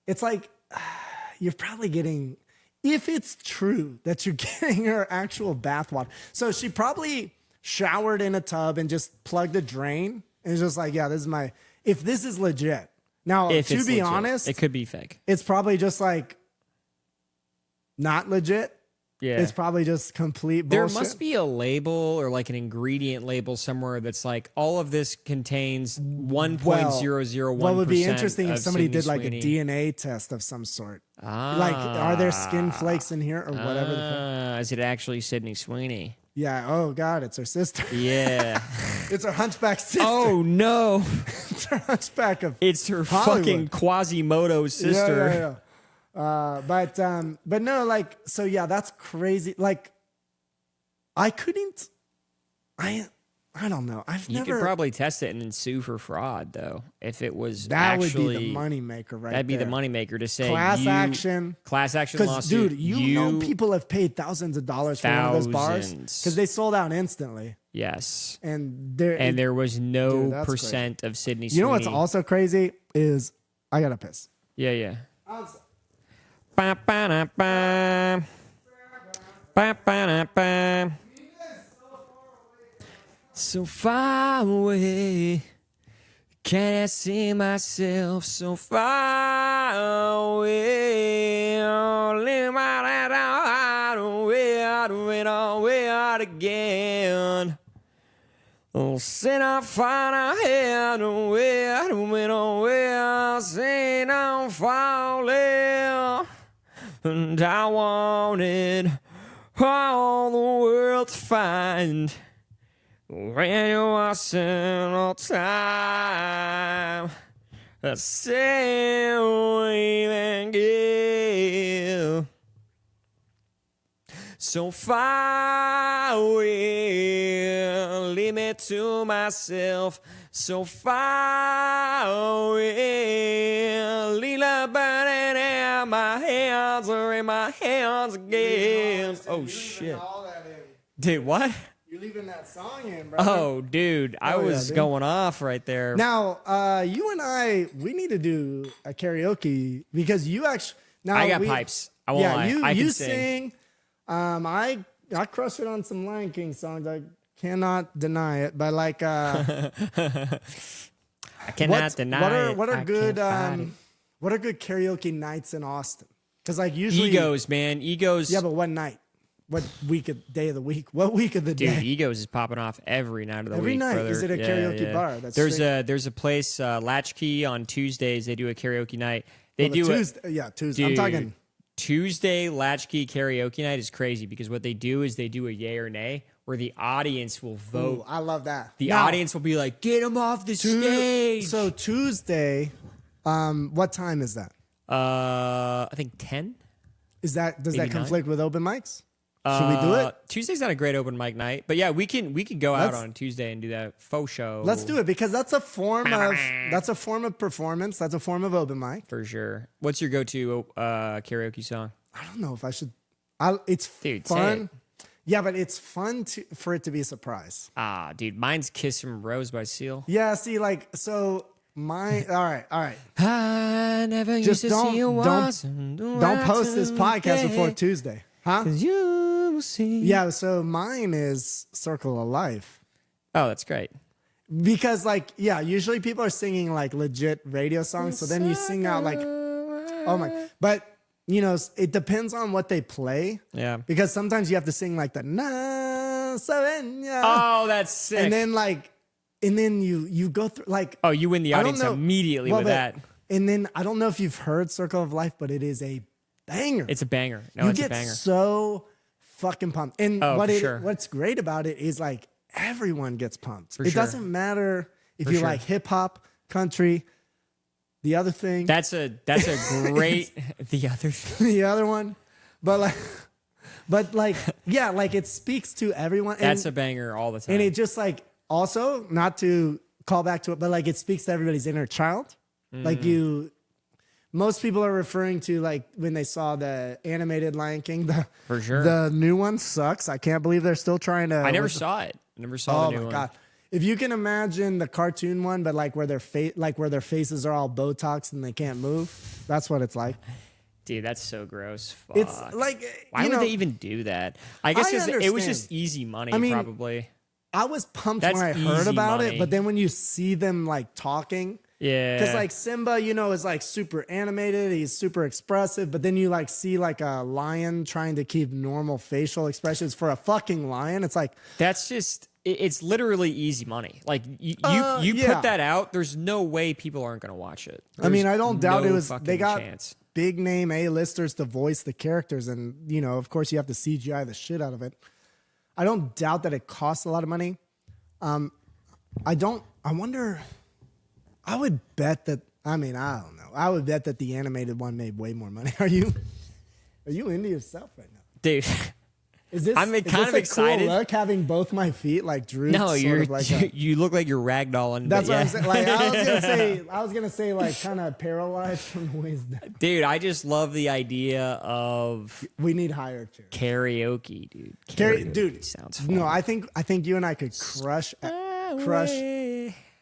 it's like you're probably getting, if it's true that you're getting her actual bath water. So she probably showered in a tub and just plugged a drain and it's just like, yeah, this is my. If this is legit. Now, If to it's be legit. honest, It could be fake. it's probably just like not legit. Yeah. It's probably just complete There bullshit. must be a label or like an ingredient label somewhere that's like all of this contains 1.001%. What would be interesting if of somebody Sydney did like Sweeney. a DNA test of some sort. Like, are there skin flakes in here or whatever? Is it actually Sydney Sweeney? Yeah. Oh God, it's her sister. Yeah. It's her hunchback sister. Oh no. It's her hunchback of. It's her Hollywood. fucking Quasimodo sister. Yeah. But no, like, so yeah, that's crazy. Like, I couldn't. I don't know. I've You never. could probably test it and then sue for fraud, though, if it was that actually. would be the moneymaker, right? That'd be there. the moneymaker to say Class action. Class action Because, lawsuit. dude, you know people have paid thousands of dollars for one of those bars Thousands. because they sold out instantly, Yes. and And there was no Dude, that's percent of Sydney Sweeney. you know what's also crazy is I gotta piss. Yeah, yeah. Ba-ba-da-ba. Ba-ba-da-ba. So far away, can't I see myself so far away? Only my way out again. Oh, sit I find a head away, say I'm falling. and I wanted all the world to find. When you was in all time, I say we can give. So far away, leave me to myself. So far away, leave the burning in my hands or in my hands again. Oh shit, dude, what? You're leaving that song in, bro. Oh, dude, I was going off right there. Now, you and we need to do a karaoke because you actually. Now I got pipes. I won't lie. You, I can you sing. I crushed it on some Lion King songs. I cannot deny it, but like, I cannot deny it. What are I good? can't fight it. What are good karaoke nights in Austin? Because like usually Egos, man. Egos. Yeah, but what night? What day of the week? What week of the Dude, day? Egos is popping off every night of the Every week. night. Brother. Is it a karaoke bar? There's a place, Latchkey on Tuesdays. They do a karaoke night. They do Tuesday. Yeah, Tuesday. Dude, I'm talking Tuesday Latchkey karaoke night is crazy because what they do is they do a yay or nay where the audience will vote. Ooh, I love that. The audience will be like, "Get him off the stage." So Tuesday, what time is that? I think 10. Does that Maybe conflict with open mics? Should we do it? Tuesday's not a great open mic night, but yeah, we can go out on Tuesday and do that faux show. Let's do it because that's a form of performance. That's a form of open mic for sure. What's your go-to karaoke song? I don't know if I should. It's Dude, fun. Yeah, but it's fun for it to be a surprise. Ah, dude, mine's "Kiss from a Rose" by Seal. Yeah, see, like so. All right. I never Just used to see you don't post this podcast before Tuesday, huh? You will see. Yeah, so mine is "Circle of Life." Oh, that's great. Because usually people are singing like legit radio songs, so then you sing out like, oh my, but it depends on what they play. Yeah. Because sometimes you have to sing like the na Savenya. Oh, that's sick. And then you go through like, oh, you win the audience immediately with that. And then I don't know if you've heard "Circle of Life," but it is a banger. It's a banger. No, you it's get a banger. so fucking pumped. And sure. what's great about it is like everyone gets pumped. It sure. doesn't matter if For you sure. like hip hop, country, the other thing. That's a great the other thing. The other one. But it speaks to everyone. That's a banger all the time. And it just like also not to call back to it, but like it speaks to everybody's inner child. Like most people are referring to like when they saw the animated Lion King. For sure. The new one sucks. I can't believe they're still trying to. I never saw it. Never saw the new one. Oh my god! If you can imagine the cartoon one, but like where their faces are all Botox and they can't move, that's what it's like. Dude, that's so gross. Fuck. It's like why would they even do that? I guess because it was understand. just easy money, I mean, probably. I was pumped That's when I heard easy about money. it, but then when you see them like talking. Yeah. Because like Simba, is like super animated. He's super expressive. But then you like see like a lion trying to keep normal facial expressions for a fucking lion. It's like that's just it's literally easy money. Like you yeah. put that out, there's no way people aren't going to watch it. I mean, I don't doubt no it was fucking they got chance. big name A-listers to voice the characters, and of course you have to CGI the shit out of it. I don't doubt that it costs a lot of money. I wonder. I would bet that. I mean, I don't know. I would bet that the animated one made way more money. Are you into yourself right now, dude? I'm kind of excited. Cool look, having both my feet like drooped. No, you look like you're ragdolling. That's what I'm saying. Like I was gonna say like kind of paralyzed from the waist down. Dude, I just love the idea of we need higher chairs. Karaoke, dude. Dude, sounds fun. No, I think you and I could crush.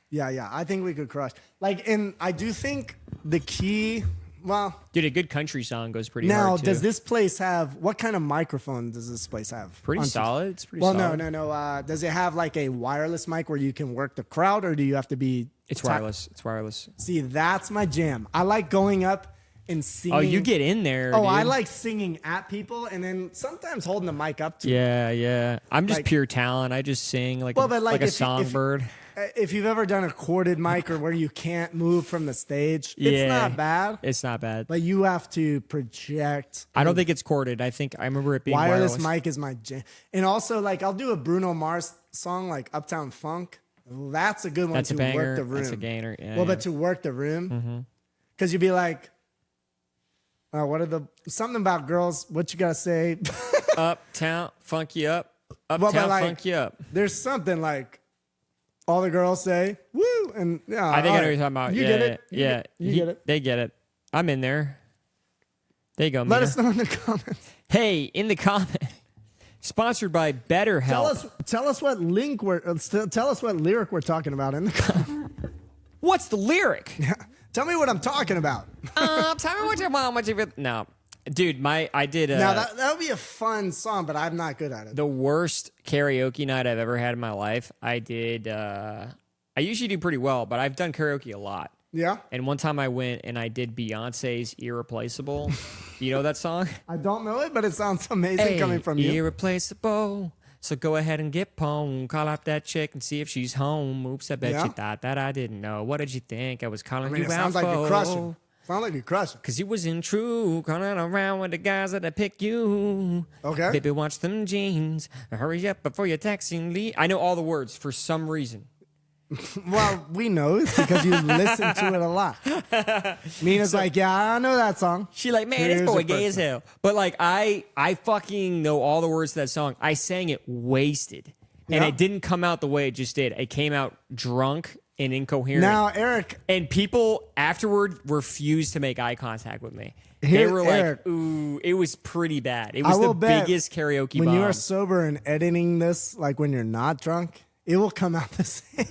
Yeah, I think we could crush. Like, and I do think the key. Well, dude, a good country song goes pretty now, hard too. Does this place have what kind of microphone does this place have? Pretty solid. It's pretty solid. No. Does it have like a wireless mic where you can work the crowd, or do you have to be? It's wireless. It's wireless. See, that's my jam. I like going up and singing. Oh, you get in there. Oh, dude. I like singing at people, and then sometimes holding the mic up to. Yeah. I'm just pure talent. I just sing like a songbird. if you've ever done a corded mic or where you can't move from the stage, it's not bad. It's not bad. But you have to project. I don't think it's corded. I remember it being wireless mic is my jam. And also, like, I'll do a Bruno Mars song like Uptown Funk. That's a good one to work the room. That's a gainer. Yeah, well, but to work the room, because you'd be like, something about girls? What you gotta say? Uptown Funk you up. Uptown Funk you up. There's something like all the girls say, "Woo!" And yeah, I think I know what you're talking about. You get it? You get it. They get it. I'm in there. There you go. Let us know in the comments. Hey, in the comment. Sponsored by BetterHelp. Tell us what lyric we're talking about in the comments. What's the lyric? Yeah. Tell me what I'm talking about. Tell me what you want. No, dude, I did. Now that would be a fun song, but I'm not good at it. The worst karaoke night I've ever had in my life. I did. I usually do pretty well, but I've done karaoke a lot. Yeah. And one time I went and I did Beyonce's "Irreplaceable." You know that song? I don't know it, but it sounds amazing coming from you. Irreplaceable. So go ahead and get pwned. Call up that chick and see if she's home. Oops, I bet you thought that I didn't know. What did you think? I was calling you out sounds like you're crushing. Sounds like you're crushing. Because you wasn't true. Calling around with the guys that I pick you. Okay. Baby, watch them jeans. Hurry up before your taxi leave. I know all the words for some reason. Well, we know it's because you listen to it a lot. Mina's like, yeah, I know that song. She like, man, this boy gay as hell. But like, I fucking know all the words to that song. I sang it wasted. And it didn't come out the way it just did. It came out drunk and incoherent. Now, Eric. And people afterward refused to make eye contact with me. They were like, ooh, it was pretty bad. It was the biggest karaoke bomb. When you are sober and editing this, like when you're not drunk, it will come out the same.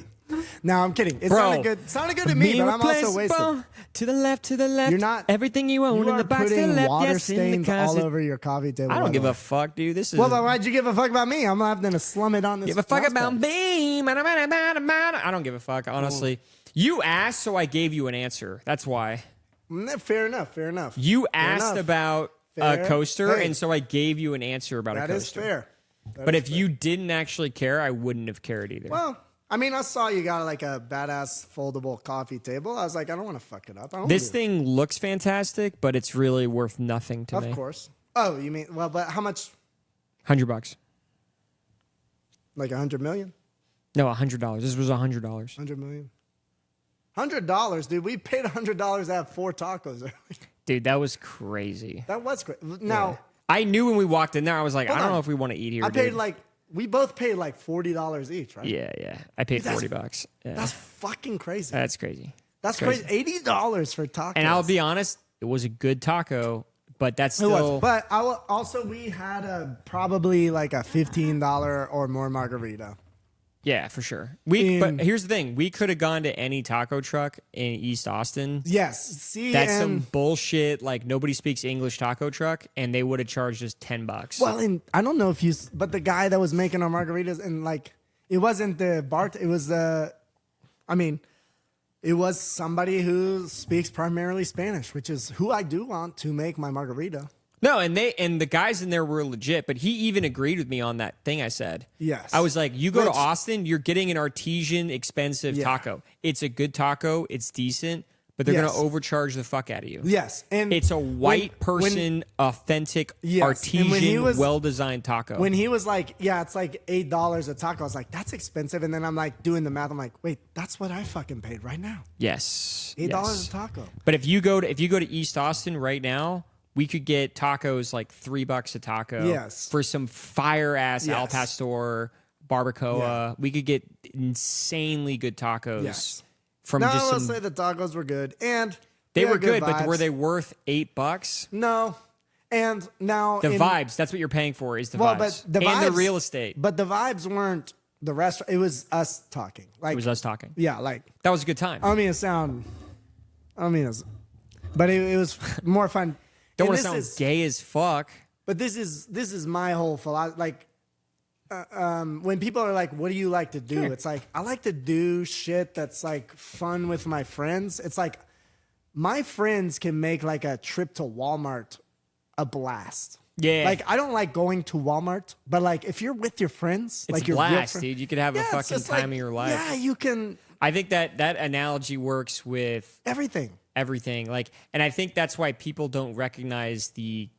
No, I'm kidding. It sounded good. It sounded good to me, but I'm also wasted. To the left, to the left. You're not. Everything you own in the box to the left. Water yes, stains all over your coffee table. I don't give a fuck, dude. This is. Well, why'd you give a fuck about me? I'm not going to slum it on this. Give a fuck about me. I don't give a fuck, honestly. You asked, so I gave you an answer. That's why. Fair enough. Fair enough. You asked about a coaster, and so I gave you an answer about a coaster. That is fair. But if you didn't actually care, I wouldn't have cared either. Well. I mean, I saw you got like a badass foldable coffee table. I was like, I don't want to fuck it up. This thing looks fantastic, but it's really worth nothing to me. Of course. Oh, you mean, well, but how much? $100. Like $100 million? No, $100. This was $100. $100 million. $100, dude. We paid $100 to have 4 tacos. Dude, that was crazy. That was crazy. Now, I knew when we walked in there, I was like, I don't know if we want to eat here. I paid we both paid like $40 each, right? Yeah. I paid $40. Yeah. That's fucking crazy. That's crazy. That's crazy. $80 for tacos. And I'll be honest, it was a good taco, but that's still. It was. But we had probably like a $15 or more margarita. Yeah, for sure. But here's the thing: we could have gone to any taco truck in East Austin. Yes, see, that's some bullshit. Like nobody speaks English taco truck, and they would have charged us $10. Well, and I don't know if but the guy that was making our margaritas, and like it wasn't the bar. It was it was somebody who speaks primarily Spanish, which is who I do want to make my margarita. No, and the guys in there were legit, but he even agreed with me on that thing I said. Yes. I was like, you go to Austin, you're getting an artesian, expensive taco. It's a good taco. It's decent, but they're going to overcharge the fuck out of you. Yes. And it's a white person, authentic, artesian, well-designed taco. When he was like, yeah, it's like $8 a taco, I was like, that's expensive. And then I'm like doing the math. I'm like, wait, that's what I fucking paid right now. Yes. $8 a taco. But if you go to East Austin right now, we could get tacos like $3 a taco for some fire ass al pastor barbacoa. Yeah. We could get insanely good tacos. Yes. From I will say the tacos were good, and they were good, but were they worth $8? No. And now the vibes. That's what you're paying for. Is the vibes but the vibes, and the real estate. But the vibes weren't the restaurant. It was us talking. Like it was us talking. Yeah, like that was a good time. But it was more fun. Don't want to sound gay as fuck. But this is my whole philosophy. Like, when people are like, "What do you like to do?" Sure. It's like I like to do shit that's like fun with my friends. It's like my friends can make like a trip to Walmart a blast. Yeah. Like, I don't like going to Walmart, but like if you're with your friends, It's like a your real blast, friend, dude. You could have a it's fucking just time of your life. Yeah, you can I think that analogy works with everything. everything. Like, and I think that's why people don't recognize the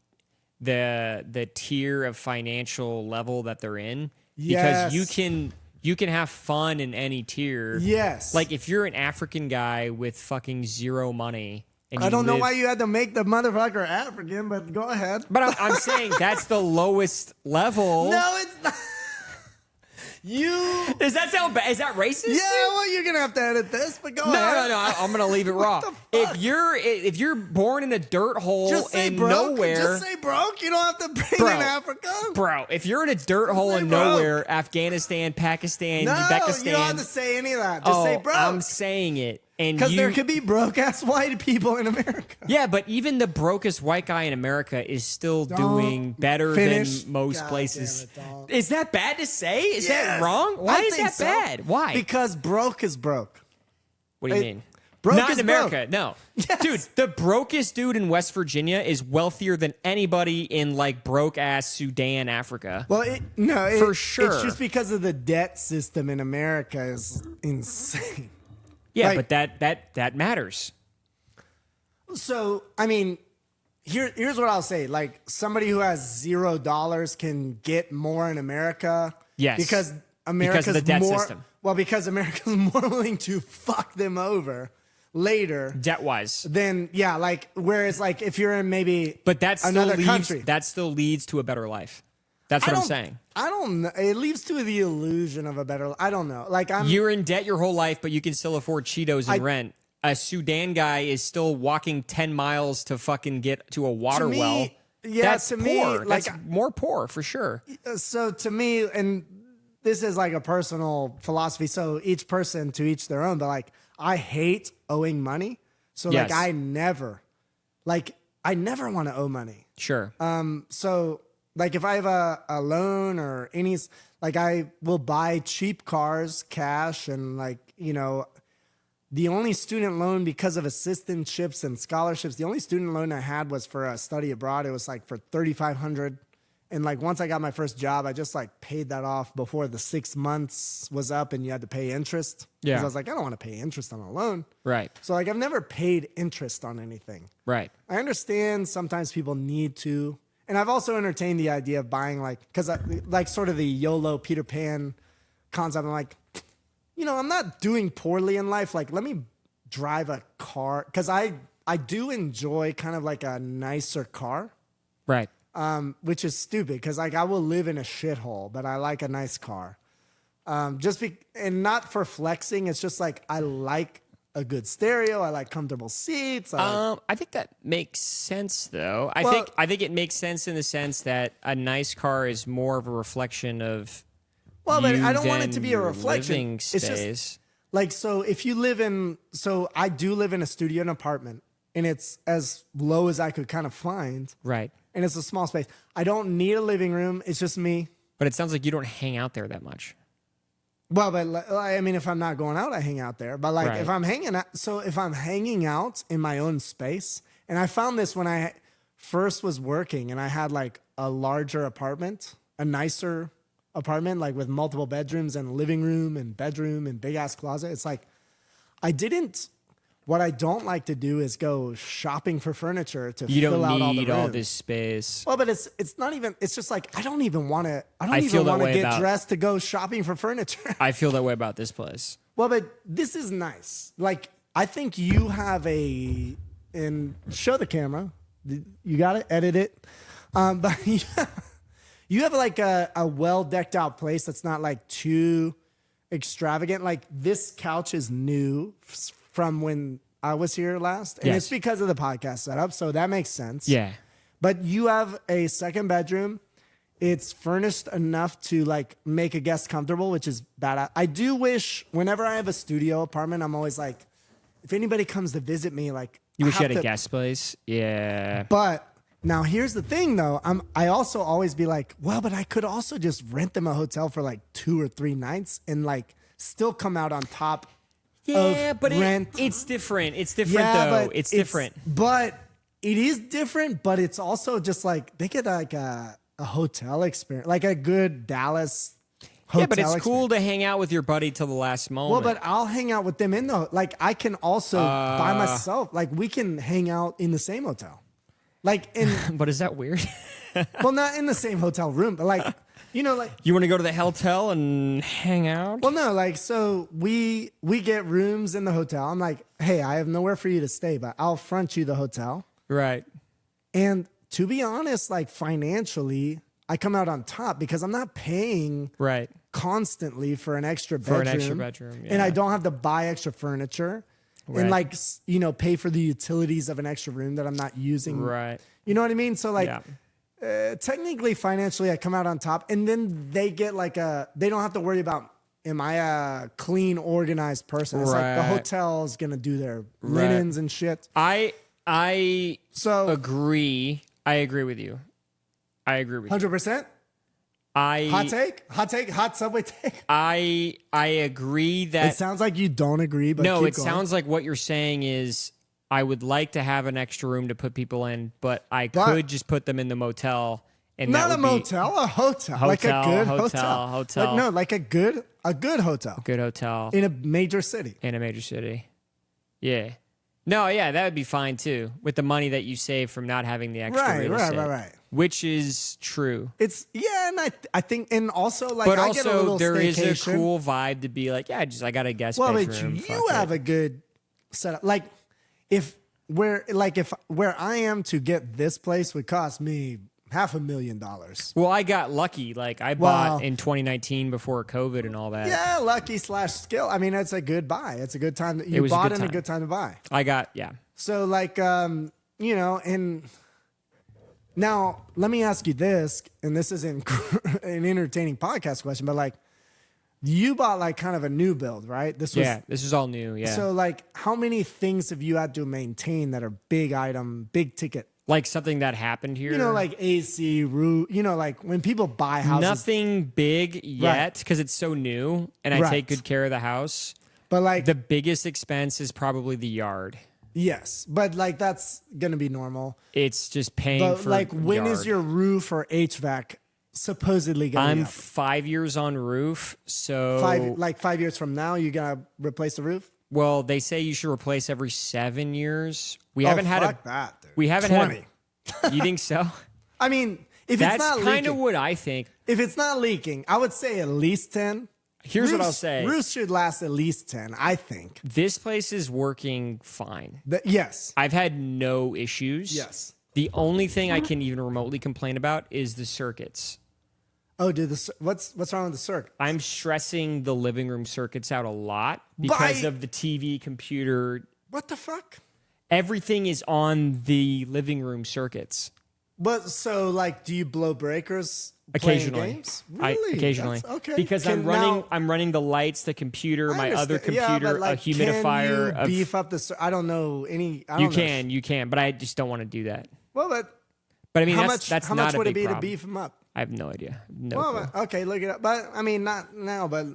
tier of financial level that they're in. Yes. Because you can have fun in any tier. Yes. Like if you're an African guy with fucking zero money and I don't know live- why you had to make the motherfucker African, but go ahead. But I'm saying that's the lowest level. No, it's not. You. Does that sound bad? Is that racist? Yeah, well, you're gonna have to edit this, but go No, ahead. no. I'm gonna leave it raw. the fuck? If you're born in a dirt hole Just say in broke. nowhere, Just say broke. You don't have to bring Bro. in Africa. bro. If you're in a dirt hole say in broke. nowhere, Afghanistan, Pakistan, No, Uzbekistan. you don't have to say any of that. Just say broke. I'm saying it, and Because there could be broke ass white people in America. Yeah, but even the brokest white guy in America is still doing better finish. than most God places. damn it, don't. Is that bad to say? Is Yes, that wrong? Why I is think that so. bad? Why? Because broke is broke. What do you It- mean? broke Not is in America, no. Yes. Dude, the brokest dude in West Virginia is wealthier than anybody in like broke ass Sudan, Africa. Well, For sure. It's just because of the debt system in America is insane. Yeah, like- but that matters. So, I mean, here's what I'll say. Like, somebody who has $0 can get more in America. Yes. Because America's the debt more, system. Well, because America's more willing to fuck them over later. Debt wise. Then, yeah, like, whereas, like, if you're in maybe But that still another leads, country. that still leads to a better life. That's what I'm saying. I don't know. It leads to the illusion of a better. I don't know. Like You're in debt your whole life, but you can still afford Cheetos and rent. A Sudan guy is still walking 10 miles to fucking get to a water me, well. yeah, That's to poor. me, like- That's more poor for sure. So to me, and this is like a personal philosophy. So each person to each their own. But like, I hate owing money. So Yes. I never want to owe money. Sure. So like if I have a loan or any, like I will buy cheap cars, cash, and like, the only student loan because of assistantships and scholarships, the only student loan I had was for a study abroad. It was like for $3,500. And like once I got my first job, I just like paid that off before the 6 months was up and you had to pay interest. Yeah. 'Cause I was like, I don't want to pay interest on a loan. Right. So like I've never paid interest on anything. Right. I understand sometimes people need to. And I've also entertained the idea of buying because like sort of the YOLO Peter Pan concept. I'm like, I'm not doing poorly in life. Like, let me drive a car because I do enjoy kind of like a nicer car, Right. which is stupid because like I will live in a shithole, but I like a nice car. And not for flexing. It's just like I like a good stereo. I like comfortable seats. I think that makes sense, though. I think it makes sense in the sense that a nice car is more of a reflection of. Well, but you I don't want it than to be a your reflection. living It's just space. like, so if you so I do live in a studio and apartment and it's as low as I could kind of find. Right. And it's a small space. I don't need a living room. It's just me. But it sounds like you don't hang out there that much. Well, but I mean, if I'm not going out, I hang out there. But like, Right. if I'm hanging out in my own space, and I found this when I first was working and I had like a larger apartment, a nicer apartment, like with multiple bedrooms and a living room and bedroom and big ass closet. It's like, what I don't like to do is go shopping for furniture to You fill out don't all the need rooms. all this space. Well, but it's not even. It's just like I don't even want to. I don't I feel even that want to way get about- dressed to go shopping for furniture. I feel that way about this place. Well, but this is nice. Like I think you have and show the camera. You got to edit it. But you have like a well decked out place that's not like too extravagant. Like this couch is new from when I was here last, and Yes. it's because of the podcast setup. So that makes sense. Yeah. But you have a second bedroom. It's furnished enough to like make a guest comfortable, which is bad. I do wish whenever I have a studio apartment, I'm always like, if anybody comes to visit me, like You wish I you had have a to- guest place? Yeah. But now here's the thing though. I also always be like, well, but I could also just rent them a hotel for like 2 or 3 nights and like still come out on top. Yeah, but rent. it's different. It's different, though. but It's different. But it is different, but it's also just like they get like a hotel experience, like a good Dallas hotel. Yeah, but it's experience. cool to hang out with your buddy till the last moment. Well, but I'll hang out with them in the like. I can also by myself. Like we can hang out in the same hotel, like in. But is that weird? Well, not in the same hotel room, but like like. You want to go to the hotel and hang out? Well, no, like so we get rooms in the hotel. I'm like, hey, I have nowhere for you to stay, but I'll front you the hotel. Right. And to be honest, like financially, I come out on top because I'm not paying Right. constantly for an extra bedroom. Yeah. And I don't have to buy extra furniture and like, pay for the utilities of an extra room that I'm not using. Right. You know what I mean? So like, Yeah. technically financially I come out on top, and then they get like they don't have to worry about, am I a clean, organized person? It's like the Right. hotel's going to do their linens and shit. I So agree. I agree with you. 100%. Hot take, hot subway take. I agree It that sounds like you don't agree, but no, keep it going. sounds like what you're saying is I would like to have an extra room to put people in, but I could just put them in the motel. And not that a would be motel, a hotel, like a good hotel. Like, no, like a good hotel good hotel in a major city. in a major city. Yeah. No, yeah, that would be fine too, with the money that you save from not having the extra real estate. Right. Which is true. It's and I think, and also like, But I get a also little there is a staycation. cool vibe to be like, yeah, I got a guest Well, bedroom. but you have a good setup. Like if where I am to get this place would cost me $500,000. Well, I got lucky. Like I bought in 2019 before COVID and all that. Yeah, lucky / skill. I mean, it's a good buy. It's a good time. You was a bought good in a time. good time to buy. I got So like, and now let me ask you this, and this isn't an entertaining podcast question, but like, you bought like kind of a new build, right? This is all new. Yeah. So like, how many things have you had to maintain that are big item, big ticket? Like something that happened here. Like AC, roof. Like when people buy houses. Nothing big yet because it's so new, and I take good care of the house. But like the biggest expense is probably the yard. Yes, but like that's gonna be normal. It's just paying for like when yard. is your roof or HVAC supposedly gonna I'm be up? 5 years on roof, so 5 years from now you gotta replace the roof. Well, they say you should replace every 7 years. We haven't had that, dude. We haven't 20. had. You think so? I mean, if That's it's not kind of leaking, what I think. if it's not leaking, I would say at least 10. Here's what I'll Roofs- say. Roofs should last at least 10, I think. This place is working fine. Yes. I've had no issues. Yes. The only thing I can even remotely complain about is the circuits. Oh, dude, what's wrong with the circuit? I'm stressing the living room circuits out a lot because of the TV, computer. What the fuck? Everything is on the living room circuits. But so, like, do you blow breakers playing Occasionally. games? Really? Occasionally. That's, okay. Because I'm running the lights, the computer, I my other understand. Yeah, computer, but, like, a humidifier. Can you beef up the? I don't know any. I don't know. You can, but I just don't want to do that. Well, but I mean, how that's much not a would it big be problem. to beef them up? I have no idea. No Well, clue. okay, look it up. But I mean, not now. But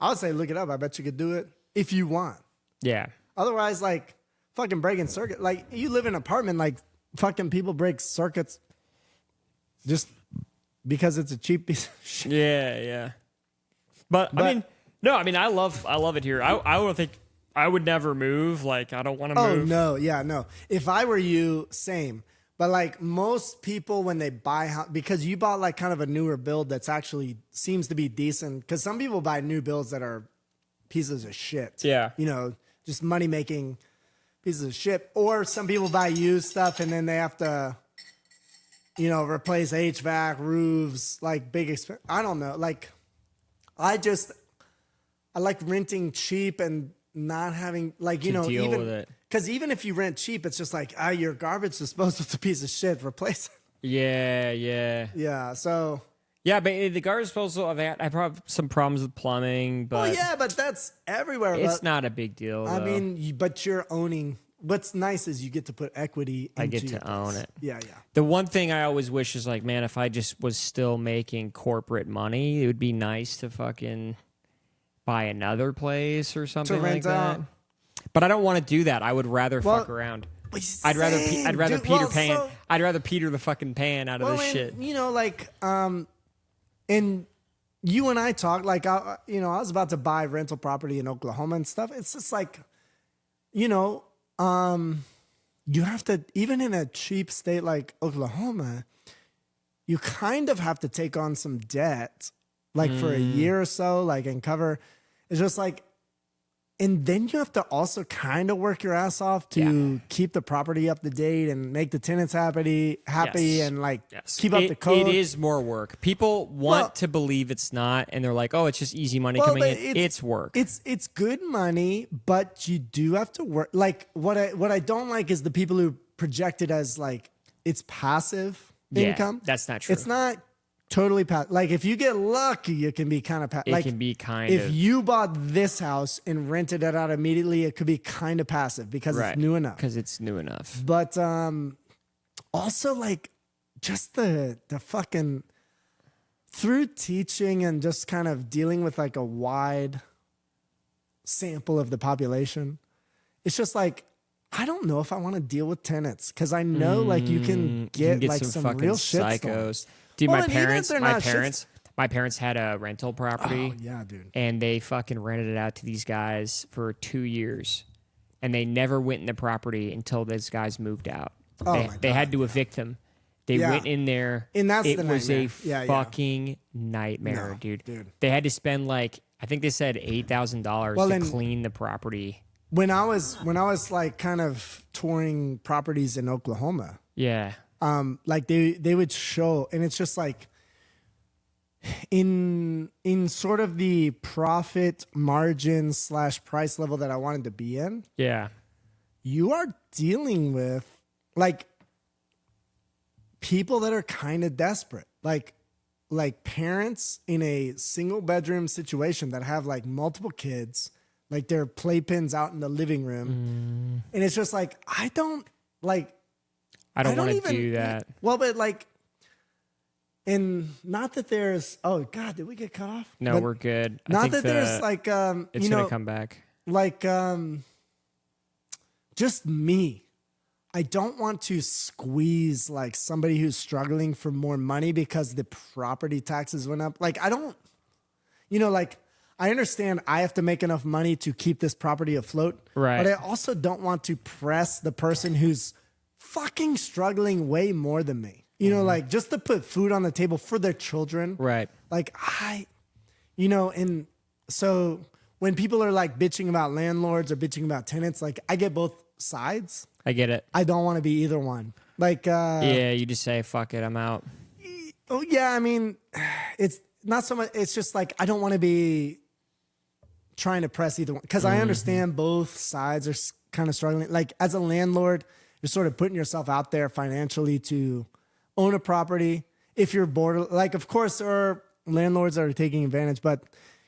I would say look it up. I bet you could do it if you want. Yeah. Otherwise, like fucking breaking circuit. Like you live in an apartment. Like fucking people break circuits just because it's a cheap piece of shit. Yeah. But I mean, no, I mean, I love it here. I would think I would never move. Like, I don't want to move. Oh no, yeah, no. If I were you, same. But like most people, when they buy because you bought like kind of a newer build that's actually seems to be decent. Because some people buy new builds that are pieces of shit. Yeah. Just money making pieces of shit. Or some people buy used stuff and then they have to, replace HVAC, roofs, like big expense. I don't know. Like, I like renting cheap and not having like deal even with it. because even if you rent cheap, it's just like your garbage disposal's a piece of shit. Replace it. Yeah. Yeah. So. Yeah, but the garbage disposal, I probably have some problems with plumbing, but Well, yeah, but that's everywhere. it's but, not a big deal. I though. mean, but you're owning. What's nice is you get to put equity. I into get your to own place. it. Yeah. The one thing I always wish is like, man, if I just was still making corporate money, it would be nice to fucking buy another place or something rent like that. out. But I don't want to do that. I would rather fuck around. I'd rather Dude, Peter well, Pan. so- I'd rather Peter the fucking Pan out of this and, shit. You know, like, and you and I talked, like, I was about to buy rental property in Oklahoma and stuff. It's just like, you know, you have to, even in a cheap state like Oklahoma, you kind of have to take on some debt, like for a year or so, like, and cover. It's just like, and then you have to also kind of work your ass off to keep the property up to date and make the tenants happy, Yes. and like Yes. keep up the code. It is more work. People want to believe it's not, and they're like, "Oh, it's just easy money coming but in." It's work. It's good money, but you do have to work. Like what I don't like is the people who project it as like it's passive income. That's not true. It's not totally passive. Like if you get lucky, it can be kind of It like can be kind if of. you bought this house and rented it out immediately, it could be kind of passive because it's new enough. Because it's new enough. But also like just the fucking through teaching and just kind of dealing with like a wide sample of the population, it's just like I don't know if I want to deal with tenants because I know like you can get like some fucking real shit psychos. Dude, Well, my and even if parents, they're my not parents, my parents had a rental property. Oh yeah, dude. And they fucking rented it out to these guys for 2 years, and they never went in the property until those guys moved out. Oh, they, my they God, had to evict them. They Yeah. went in there. And that's it the was nightmare. a Yeah, yeah. fucking nightmare, No, dude. dude. They had to spend like I think they said $8,000 Well, to and- clean the property. When I was like kind of touring properties in Oklahoma, Yeah, like they would show, and it's just like in sort of the profit margin / price level that I wanted to be in, yeah, you are dealing with like people that are kind of desperate, like parents in a single bedroom situation that have like multiple kids, like their playpens out in the living room, and it's just like I don't want to do that. Well, but like, and not that there's. Oh God, did we get cut off? No, But we're good. I Not think that there's like it's you gonna know come back. like just me. I don't want to squeeze like somebody who's struggling for more money because the property taxes went up. Like I don't, like I understand I have to make enough money to keep this property afloat. Right. But I also don't want to press the person who's fucking struggling way more than me. Like just to put food on the table for their children. Right. Like and so when people are like bitching about landlords or bitching about tenants, like I get both sides. I get it. I don't want to be either one. Like, Yeah, you just say fuck it, I'm out. oh yeah, I mean, it's not so much. It's just like I don't want to be trying to press either one because I understand both sides are kind of struggling. Like as a landlord, you're sort of putting yourself out there financially to own a property. If you're bored, like of course there are landlords that are taking advantage, but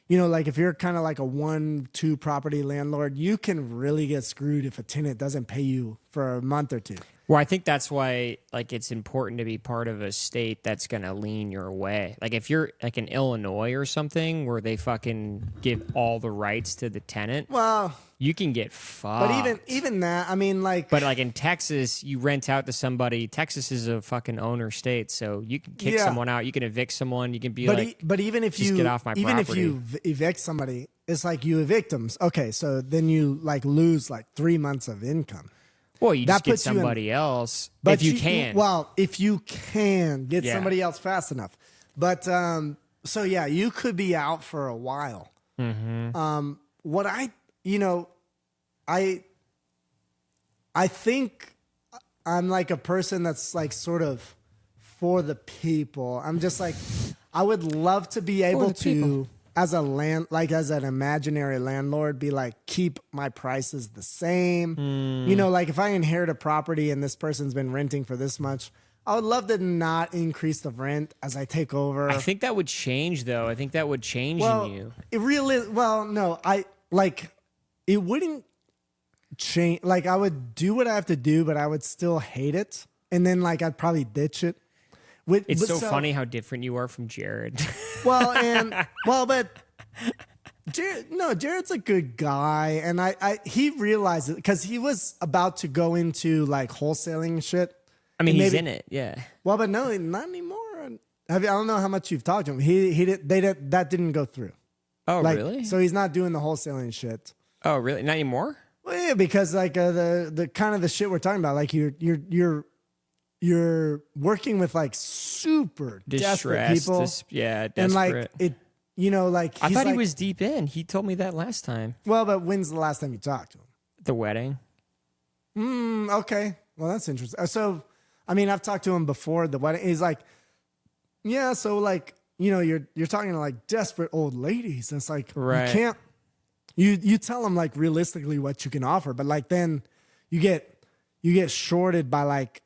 like if you're kind of like a 1-2 property landlord, you can really get screwed if a tenant doesn't pay you for a month or two. Well, I think that's why like it's important to be part of a state that's going to lean your way. Like if you're like in Illinois or something where they fucking give all the rights to the tenant, Well, you can get fucked. but even that, I mean, like, But like in Texas, you rent out to somebody. Texas is a fucking owner state, so you can kick Yeah. someone out. You can evict someone. You can be like, but even if just you get off my even if property. you evict somebody, it's like you evict them. Okay, so then you like lose like 3 months of income. well, you that just get puts you in- somebody else But if you can. Well, if you can get Yeah. somebody else fast enough. But so yeah, you could be out for a while. What I think I'm like a person that's like sort of for the people. I'm just like I would love to be able the people. to as an imaginary landlord be like keep my prices the same. Like if I inherit a property and this person's been renting for this much, I would love to not increase the rent as I take over. I think that would change, though. I think that would change in you. It really, no, it wouldn't change. Like I would do what I have to do, but I would still hate it. And then like, I'd probably ditch it. It's so funny how different you are from Jared. But Jared's a good guy, and he realized it because he was about to go into like wholesaling and shit. I mean, he's in it, yeah. Well, but no, not anymore. I don't know how much you've talked to him. That didn't go through. Oh, Like, really? So he's not doing the wholesaling shit. Oh, really? Not anymore? Well, yeah, because like the kind of the shit we're talking about, like you're working with like super desperate people, desperate. and like it, like I thought he like, was deep in. He told me that last time. Well, but when's the last time you talked to him? The wedding. Okay. Well, that's interesting. So, I mean, I've talked to him before the wedding. He's like, yeah. So, like, you're talking to like desperate old ladies. And it's like right. You can't. You tell them like realistically what you can offer, but like then you get shorted by like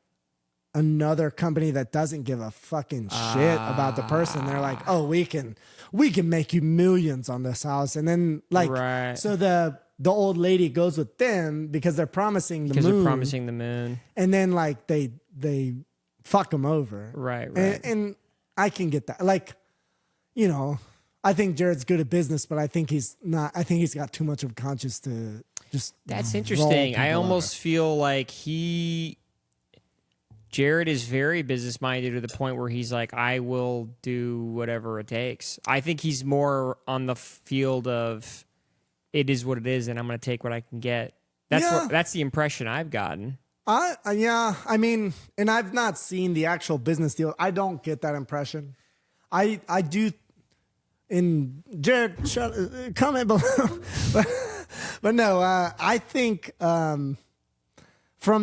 another company that doesn't give a fucking shit about the person. They're like, oh, we can make you millions on this house, and then like right. So the old lady goes with them because they're promising the moon. Because they're promising the moon. And then like they fuck them over. Right. And I can get that. Like, I think Jared's good at business, but I think he's not. I think he's got too much of a conscience to just. That's interesting. I almost feel like Jared is very business minded to the point where he's like, I will do whatever it takes. I think he's more on the field of it is what it is, and I'm going to take what I can get. That's the impression I've gotten. Yeah. I mean, and I've not seen the actual business deal. I don't get that impression. I do. In Jared, comment below. but no, I think from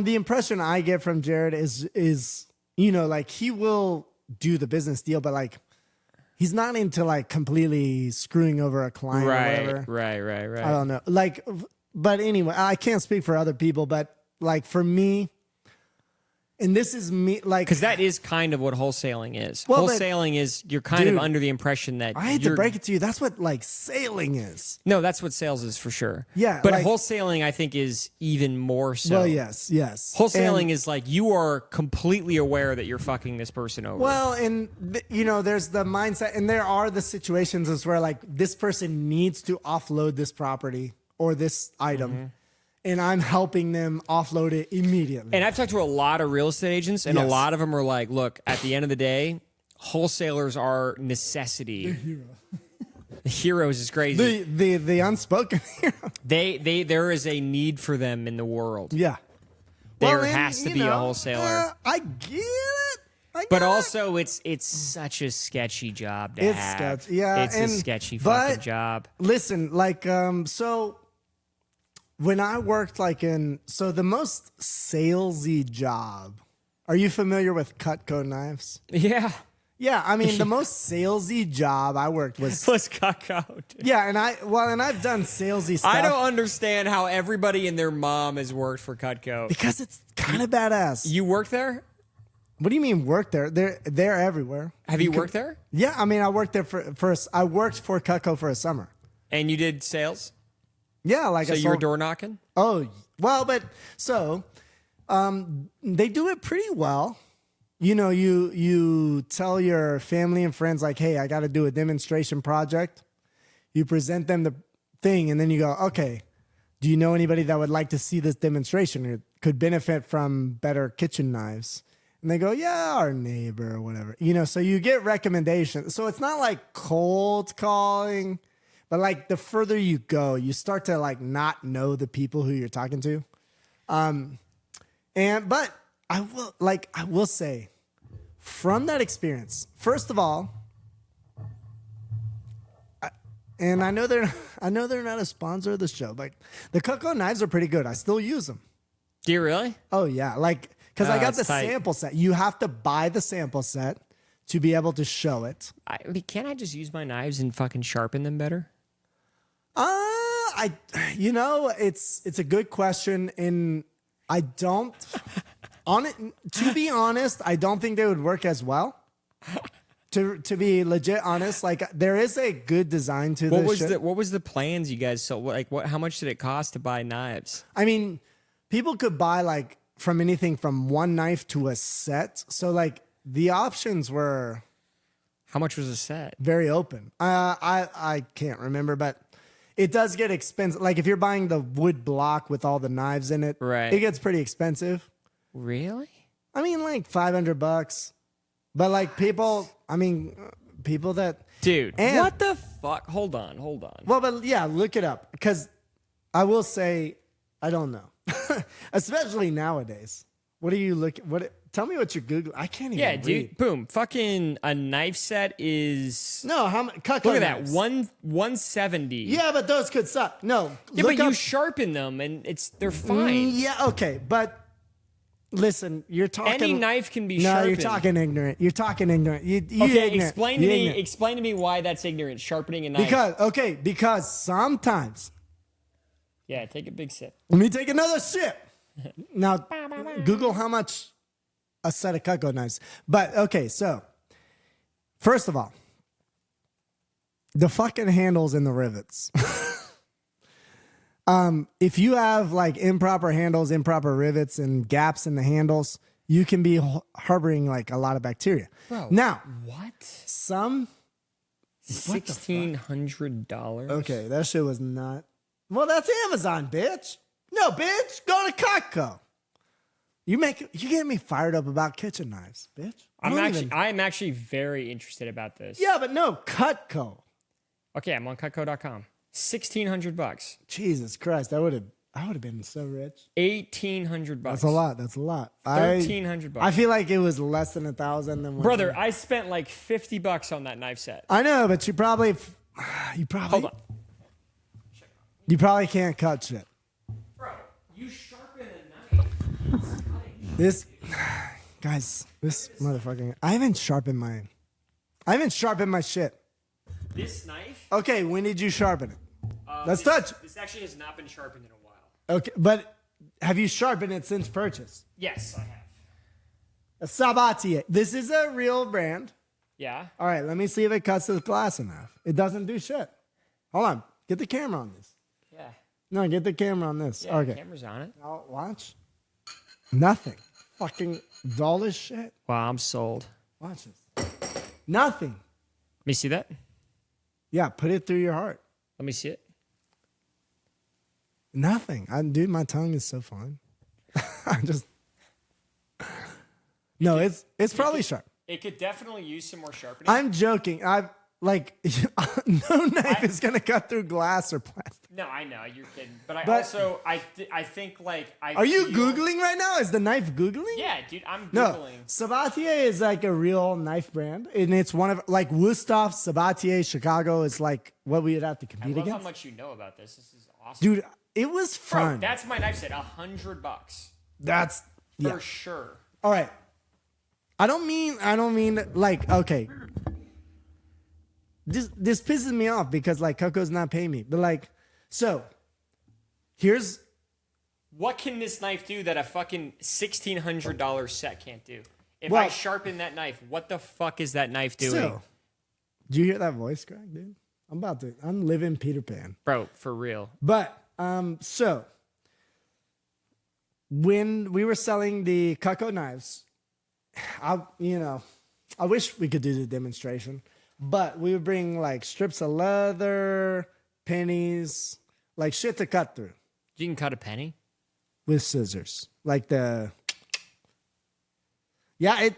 the impression I get from Jared is like he will do the business deal, but like he's not into like completely screwing over a client or whatever. Right. I don't know. Like, but anyway, I can't speak for other people, but like for me, and this is me, like, because that is kind of what wholesaling is. Well, wholesaling is you're kind of under the impression that I hate to break it to you. That's what like sailing is. No, that's what sales is for sure. Yeah, but like, wholesaling, I think, is even more so. Well, yes. Wholesaling is like you are completely aware that you're fucking this person over. Well, and there's the mindset, and there are the situations as where like this person needs to offload this property or this item. Mm-hmm. And I'm helping them offload it immediately. And I've talked to a lot of real estate agents, and a lot of them are like, look, at the end of the day, wholesalers are necessity. The heroes is crazy. The unspoken hero. There is a need for them in the world. Yeah. There has to be a wholesaler. I get it. But also, it's such a sketchy job to have. Sketchy. Yeah, it's a sketchy fucking job. Listen, like, so when I worked the most salesy job, are you familiar with Cutco knives? Yeah. Yeah, I mean, the most salesy job I worked was Cutco. Dude. Yeah, and I've done salesy stuff. I don't understand how everybody and their mom has worked for Cutco. Because it's kind of badass. You worked there? What do you mean work there? They're everywhere. Have you worked there? Yeah, I mean, I worked there I worked for Cutco for a summer. And you did sales? Yeah, like so you were door knocking? Oh, well, but so they do it pretty well. You tell your family and friends like, hey, I got to do a demonstration project. You present them the thing, and then you go, okay, do you know anybody that would like to see this demonstration or could benefit from better kitchen knives? And they go, yeah, our neighbor or whatever. So you get recommendations. So it's not like cold calling. But like the further you go, you start to like not know the people who you're talking to. But I will say from that experience, first of all, I know they're not a sponsor of the show, but the Cutco knives are pretty good. I still use them. Do you really? Oh yeah, like because I got the sample set. You have to buy the sample set to be able to show it. Can't I just use my knives and fucking sharpen them better? It's a good question, and I don't. To be honest, I don't think they would work as well. To be legit honest, like there is a good design to this. What was the plans you guys sold? Like how much did it cost to buy knives? I mean, people could buy like from anything from one knife to a set. So like the options were. How much was a set? Very open. I can't remember, but it does get expensive. Like if you're buying the wood block with all the knives in it, Right. it gets pretty expensive. Really? I mean, like $500. But like people that Dude, And- what the fuck? Hold on. well, but yeah, look it up because I will say I don't know, especially nowadays. What are you looking? Tell me what you're googling. I can't even. Yeah, read. dude. Boom. Fucking a knife set is. No, how much? Look at that. 170. Yeah, but those could suck. No, Yeah, look but you up- sharpen them and they're fine. Yeah, okay, but listen, you're talking. Any knife can be No, sharpened. you're talking ignorant. You're talking ignorant. You Okay, ignorant. explain You to me. ignorant. Explain to me why that's ignorant. Sharpening a knife. Because sometimes. Yeah, take a big sip. Let me take another sip. Now, Google how much a set of Cutco knives. But okay, so first of all, the fucking handles and the rivets. If you have like improper handles, improper rivets, and gaps in the handles, you can be harboring like a lot of bacteria. Bro, Now, what? some $1,600. okay, that shit was not. Well, that's Amazon, bitch. No, bitch, go to Cutco. You get me fired up about kitchen knives, bitch. I'm actually very interested about this. Yeah, but no, Cutco. Okay, I'm on Cutco.com. $1,600. Jesus Christ, I would have been so rich. $1,800. That's a lot. That's a lot. $1,300. I feel like it was less than 1,000. Than Brother, I spent like $50 on that knife set. I know, but you probably Hold on. you probably can't cut shit. Bro, you sharpen a knife. This guys, this motherfucking. I haven't sharpened my shit. This knife? Okay, when did you sharpen it? Let's touch. This actually has not been sharpened in a while. Okay, but have you sharpened it since purchase? Yes, I have. A Sabatier. This is a real brand. Yeah? All right, let me see if it cuts the glass enough. It doesn't do shit. Hold on. Get the camera on this. Yeah. No, get the camera on this. Yeah, okay. the camera's on it. Now watch. Nothing. Fucking dull as shit. Wow, I'm sold. Watch this. Nothing. Let me see that. Yeah, put it through your heart. Let me see it. Nothing. Dude, my tongue is so fine. I just. No, it's probably sharp. It could definitely use some more sharpening. I'm joking. I've like no knife is gonna cut through glass or plastic. No, I know you're kidding, but I But- also I think like I. Are you feel- googling right now? Is the knife googling? Yeah, dude, I'm No, googling. Sabatier is like a real knife brand, and it's one of like Wusthof, Sabatier, Chicago is like what we would have to I compete love how against. much you know about this. This is awesome, Dude, it was Bro, fun. that's my knife set. $100 That's for yeah. sure. All right. I don't mean like okay. This pisses me off because like Cutco's not paying me, but like so. Here's What can this knife do that a fucking $1,600 set can't do? If Well- I sharpen that knife, what the fuck is that knife doing? so. Do you hear that voice crack, dude? I'm living Peter Pan. Bro, for real. But so when we were selling the Cutco knives, I wish we could do the demonstration, but we would bring like strips of leather, pennies, like shit to cut through You can cut a penny? with scissors. Like the yeah,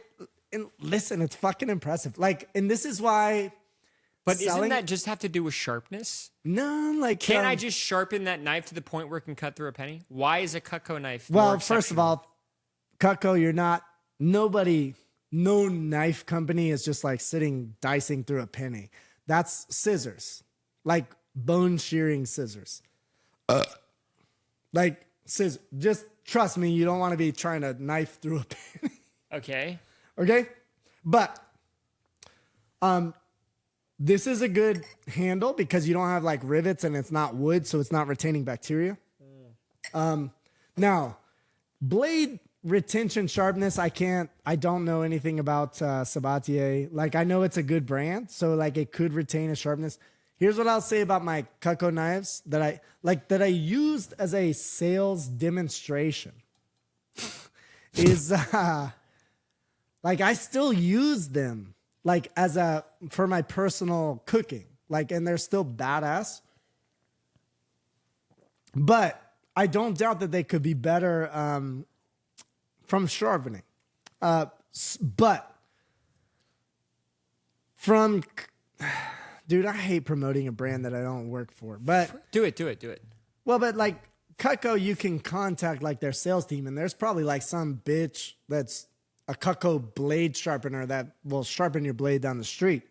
and listen, it's fucking impressive. Like, and this is why. But selling- isn't that just have to do with sharpness? No, like Can't I just sharpen that knife to the point where it can cut through a penny? Why is a Cutco knife Well, more first of exceptional? all, Cutco, no knife company is just like sitting dicing through a penny. That's scissors, like bone shearing scissors. Like scissors. Just trust me, you don't want to be trying to knife through a penny. Okay. Okay? But this is a good handle because you don't have like rivets and it's not wood, so it's not retaining bacteria. Now, blade retention sharpness, I don't know anything about Sabatier. Like I know it's a good brand, so like it could retain a sharpness. Here's what I'll say about my Cutco knives that I used as a sales demonstration. Is like I still use them like for my personal cooking. Like, and they're still badass. But I don't doubt that they could be better from sharpening. But from, dude, I hate promoting a brand that I don't work for. But Do it. well, but like Cutco, you can contact like their sales team, and there's probably like some bitch that's a Cutco blade sharpener that will sharpen your blade down the street.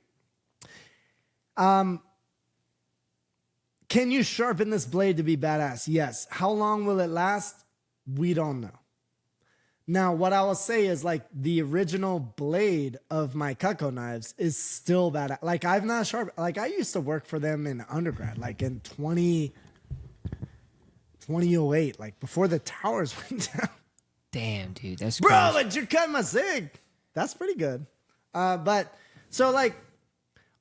Can you sharpen this blade to be badass? Yes. How long will it last? We don't know. Now, what I will say is like the original blade of my Cutco knives is still badass. Like I've not sharpened, like I used to work for them in undergrad, like in 2008, like before the towers went down. Damn, dude, that's Bro, crazy. but you cut my Sig. That's pretty good. But so like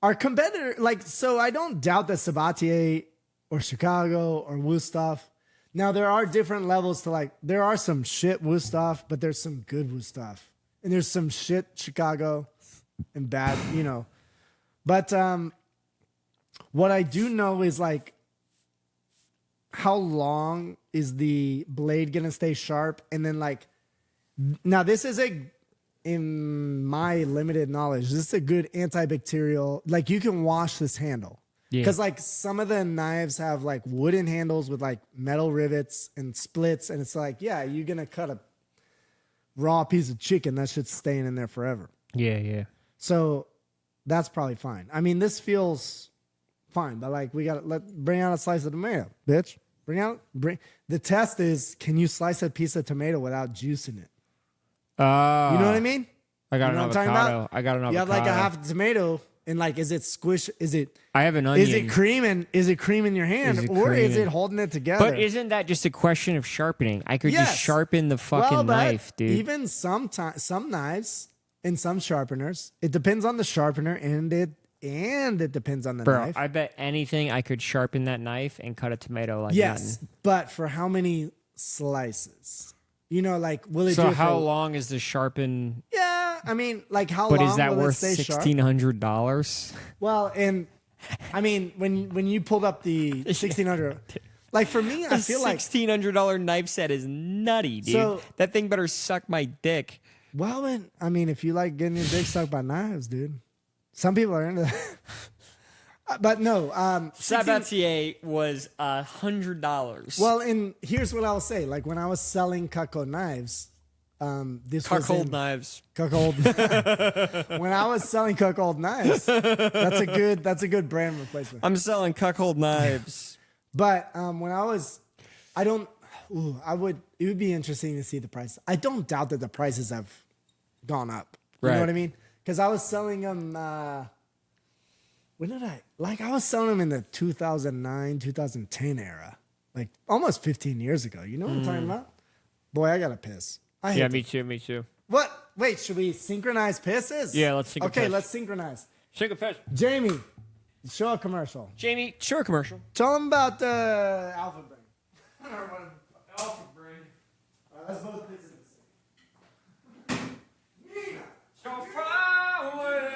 our competitor, like, so I don't doubt that Sabatier or Chicago or Wusthof. Now there are different levels to like, there are some shit Wusthof, but there's some good Wusthof. And there's some shit Chicago and bad, you know. But what I do know is like, how long is the blade gonna stay sharp? And then like, now this is in my limited knowledge, this is a good antibacterial, like you can wash this handle. Yeah. Because like some of the knives have like wooden handles with like metal rivets and splits. And it's like, yeah, you're gonna cut a raw piece of chicken, that shit's staying in there forever. Yeah. So that's probably fine. I mean, this feels fine, but like we gotta bring out a slice of tomato, bitch. The test is, can you slice a piece of tomato without juice in it? You know what I mean? I got You know an what I'm talking avocado. about? I got an avocado. You have like a half a tomato, and like, is it squish? Is it? I have an onion. Is it cream in your hand, Is it or is cream? it holding it together? But isn't that just a question of sharpening? I could Yes. just sharpen the fucking Well, but knife, dude. Even some knives and some sharpeners, it depends on the sharpener, and it depends on the Bro, knife. I bet anything I could sharpen that knife and cut a tomato like Yes, nothing. but for how many slices? You know, like, will it do So it how for, long is the sharpen? Yeah, I mean, like, how But long is that will worth it stay sharp? $1,600? Well, and I mean, when you pulled up the 1600, like for me, I feel like, $1,600 knife set is nutty, dude. So- that thing better suck my dick. well, I mean, if you like getting your dick sucked by knives, dude, some people are into that. But no, 16 Sabatier was $100. well, and here's what I'll say: like when I was selling Cutco knives, this was Cuckold in knives. Cuckold. When I was selling Cuckold knives, that's a good brand replacement. I'm selling cuckold knives. But when I was, I don't. Ooh, it would be interesting to see the price. I don't doubt that the prices have gone up. You Right. know what I mean? Because I was selling them. When did I was selling them in the 2009, 2010 era, like almost 15 years ago. You know what I'm talking about? Boy, I gotta piss. I hate Yeah, to- me too. What? Wait, should we synchronize pisses? Yeah, let's sync a Okay, piss. let's synchronize. Shake a fish. Jamie, show a commercial. Jamie, sure commercial. Tell them about the Alpha Brain. Alpha brain. Let's both piss in the same. Nina. So far away.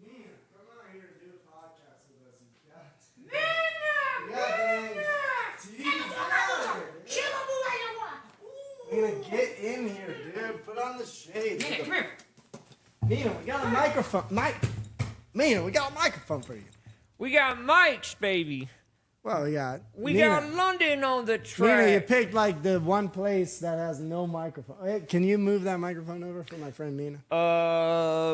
Nina, come out here and do a podcast with us. You got to. Nina, get in here, dude. Put on the shades. Nina, come here. Nina, we got a microphone. Nina, we got a microphone for you. We got mics, baby. Well, yeah. We Nina, got London on the Nina, track. you picked like the one place that has no microphone. Hey, can you move that microphone over for my friend Mina?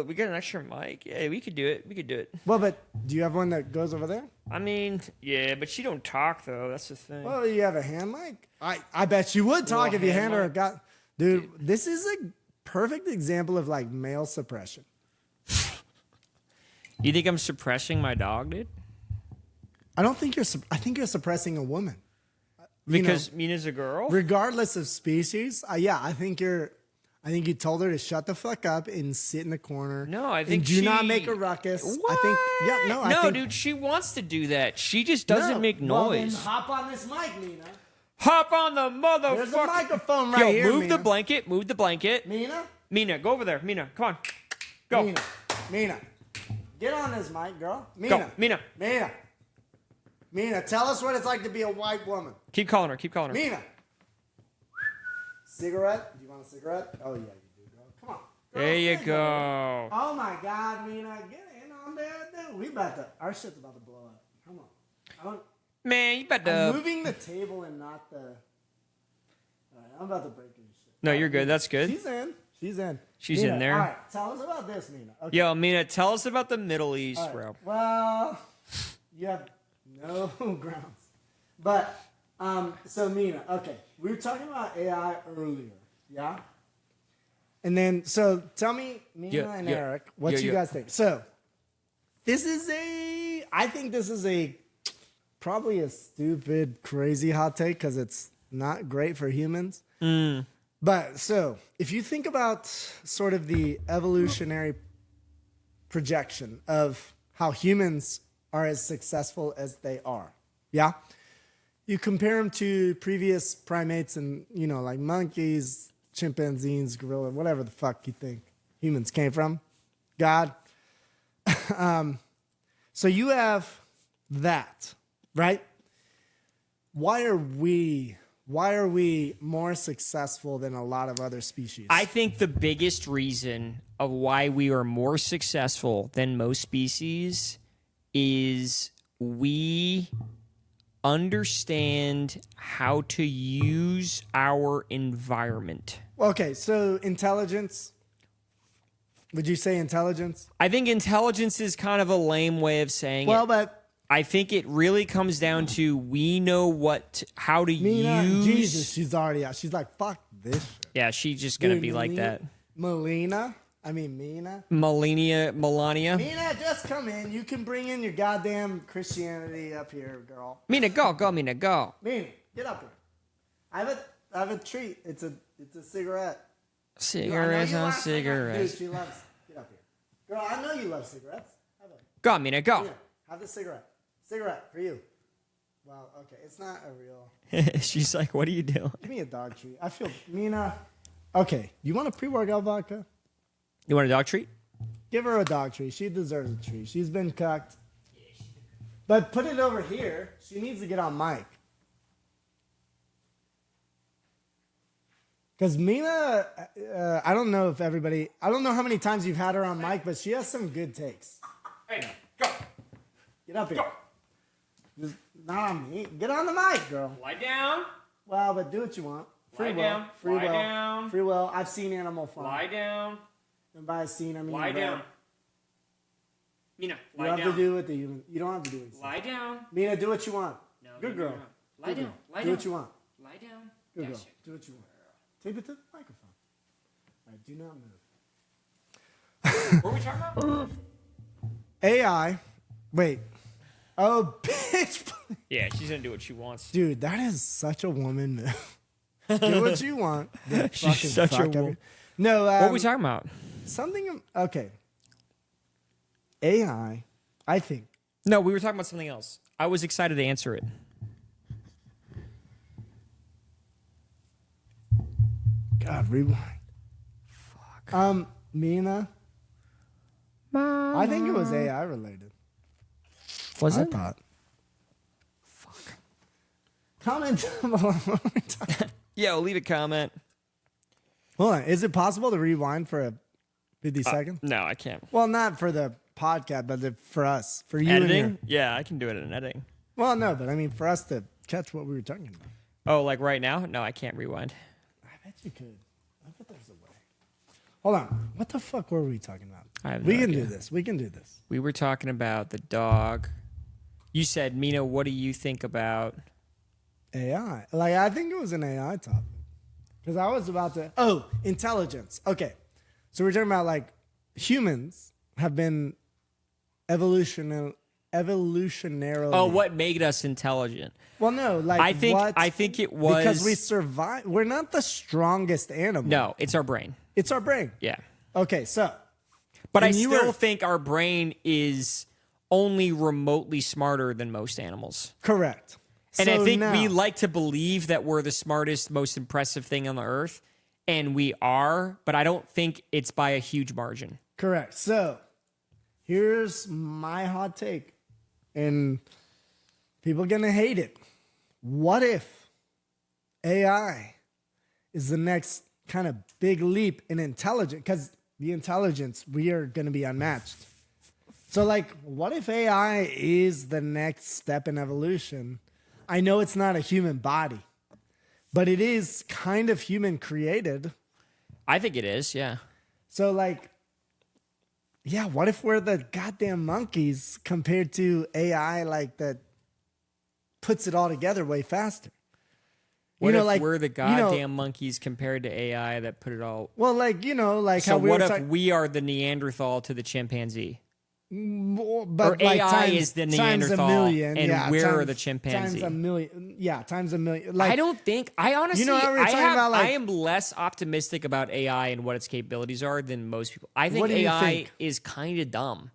We got an extra mic. Yeah, we could do it. Well, but do you have one that goes over there? I mean, yeah, but she don't talk though. That's the thing. Well, you have a hand mic. I bet you would talk if you hand hand her a mic. gun. Dude, this is a perfect example of like male suppression. You think I'm suppressing my dog, dude? I don't think you're. I think you're suppressing a woman. Because Mina's a girl? Regardless of species, yeah, I think you're. I think you told her to shut the fuck up and sit in the corner. No, I think and do not she- make a ruckus. What? I think. Yeah, no, I no, think, dude, she wants to do that. She just doesn't No. make Well, then noise. hop on this mic, Mina. Hop on the motherfucker. There's a microphone right Yo, here. move Mina. the blanket. Move the blanket. Mina. Mina, go over there. Mina, come on. Go. Mina. Get on this mic, girl. Go. Mina. Mina, tell us what it's like to be a white woman. Keep calling her. Mina. Cigarette? Do you want a cigarette? Oh, yeah, you do, girl. Come on. Girl, There you cigarette. go. Oh, my God, Mina. Get in on there, dude. We about to, our shit's about to blow up. Come on. I don't, Man, you I'm better. moving the table and not the, all right, I'm about to break your shit. No, you're good. That's good. She's in. She's Mina, in there. All right, tell us about this, Mina. Okay. Yo, Mina, tell us about the Middle East, All right. bro. Well, you have no grounds. But, so Mina, okay, we were talking about AI earlier, yeah? And then, so tell me, Mina and Eric, what you guys think. So, I think this is probably a stupid, crazy hot take because it's not great for humans. But so, if you think about sort of the evolutionary projection of how humans are as successful as they are, yeah? You compare them to previous primates and, like monkeys, chimpanzees, gorilla, whatever the fuck you think humans came from. God. So you have that, right? Why are we more successful than a lot of other species? I think the biggest reason of why we are more successful than most species is we understand how to use our environment. Okay, so intelligence. Would you say intelligence? I think intelligence is kind of a lame way of saying Well, it. but I think it really comes down to we know how to Mina, use. Jesus, she's already out. She's like, fuck this shit. Yeah, she's just gonna Dude, be like that. Mina. Melania. Mina, just come in. You can bring in your goddamn Christianity up here, girl. Mina, go, Mina, go. Mina, get up here. I have a treat. It's a cigarette. Cigarettes I know you on love cigarettes. Dude, she loves. Get up here, girl. I know you love cigarettes. Have a Go, Mina, go. Mina, have the cigarette. Cigarette for you. Well, okay, it's not a real. She's like, what are you doing? Give me a dog treat. I feel Mina. Okay, you want a pre-workout vodka? You want a dog treat? Give her a dog treat. She deserves a treat. She's been cucked. But put it over here. She needs to get on mic. Because Mina, I don't know how many times you've had her on mic, but she has some good takes. Hey, go. Get up here. Just not on me. Get on the mic, girl. Lie down. Well, but do what you want. Free Lie will. down. Free Lie will. down. Free will. I've seen Animal Farm. Lie down. And by seen, I mean Lie read. down. Mina, You lie don't down. have to do what the human. You don't have to do it. Lie down. Mina, do what you want. No, Good no, girl. no, no. Lie Good down. girl. Lie Do down. what you want. Lie down. Good girl. That's it. Do what you want. Tape it to the microphone. All right, do not move. What are we talking about? AI. Wait. Oh, bitch. Yeah, she's gonna do what she wants. Dude, that is such a woman move. Do what you want. Then She's fucking such a fuck woman. every- No, What are we talking about? something. Okay. AI, I think. No, we were talking about something else. I was excited to answer it. God, rewind. Fuck. Mina. I think it was AI related. Was I it? thought. Fuck. Comment down below. Yo, leave a comment. Hold on. Is it possible to rewind for a 50 seconds? No, I can't. Well, not for the podcast, but for us. For you and Editing? your, Yeah, I can do it in editing. Well, no, but I mean, for us to catch what we were talking about. Oh, like right now? No, I can't rewind. I bet you could. I bet there's a way. Hold on. What the fuck were we talking about? I have no We can idea. do this. We can do this. We were talking about the dog. You said, Mina, what do you think about? AI. Like, I think it was an AI topic. Because I was about to. Oh, intelligence. Okay. So we're talking about like humans have been evolutionarily. Oh, what made us intelligent? Well, no, like I think it was because we survive. We're not the strongest animal. No, it's our brain. It's our brain. Yeah. Okay, so. But I and you still were- think our brain is only remotely smarter than most animals. Correct. And So I think now- we like to believe that we're the smartest, most impressive thing on the earth. And we are, but I don't think it's by a huge margin. Correct. So here's my hot take. And people gonna hate it. What if AI is the next kind of big leap in intelligence? Because the intelligence, we are gonna be unmatched. So like, what if AI is the next step in evolution? I know it's not a human body, but it is kind of human created. I think it is, yeah. So like, yeah, what if we're the goddamn monkeys compared to AI like that puts it all together way faster? What if like we're the you know- goddamn monkeys compared to AI that put it all? well, like like So how we what were if talking, we are the Neanderthal to the chimpanzee? but or like AI times, is the times a Neanderthal million, and yeah, we're times- the chimpanzee? Times a million, yeah, times a million. Like I don't think I honestly. how we were talking about, like- I am less optimistic about AI and what its capabilities are than most people. I think What do you AI think? is kind of dumb.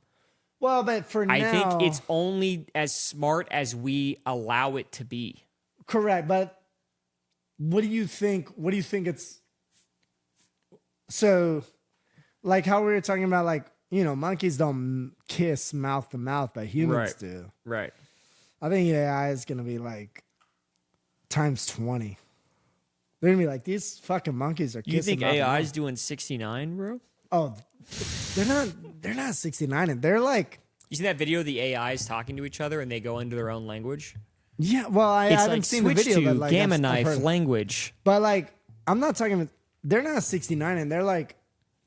well, but for now, I think it's only as smart as we allow it to be. correct. But what do you think? What do you think it's? So, like how we were talking about, like monkeys don't kiss mouth to mouth, but humans Right. do. Right. I think AI is gonna be like times 20. They're gonna be like, these fucking monkeys are kissing. You think mouth to AI mouth. is doing 69, bro? Oh, they're not 69, and they're like, You see that video of the AIs talking to each other and they go into their own language? yeah. Well, I It's haven't like seen the switch video, to but like gamma I've knife heard- language. But like, I'm not talking. They're not 69, and they're like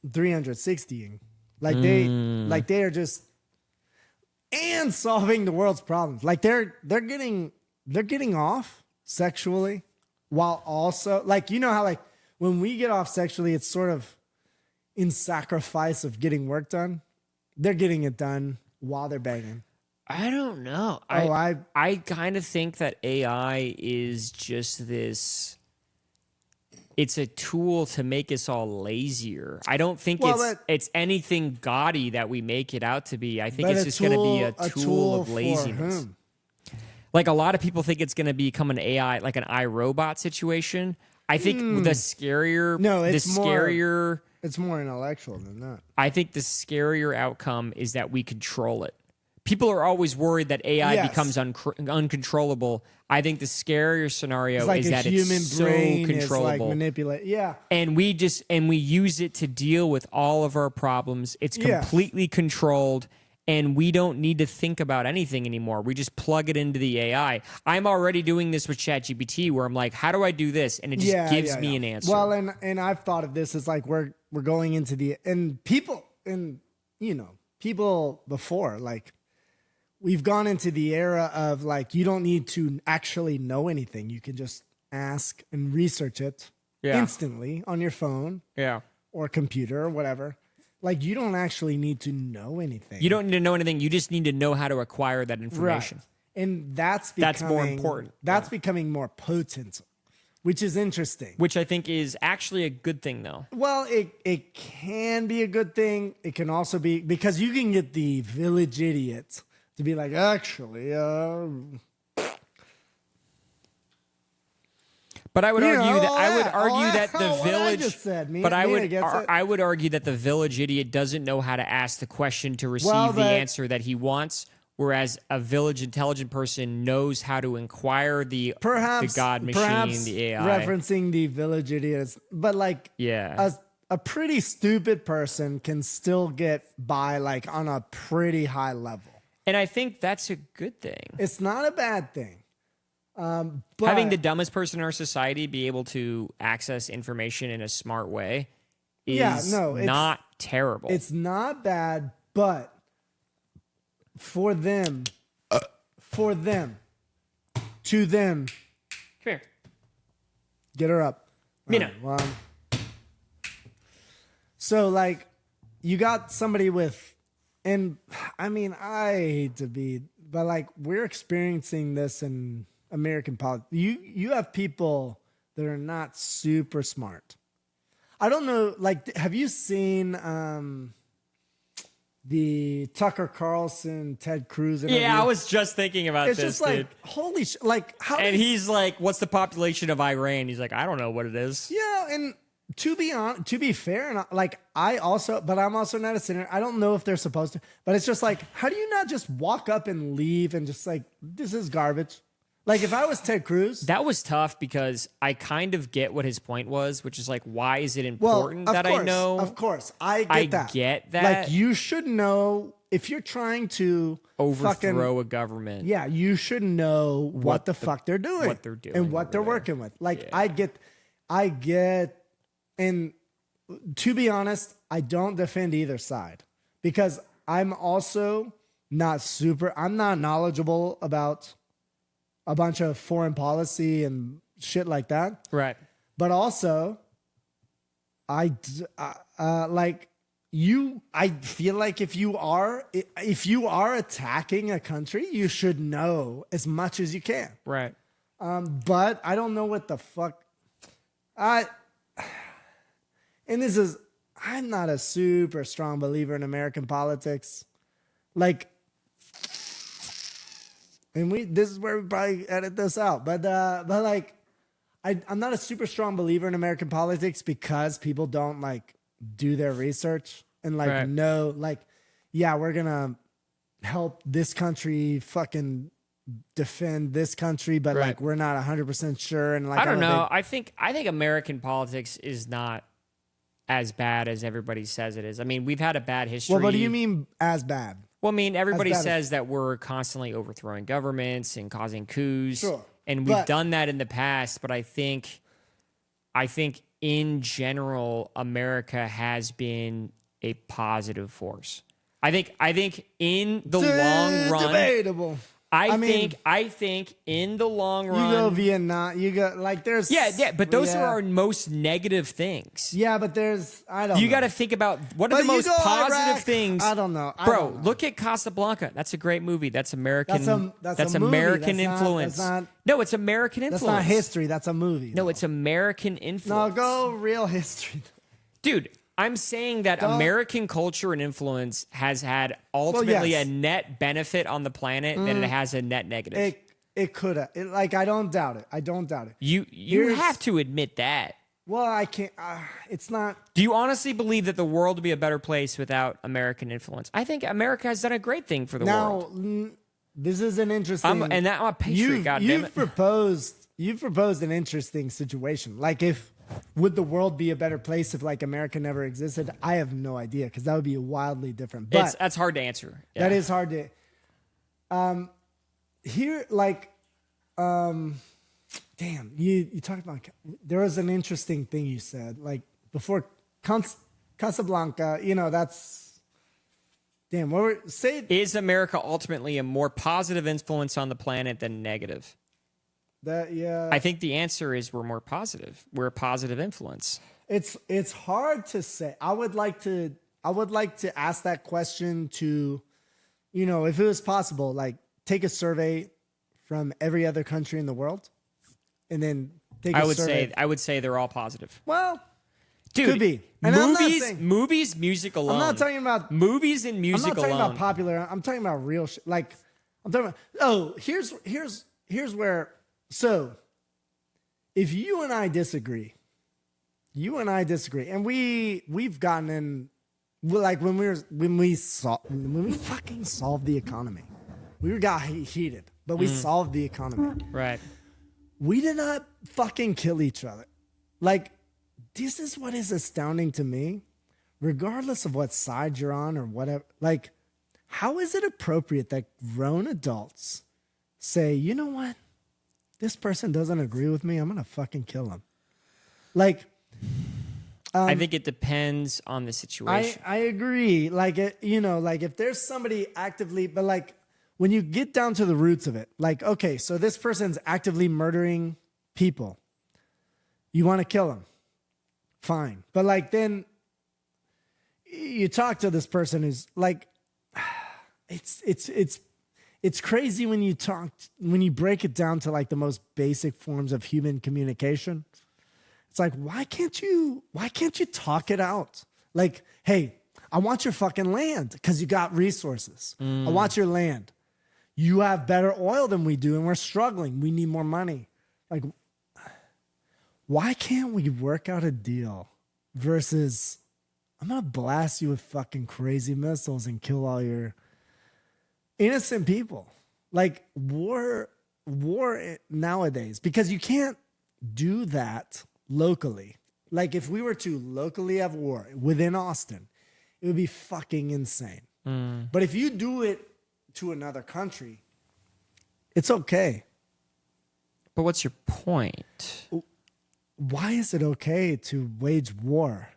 360ing. Like they are just and solving the world's problems. Like they're getting off sexually while also like how like when we get off sexually, it's sort of in sacrifice of getting work done. They're getting it done while they're banging. I don't know. I kind of think that AI is just this. It's a tool to make us all lazier. I don't think it's anything gaudy that we make it out to be. I think But it's just going to be a tool of for laziness. whom? Like a lot of people think it's going to become an AI, like an iRobot situation. I think the scarier, No, it's the more- scarier. It's more intellectual than that. I think the scarier outcome is that we control it. People are always worried that AI Yes. becomes uncontrollable. I think the scarier scenario It's like is a that human it's so brain is controllable. like manipulate. Yeah. And we use it to deal with all of our problems. It's Yeah. completely controlled, and we don't need to think about anything anymore. We just plug it into the AI. I'm already doing this with ChatGPT, where I'm like, "How do I do this?" And it just gives me an answer. Well, and I've thought of this as like we're going into the and people people before like we've gone into the era of like you don't need to actually know anything. You can just ask and research it Yeah. instantly on your phone yeah, or computer or whatever. Like you don't actually need to know anything. you don't need to know anything. You just need to know how to acquire that information. Right. And that's becoming, That's more important. That's becoming more potent, which is interesting. Which I think is actually a good thing, though. Well, it can be a good thing. It can also be because you can get the village idiot to be like, actually, But I would You argue know, that all I would that- argue all that the what I village. just said. But Mina gets it. I would argue that the village idiot doesn't know how to ask the question to receive Well, the but- answer that he wants, whereas a village intelligent person knows how to inquire the God machine, perhaps the AI. referencing the village idiots, but like Yeah. a pretty stupid person can still get by like on a pretty high level. And I think that's a good thing. It's not a bad thing. But Having the dumbest person in our society be able to access information in a smart way is not terrible. It's not bad, but for them, to them, Come here. get her up. Mina. So like, you got somebody with, and I mean, I hate to be, but like, we're experiencing this in American politics. You have people that are not super smart. I don't know, like, have you seen the Tucker Carlson, Ted Cruz interview? Yeah, I was just thinking about It's this, just like, dude. holy shit, like, how And does- he's like, what's the population of Iran? He's like, I don't know what it is. Yeah, and to be fair, and like I'm also not a sinner. I don't know if they're supposed to, but it's just like, how do you not just walk up and leave and just like, this is garbage? Like if I was Ted Cruz, That was tough because I kind of get what his point was, which is like, why is it important that I know? Of course, I get that. that. Like you should know if you're trying to Overthrow a government. Yeah, you should know what the fuck they're doing, what they're doing and what they're over there. working with. Like I get, and to be honest, I don't defend either side because I'm also I'm not knowledgeable about a bunch of foreign policy and shit like that. Right. But also, I feel like if you are attacking a country, you should know as much as you can. Right. But I don't know what the fuck. I'm not a super strong believer in American politics. Like, and this is where we probably edit this out. But like, I'm not a super strong believer in American politics because people don't like do their research and like Right. know, like, yeah, we're gonna help this country fucking defend this country, but Right. like we're not 100% sure. And like, I don't I'm a know. big- I think American politics is not as bad as everybody says it is. I mean, we've had a bad history. Well, what do you mean as bad? Well, I mean, everybody bad as- says that we're constantly overthrowing governments and causing coups. Sure. And we've But- done that in the past, but I think in general, America has been a positive force. I think in the long run, Debatable. I mean, think in the long run, You go Vietnam. You go like there's but those yeah. are our most negative things. Yeah, but there's I don't. You know. got to think about what are But the you most go positive Iraq, things. I don't know. I Bro, don't know. look at Casablanca. That's a great movie. That's American. That's a movie. American That's not- influence. no, it's American influence. That's not history. That's a movie. No, though. it's American no. influence. Go real history. Dude, I'm saying that Don't- American culture and influence has had ultimately yes. a net benefit on the planet than it has a net negative. It could have. Like I don't doubt it. I don't doubt it. You Here's- have to admit that. Well, I can't. It's not. Do you honestly believe that the world would be a better place without American influence? I think America has done a great thing for the world. Now, this is an interesting. I'm a patriot, goddammit. You've proposed an interesting situation. Like, would the world be a better place if like America never existed? I have no idea because that would be wildly different. But That's hard to answer. Yeah. that is hard to. Here, like, damn, you talked about. There was an interesting thing you said, like before Casablanca. You know, that's damn. What were say? Is America ultimately a more positive influence on the planet than negative? That yeah. I think the answer is we're more positive. We're a positive influence. It's hard to say. I would like to ask that question to, you know, if it was possible, like take a survey from every other country in the world, and then take a survey. I would say they're all positive. Well, Dude, could be. And I'm not movies, saying- movies, music alone. I'm not talking about movies and I'm music not talking alone. about popular. I'm talking about real shit. Like I'm talking about. Oh, here's where. So, if you and I disagree, and we've gotten in, like when we fucking solved the economy, we got heated, but we solved the economy. Right. We did not fucking kill each other. Like, this is what is astounding to me, regardless of what side you're on or whatever. Like, how is it appropriate that grown adults say, you know what? This person doesn't agree with me. I'm going to fucking kill him. Like, I think it depends on the situation. I agree. Like, like if there's somebody actively, but like when you get down to the roots of it, like, okay, so this person's actively murdering people. You want to kill him. Fine. But like, then you talk to this person who's like, it's crazy when you break it down to like the most basic forms of human communication. It's like, why can't you talk it out? Like, hey, I want your fucking land because you got resources. I want your land. You have better oil than we do and we're struggling. We need more money. Like, why can't we work out a deal versus I'm going to blast you with fucking crazy missiles and kill all your innocent people? Like war nowadays, because you can't do that locally. Like if we were to locally have war within Austin, it would be fucking insane. But if you do it to another country, it's okay. But what's your point? Why is it okay to wage war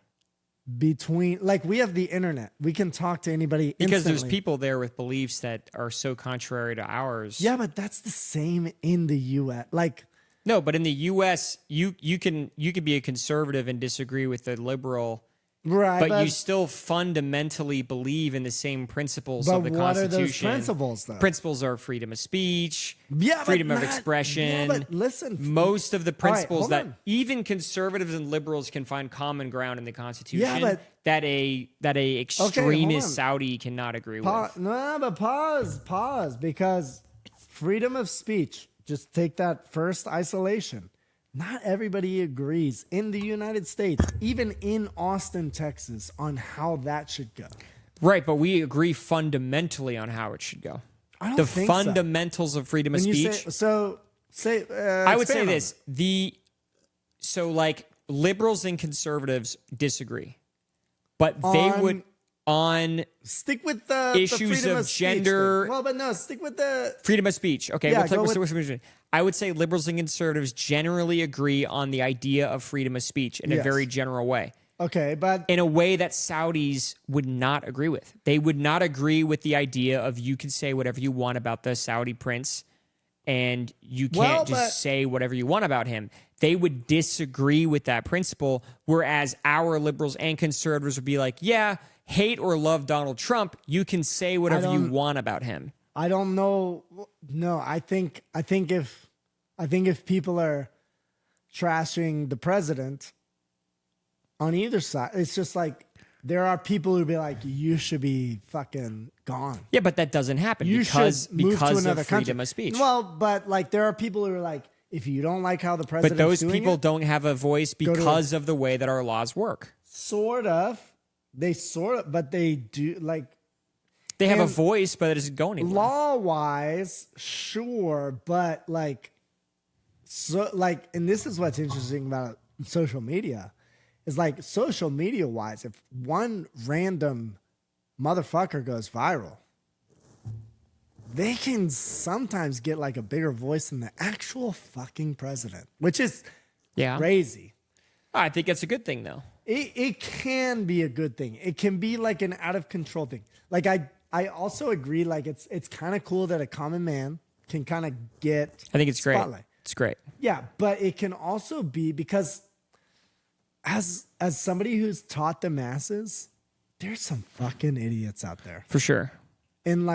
between, like, we have the internet. We can talk to anybody instantly. Because there's people there with beliefs that are so contrary to ours. Yeah, but that's the same in the U.S. Like, no, but in the U.S., you can be a conservative and disagree with the liberal, right? But you still fundamentally believe in the same principles of the Constitution. What are those principles, though? Principles are freedom of speech, yeah, freedom of expression. Yeah, but listen, most of the principles right, that even conservatives and liberals can find common ground in the Constitution, yeah, that a extremist Saudi cannot agree with. No, but pause, because freedom of speech. Just take that first isolation. Not everybody agrees in the United States, even in Austin, Texas, on how that should go. Right, but we agree fundamentally on how it should go. I don't the think fundamentals of freedom of speech. I would say this: like liberals and conservatives disagree, but they would stick with the issues freedom of gender. Well, but no, stick with the freedom of speech. Okay, yeah, I would say liberals and conservatives generally agree on the idea of freedom of speech in a very general way. Okay, but in a way that Saudis would not agree with. They would not agree with the idea of you can say whatever you want about the Saudi prince and you can't say whatever you want about him. They would disagree with that principle, whereas our liberals and conservatives would be like, yeah, hate or love Donald Trump, you can say whatever you want about him. I don't know. No, I think if people are trashing the president on either side, it's just like there are people who be like, you should be fucking gone. Yeah, but that doesn't happen because to another of freedom country. of speech. Well, but like there are people who are like, if you don't like how the president, but those people don't have a voice because of the way that our laws work. But they do, like, they have a voice, but it doesn't go anywhere. Law-wise, sure, but like, and this is what's interesting about social media, is like social media-wise, if one random motherfucker goes viral, they can sometimes get like a bigger voice than the actual fucking president, which is crazy. I think it's a good thing, though. It can be a good thing. It can be like an out of control thing. Like I also agree. Like it's kind of cool that a common man can kind of get. I think it's spotlight. Great. It's great. Yeah, but it can also be because as somebody who's taught the masses, there's some fucking idiots out there for sure. And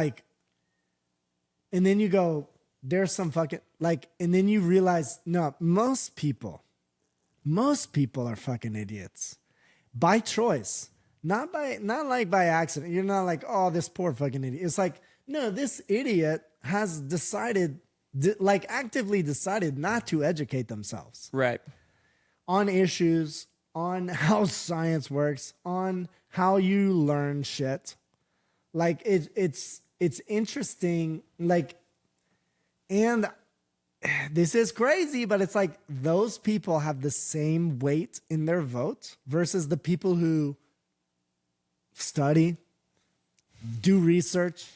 then you go, there's some fucking and then you realize, no, most people are fucking idiots by choice, not like by accident. You're not like, oh, this poor fucking idiot. It's like, no, this idiot has actively decided not to educate themselves. Right. On issues, on how science works, on how you learn shit. Like it's interesting. And this is crazy, but it's like those people have the same weight in their vote versus the people who study, do research.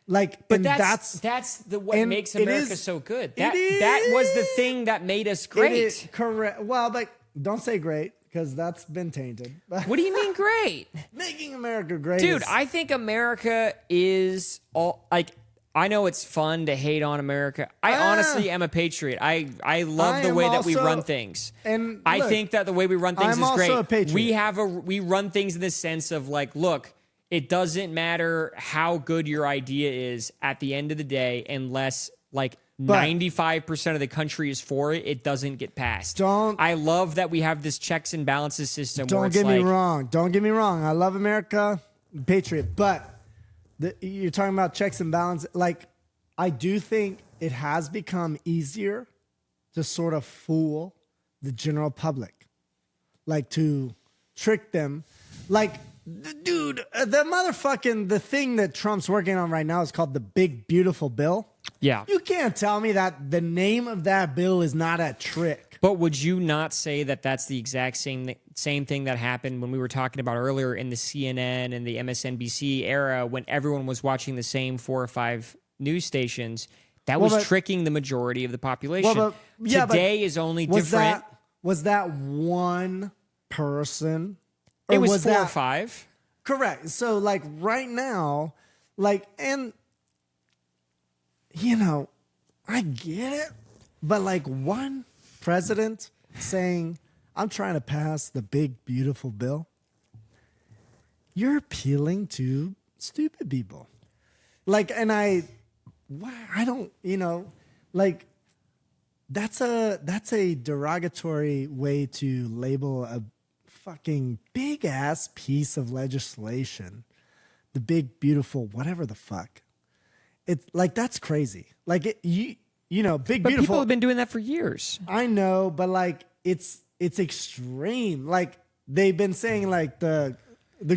Like, But and that's what and makes it America is- so good. it That was the is- thing that made us it great. is correct. Well, like, don't say great because that's been tainted. What do you mean great? Making America great, Dude, is- I think America is all like. I know it's fun to hate on America. I honestly am a patriot. I love I the am way that we also- run things. and I look, think that the way we run things I'm is also great. a patriot. We run things in the sense of like, look, it doesn't matter how good your idea is at the end of the day, unless like 95% of the country is for it, it doesn't get passed. I love that we have this checks and balances system. Where Don't it's get me like, wrong. Don't get me wrong. I love America, patriot, but you're talking about checks and balances. Like, I do think it has become easier to sort of fool the general public, like to trick them. Like, dude, the thing that Trump's working on right now is called the Big Beautiful Bill. Yeah. You can't tell me that the name of that bill is not a trick. But would you not say that that's the exact same thing that happened when we were talking about earlier in the CNN and the MSNBC era when everyone was watching the same 4 or 5 news stations? That was tricking the majority of the population. Today is only different. Was that one person? It was 4 or 5. Correct. So, like, right now, like, and, you know, I get it, but like one president saying, I'm trying to pass the big, beautiful bill, you're appealing to stupid people. Like, and I don't, like, that's a derogatory way to label a fucking big ass piece of legislation. The big, beautiful, whatever the fuck. It's like, that's crazy. Like, big, But beautiful. people have been doing that for years. I know, but like, it's extreme. Like, they've been saying like the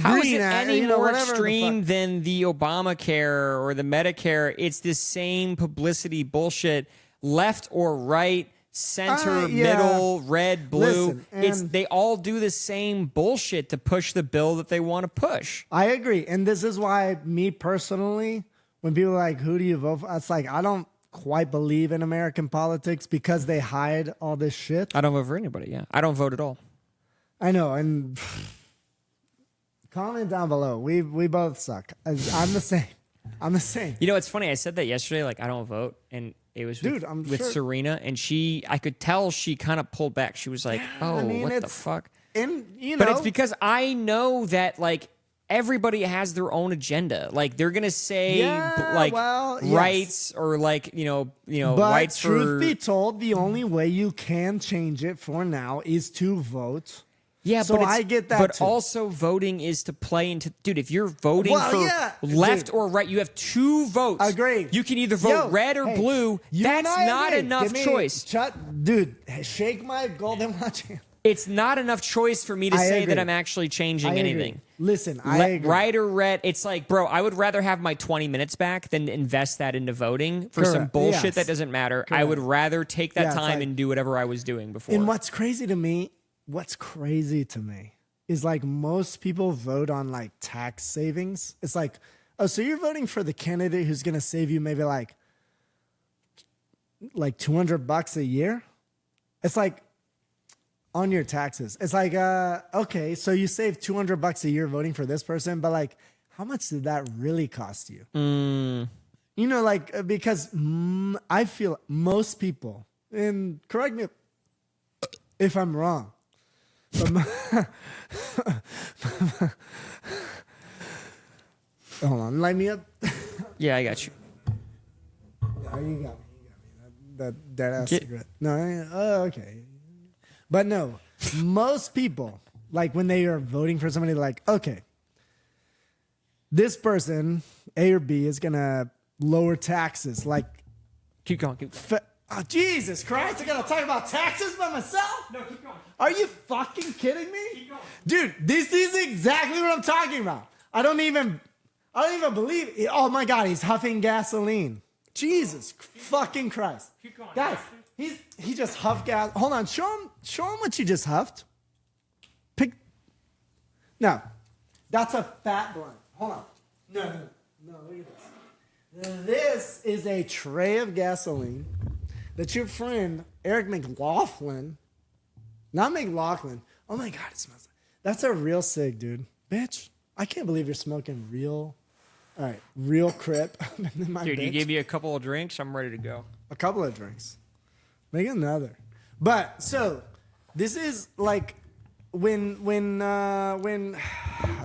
How is Green it Act, any more whatever the extreme fuck. than the Obamacare or the Medicare? It's the same publicity bullshit, left or right, center, Yeah. middle, red, blue. Listen, They all do the same bullshit to push the bill that they want to push. I agree. And this is why, me personally, when people are like, who do you vote for? It's like, I don't quite believe in American politics because they hide all this shit. I don't vote for anybody. Yeah, I don't vote at all. I know. And comment down below. We both suck. I'm the same. I'm the same. You know, it's funny. I said that yesterday. Like, I don't vote, and it was with Serena, and I could tell she kind of pulled back. She was like, "Oh, what the fuck?" And but it's because I know that like everybody has their own agenda. Like they're gonna say rights or like but rights. Truth be told, the only way you can change it for now is to vote. Yeah, so but I get that. But too. also, voting is to play into. Dude, if you're voting for left or right, you have 2 votes. Agreed. You can either vote red or blue. That's not enough choice. Dude, shake my golden watch. It's not enough choice for me to say that I'm actually changing anything. Listen, I agree. Right or red. It's like, bro, I would rather have my 20 minutes back than invest that into voting for some bullshit that doesn't matter. Correct. I would rather take that time and do whatever I was doing before. And what's crazy to me is like most people vote on like tax savings. It's like, oh, so you're voting for the candidate who's going to save you maybe like $200 a year? It's like on your taxes. It's like, okay, so you save $200 a year voting for this person, but like, how much did that really cost you? You know, like, because I feel most people, and correct me if I'm wrong, but hold on, light me up. Yeah, I got you. Yeah, you got me. That ass cigarette. No, okay. But no, most people, like when they are voting for somebody, like, okay, this person, A or B, is going to lower taxes. Like, keep going. Oh, Jesus Christ, I got to talk about taxes by myself? No, keep going. Are you fucking kidding me? Keep going. Dude, this is exactly what I'm talking about. I don't even believe it. Oh my God, he's huffing gasoline. Jesus fucking Christ. Keep going. Guys, he just huffed gas. Hold on, show him what you just huffed. No, that's a fat blunt. Hold on. No. No, look at this. This is a tray of gasoline that your friend Eric Mclaughlin, not McLaughlin. Oh my God, it smells. That's a real cig, dude. Bitch, I can't believe you're smoking real. All right, real crip. Dude, you gave me a couple of drinks. I'm ready to go. A couple of drinks. Make another. But so this is like when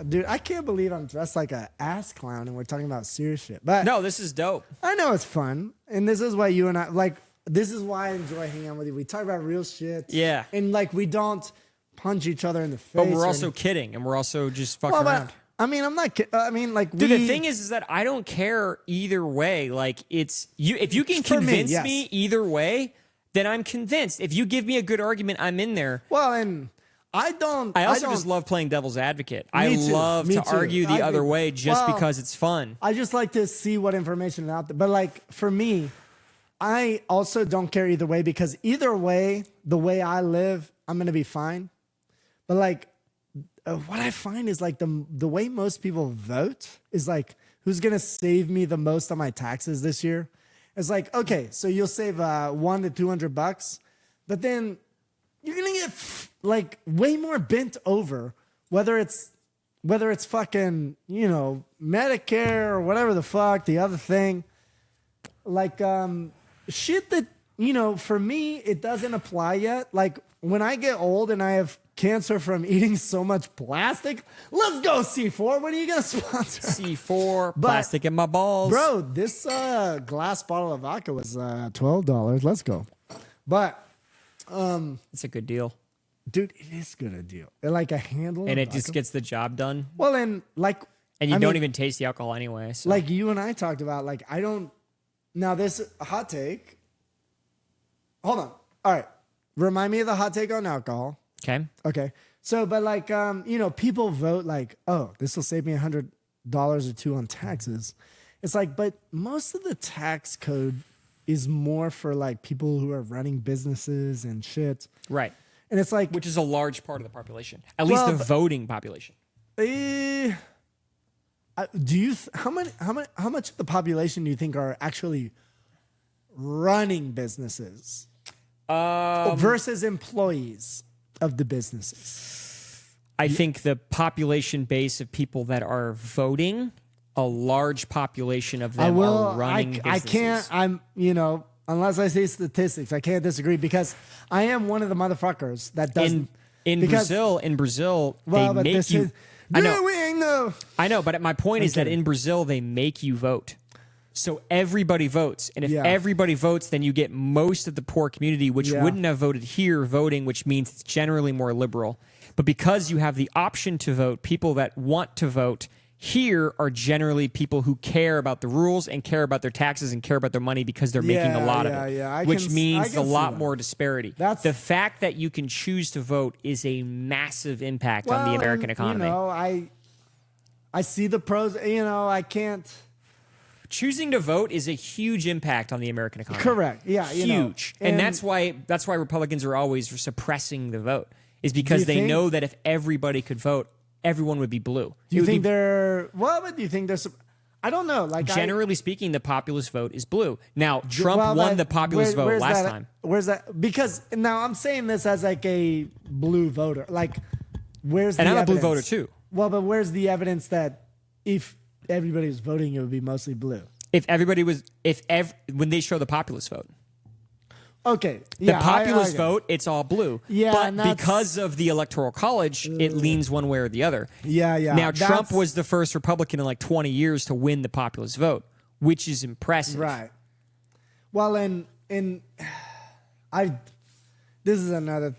dude, I can't believe I'm dressed like an ass clown and we're talking about serious shit. But No, this is dope. I know it's fun. And this is why you and I like this is why I enjoy hanging out with you. We talk about real shit. Yeah. And like we don't punch each other in the face. But we're also kidding, and we're also just fucking around. I mean, I'm not kidding. I mean, like, Dude, the thing is that I don't care either way. Like, it's you. If you can convince me either way, then I'm convinced. If you give me a good argument, I'm in there. Well, and I don't. I also just love playing devil's advocate. I Me too. love Me to too. argue the other way just because it's fun. I just like to see what information is out there. But like for me, I also don't care either way because either way, the way I live, I'm gonna be fine. But like, what I find is like the way most people vote is like who's gonna save me the most on my taxes this year. It's like, okay, so you'll save $100 to $200, but then you're gonna get like way more bent over, whether it's fucking, you know, Medicare or whatever the fuck, the other thing. Like shit that, you know, for me, it doesn't apply yet. Like when I get old and I have cancer from eating so much plastic, let's go C4. When are you gonna sponsor? C4, plastic in my balls. Bro, this glass bottle of vodka was $12. Let's go. But it's a good deal. Dude, it is good a deal. Like a handle. And it just gets the job done. Well, and like and you don't even taste the alcohol anyway. So. Like you and I talked about, like I don't now this hot take. Hold on. All right. Remind me of the hot take on alcohol. Okay. Okay. So, but like, you know, people vote like, oh, this will save me $100 or two on taxes. It's like, but most of the tax code is more for like people who are running businesses and shit. Right. And it's like, which is a large part of the population, at least the voting population. Do you how much of the population do you think are actually running businesses versus employees of the businesses? I think the population base of people that are voting, a large population of them are running businesses. I can't, you know, unless I say statistics, I can't disagree because I am one of the motherfuckers that does. In Brazil, they make you. I know, but my point is that in Brazil, they make you vote. So everybody votes. And if everybody votes, then you get most of the poor community, which wouldn't have voted here, voting, which means it's generally more liberal. But because you have the option to vote, people that want to vote here are generally people who care about the rules and care about their taxes and care about their money because they're making a lot of it, which means a lot more disparity. The fact that you can choose to vote is a massive impact on the American economy. You know, I see the pros. You know, I can't. Choosing to vote is a huge impact on the American economy. Correct. Yeah, huge. You know, and that's why Republicans are always suppressing the vote, is because they know that if everybody could vote, everyone would be blue. Do you think but do you think there's I don't know. Like generally speaking, the populist vote is blue. Now, Trump won the populist vote last time. Where's that? Because now I'm saying this as like a blue voter. Like, where's the evidence? And I'm a blue voter too. Well, but where's the evidence that if everybody was voting, it would be mostly blue? When they show the populist vote. Okay. The populist vote, it's all blue. Yeah, but because of the Electoral College, it leans one way or the other. Yeah. Now, Trump was the first Republican in like 20 years to win the populist vote, which is impressive. Right. Well, and this is another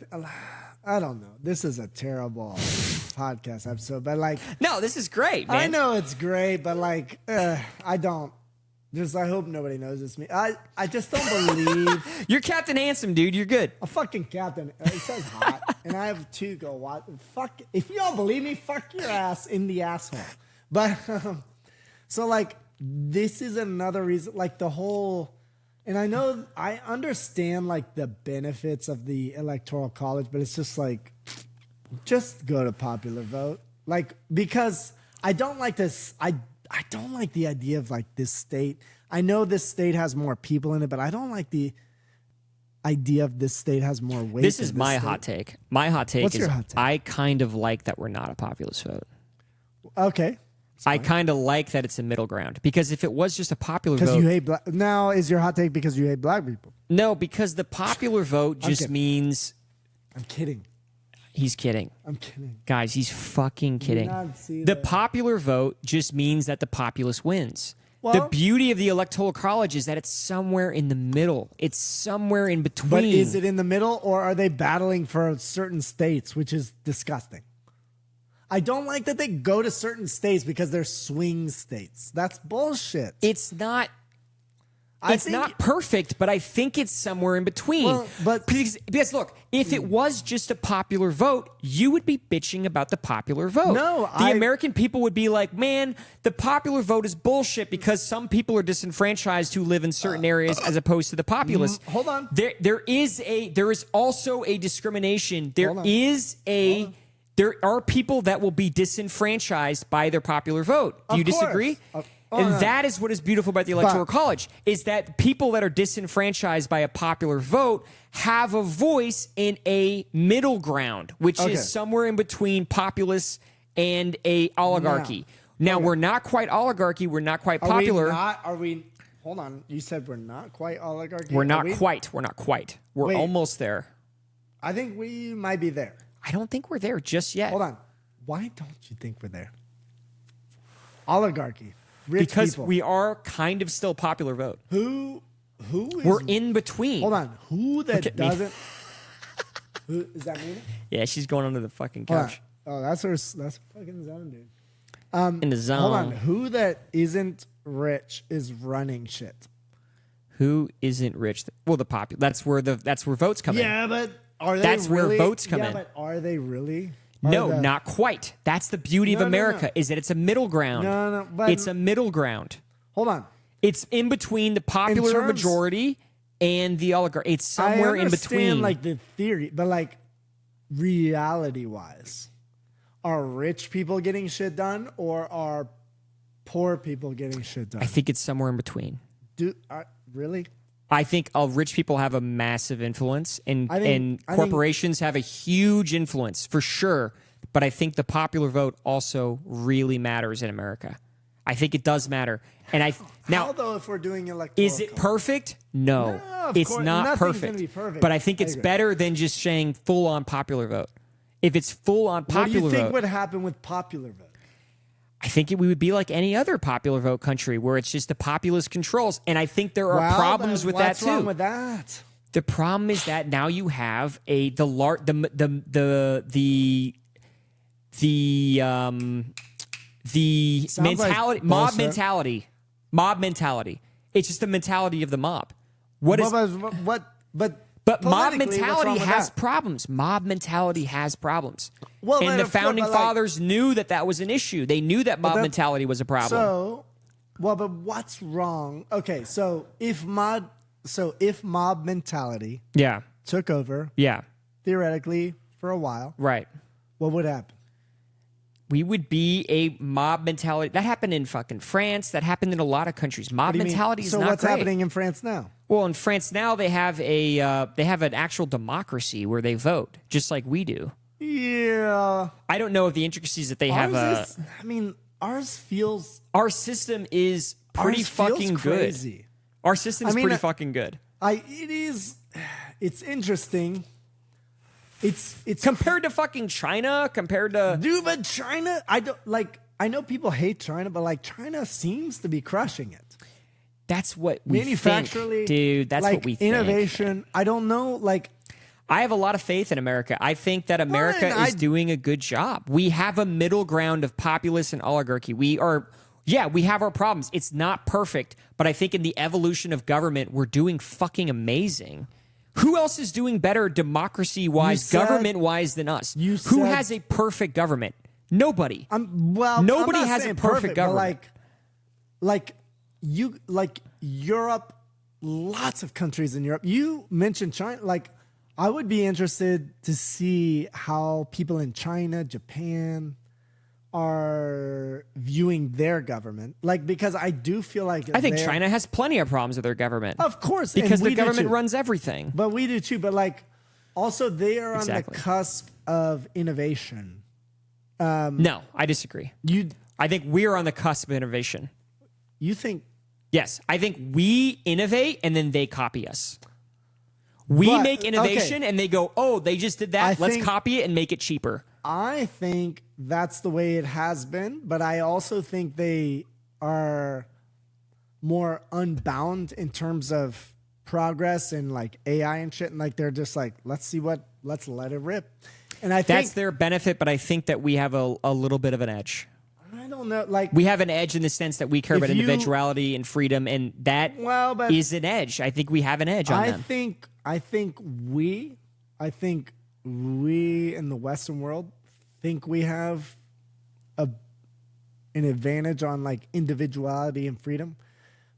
I don't know. This is a terrible podcast episode, but like... No, this is great, man. I know it's great, but like, I don't... I hope nobody knows it's me. I just don't believe... You're Captain Handsome, dude. You're good. A fucking captain. It says hot. And I have two go watch. Fuck. If you don't believe me, fuck your ass in the asshole. But, so like, this is another reason, like the whole... And I understand like the benefits of the Electoral College, but it's just like, just go to popular vote. Like, because I don't like this. I I don't like the idea of like this state. I know this state has more people in it, but I don't like the idea of this state has more weight. This is my hot take. My hot take What's is your hot take? I kind of like that we're not a populist vote. Okay. I kind of like that it's a middle ground, because if it was just a popular Because vote, you hate black. Now is your hot take because you hate black people? no, because the popular vote just kidding. means I'm kidding. he's kidding. I'm kidding. Guys, he's fucking kidding. not see The that? popular vote just means that the populace wins. The Well- beauty of the electoral college is that it's somewhere in the middle. It's somewhere in between. But is it in the middle, or are they battling for certain states, which is disgusting? I don't like that they go to certain states because they're swing states. That's bullshit. It's not. I It's think- not perfect, but I think it's somewhere in between. Well, but- because look, if it was just a popular vote, you would be bitching about the popular vote. No, the American people would be like, "Man, the popular vote is bullshit because some people are disenfranchised who live in certain areas as opposed to the populace." Hold on. There is also a discrimination. Hold on. There are people that will be disenfranchised by their popular vote. Do you Of course. disagree? No. That is what is beautiful about the Electoral College, is that people that are disenfranchised by a popular vote have a voice in a middle ground, which Okay. is somewhere in between populace and a oligarchy. Now, we're not quite oligarchy. We're not quite popular. Are we? Hold on. You said we're not quite oligarchy. We're Are not we? quite. We're not quite. We're Wait. almost there. I think we might be there. I don't think we're there just yet. Hold on. Why don't you think we're there? Oligarchy. Rich Because people. we are kind of still popular vote. Who is? We're in between. Hold on. Who that Look at me. doesn't? Who is that? Mina? Yeah, she's going under the fucking Hold on. couch. Oh, that's her. That's fucking zone, dude. In the zone. Hold on. Who that isn't rich is running shit. Who isn't rich? Well, the popular. That's where votes come in. Yeah, but are they? That's where really? votes come yeah, in. but are they really? No, not quite. That's the beauty of No, no, America, no. is that it's a middle ground. No, but It's a middle ground. hold on. It's in between the popular terms- majority and the oligarchy. It's I somewhere in understand, between. like the theory, but like reality-wise, are rich people getting shit done, or are poor people getting shit done? I think it's somewhere in between. Really? I think rich people have a massive influence, and I think- corporations have a huge influence for sure. But I think the popular vote also really matters in America. I think it does matter. And How though if we're doing electoral? is it perfect? No, No, of it's course, not nothing's perfect. gonna be perfect. But I think I it's agree. better than just saying full on popular vote. If it's full on What do popular you think vote, would happen with popular vote? I think we would be like any other popular vote country where it's just the populace controls. And I think there are Well, problems then with that what's wrong too. with that? The problem is that now you have the Sounds like mentality, bullshit. mob mentality. It's just the but mob politically, what's mentality wrong with has that? problems. Mob mentality has problems. Well, and then, the of course, founding but, like- fathers knew that was an issue. They knew that mob that- mentality was a problem. So, but what's wrong? Okay, so if mob mentality yeah, took over yeah, theoretically for a while, right. what would happen? We would be a mob mentality. That happened in fucking France. That happened in a lot of countries. Mob What do you mean? mentality is so not what's great. happening in France now? Well, in France now they have an actual democracy where they vote, just like we do. Yeah, I don't know of the intricacies that they have. Ours feels Our system is pretty ours feels fucking good. crazy. Our system is I mean, pretty fucking good It's interesting. It's compared to fucking China. Compared to dude, but China, I don't like. I know people hate China, but like China seems to be crushing it. that's what we Manufacturally, think, dude. That's like, what we think. innovation. I don't know, like. I have a lot of faith in America. I think that America and is doing a good job. We have a middle ground of populace and oligarchy. We have our problems. It's not perfect, but I think in the evolution of government, we're doing fucking amazing. Who else is doing better democracy-wise, government-wise than us? Who has a perfect government? Nobody. Nobody I'm not has a saying perfect government. But like Europe, lots of countries in Europe. You mentioned China. Like, I would be interested to see how people in China, Japan, are viewing their government. Like, because I do feel like I think China has plenty of problems with their government. Of course. Because and the government runs everything. But we do too. But like, also they are on the cusp of innovation. No, I disagree. I think we're on the cusp of innovation. You think? Yes. I think we innovate and then they copy us. We make innovation and they go, oh, they just did that. Let's copy it and make it cheaper. I think that's the way it has been, but I also think they are more unbound in terms of progress and like AI and shit. And like, they're just like, let's let it rip. And I think that's their benefit, but I think that we have a little bit of an edge. I don't know. Like, we have an edge in the sense that we care about individuality and freedom, and that is an edge. I think we have an edge on them. I think we in the Western world think we have an advantage on like individuality and freedom.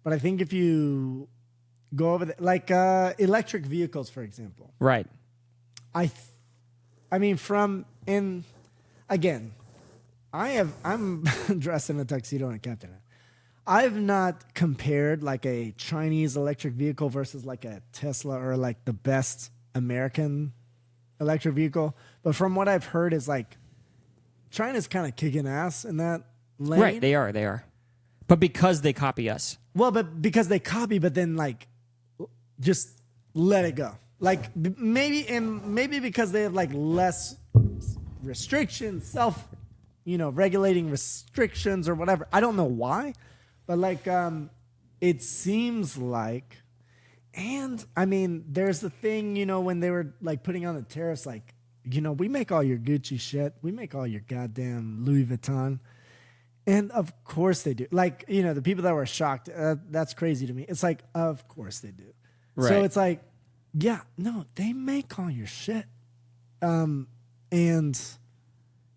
But I think if you go over like electric vehicles, for example, right? I mean, I'm dressed in a tuxedo and a captain. I've not compared like a Chinese electric vehicle versus like a Tesla or like the best American electric vehicle. But from what I've heard is like China's kind of kicking ass in that lane. Right, they are. But because they copy us. Well, but because they copy, but then like just let it go. Like maybe because they have like less restrictions, regulating restrictions or whatever. I don't know why. But like, it seems like, and I mean, there's the thing, when they were like putting on the tariffs, like, we make all your Gucci shit. We make all your goddamn Louis Vuitton. And of course they do. Like, the people that were shocked, that's crazy to me. It's like, of course they do. Right. So it's like, yeah, no, they make all your shit. And,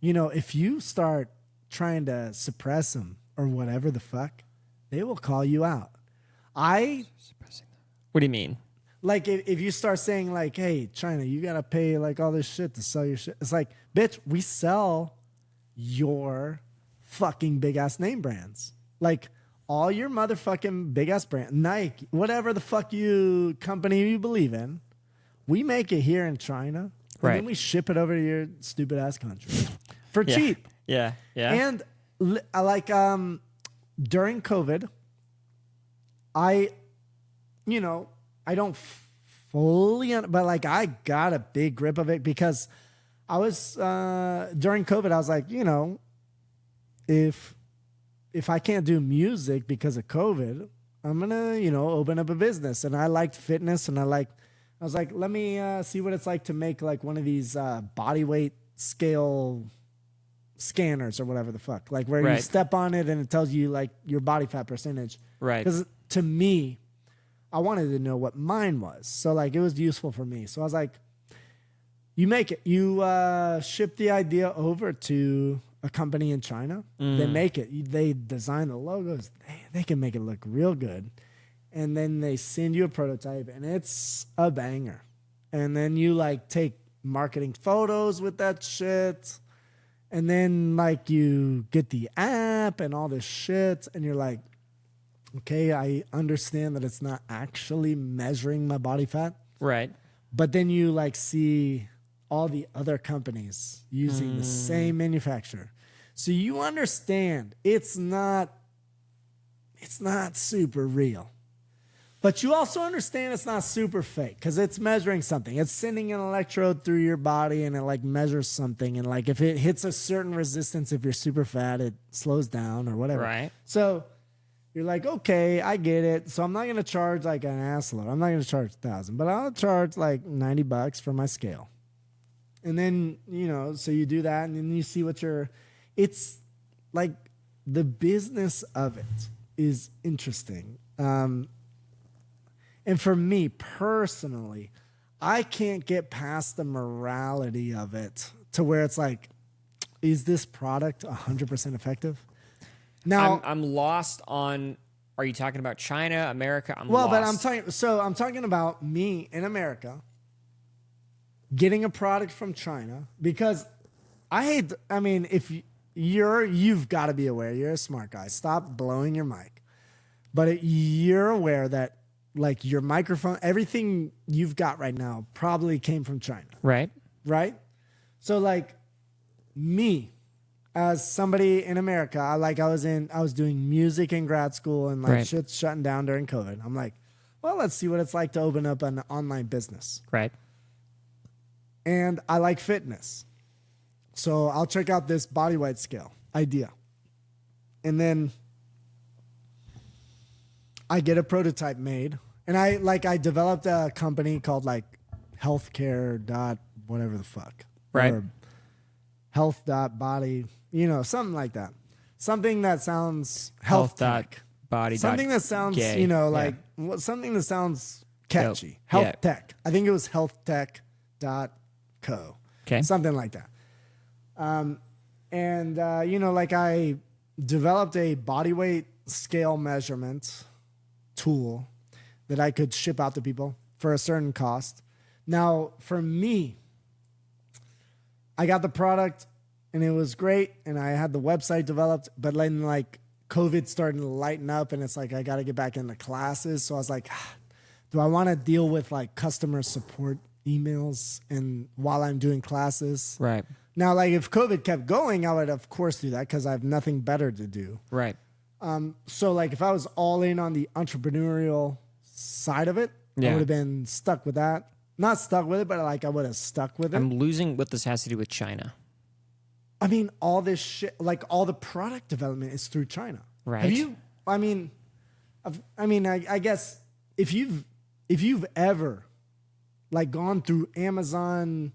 if you start trying to suppress them or whatever the fuck, they will call you out. What do you mean? Like if you start saying like, hey, China, you got to pay like all this shit to sell your shit. It's like, bitch, we sell your fucking big ass name brands. Like all your motherfucking big ass brand, Nike, whatever the fuck company you believe in, we make it here in China. And then we ship it over to your stupid ass country for cheap. Yeah. And like, during COVID, I don't fully, but like I got a big grip of it because I was, during COVID, I was like, if I can't do music because of COVID, I'm going to, open up a business. And I liked fitness and I was like, let me see what it's like to make like one of these body weight scale scanners or whatever the fuck, like where you step on it and it tells you like your body fat percentage. Right. Because to me, I wanted to know what mine was. So like it was useful for me. So I was like, you make it. You ship the idea over to a company in China. They make it. They design the logos. They can make it look real good. And then they send you a prototype and it's a banger. And then you like take marketing photos with that shit. And then like you get the app and all this shit. And you're like, okay, I understand that it's not actually measuring my body fat. Right. But then you like see all the other companies using the same manufacturer. So you understand it's not super real. But you also understand it's not super fake because it's measuring something. It's sending an electrode through your body and it like measures something. And like if it hits a certain resistance, if you're super fat, it slows down or whatever. Right. So you're like, okay, I get it. So I'm not going to charge like an assload. I'm not going to charge $1,000, but I'll charge like $90 for my scale. And then, so you do that and then you see it's like the business of it is interesting. And for me personally, I can't get past the morality of it to where it's like, is this product 100% effective? Now I'm lost on. Are you talking about China, America? I'm talking about me in America getting a product from China because if you've got to be aware. You're a smart guy. Stop blowing your mic. But you're aware that like your microphone, everything you've got right now probably came from China. Right. Right? So like me as somebody in America, I was doing music in grad school and like Right. shit's shutting down during COVID. I'm like, well, let's see what it's like to open up an online business. Right. And I like fitness. So I'll check out this body weight scale idea. And then I get a prototype made. And I developed a company called like healthcare dot whatever the fuck. Right. Or health dot body, something like that. Something that sounds health tech. Body. Something that sounds, gay. something that sounds catchy. Dope. Health Yeah. tech. I think it was healthtech.co. Okay. Something like that. I developed a body weight scale measurement tool that I could ship out to people for a certain cost. Now, for me, I got the product and it was great and I had the website developed, but then like COVID started to lighten up and it's like I got to get back into classes. So I was like, do I want to deal with like customer support emails and while I'm doing classes? Right. Now, like if COVID kept going, I would of course do that because I have nothing better to do. Right. So like if I was all in on the entrepreneurial side of it, I would have been stuck with that. Not stuck with it, but like I would have stuck with it. I'm losing what this has to do with China. I mean, all this shit, like all the product development is through China. Right. Have you? I guess if you've ever like gone through Amazon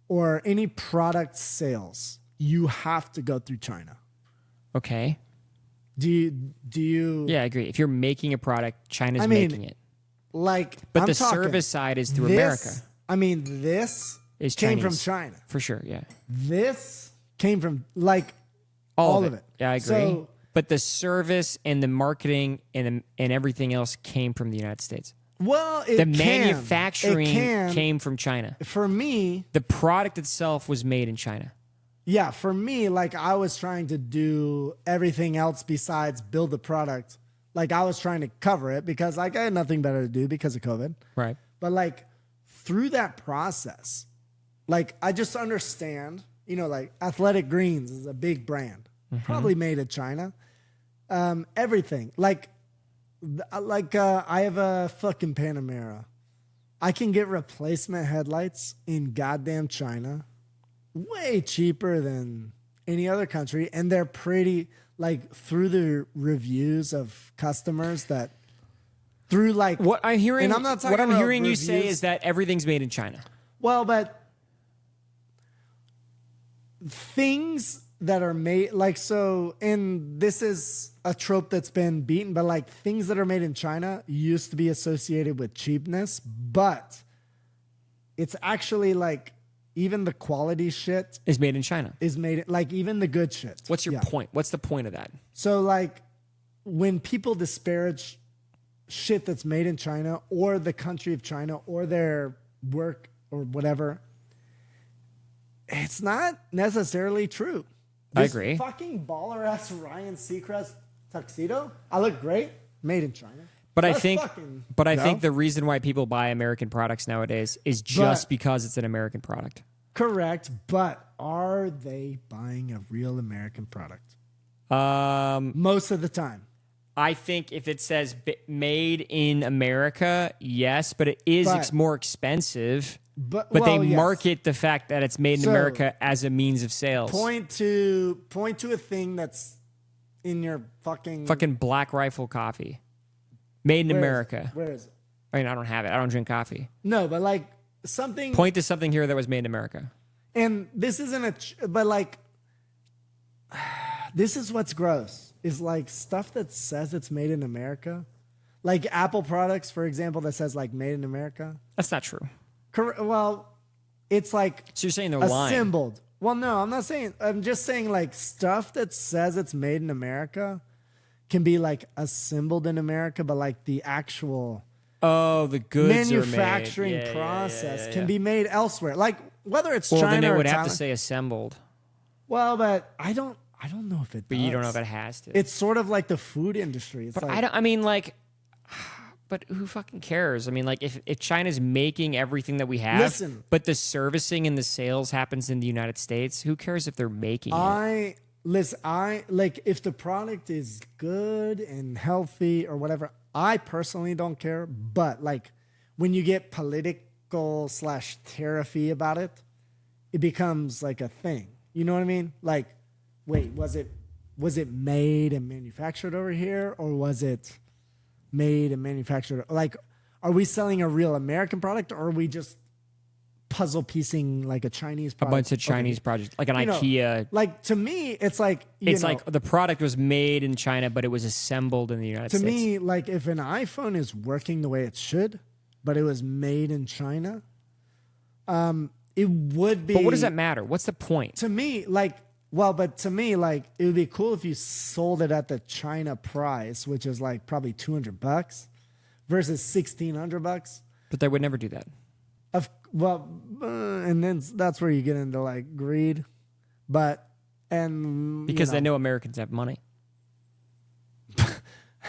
or any product sales, you have to go through China. Okay. Do you? Yeah, I agree. If you're making a product, China's making it. Like, But I'm the talking, service side is through this, America. This Is came from Chinese. China. For sure, yeah. This came from like All of it. Yeah, I agree. So, but the service and the marketing and everything else came from the United States. well, The manufacturing came from China. For me, The product itself was made in China. yeah, for me, like I was trying to do everything else besides build the product. Like I was trying to cover it because like I had nothing better to do because of COVID. Right. But like through that process, like I just understand, like Athletic Greens is a big brand, probably made in China. Everything like I have a fucking Panamera. I can get replacement headlights in goddamn China way cheaper than any other country. And they're pretty like through the reviews of customers that through like What I'm hearing, and I'm not talking what I'm about hearing you say reviews. is that everything's made in China. Well, but things that are made like so, and this is a trope that's been beaten, but like things that are made in China used to be associated with cheapness, but it's actually like even the quality shit Is made in China. is made like even the good shit. What's your Yeah. point? What's the point of that? So like when people disparage shit that's made in China or the country of China or their work or whatever, it's not necessarily true. I This agree. Fucking baller ass Ryan Seacrest tuxedo. I look great. Made in China. But I Let's think, fucking but I go. think the reason why people buy American products nowadays is just because it's an American product. Correct, but are they buying a real American product? Most of the time. I think if it says made in America, yes, but it is But- more expensive. But But well, they yes. market the fact that it's made in So, America as a means of sales. Point to a thing that's in your fucking Black Rifle coffee, made in where is it? America. Where is it? I mean, I don't have it. I don't drink coffee. No, but like something. Point to something here that was made in America. And this isn't but like, this is what's gross. Is like stuff that says it's made in America, like Apple products, for example, that says like made in America. That's not true. Well, it's like So you're saying they're lying. assembled. Well, no, I'm not saying. I'm just saying like stuff that says it's made in America can be like assembled in America, but like the actual Oh, the goods manufacturing are made. process can be made elsewhere. Like whether it's Well, China then they or would have Thailand. to say assembled. Well, but I don't know if it But does. you don't know if it has to. It's sort of like the food industry. It's But like, I don't. I mean, like, but who fucking cares? I mean, like, if China's making everything that we have, Listen. but the servicing and the sales happens in the United States, who cares if they're making it? I like if the product is good and healthy or whatever. I personally don't care, but like when you get political / tariffy about it, it becomes like a thing. You know what I mean? Like, wait, was it made and manufactured over here, or was it made and manufactured? Like, are we selling a real American product, or are we just puzzle piecing like a Chinese A product? bunch of Chinese projects, like an You know, IKEA. like to me, it's like Like the product was made in China, but it was assembled in the United to States. me, like if an iPhone is working the way it should, but it was made in China, it would be. But what does that matter? What's the point? To me, like, well, but to me, like, it would be cool if you sold it at the China price, which is like probably $200 versus $1,600. But they would never do that. And then that's where you get into like greed, because They know Americans have money.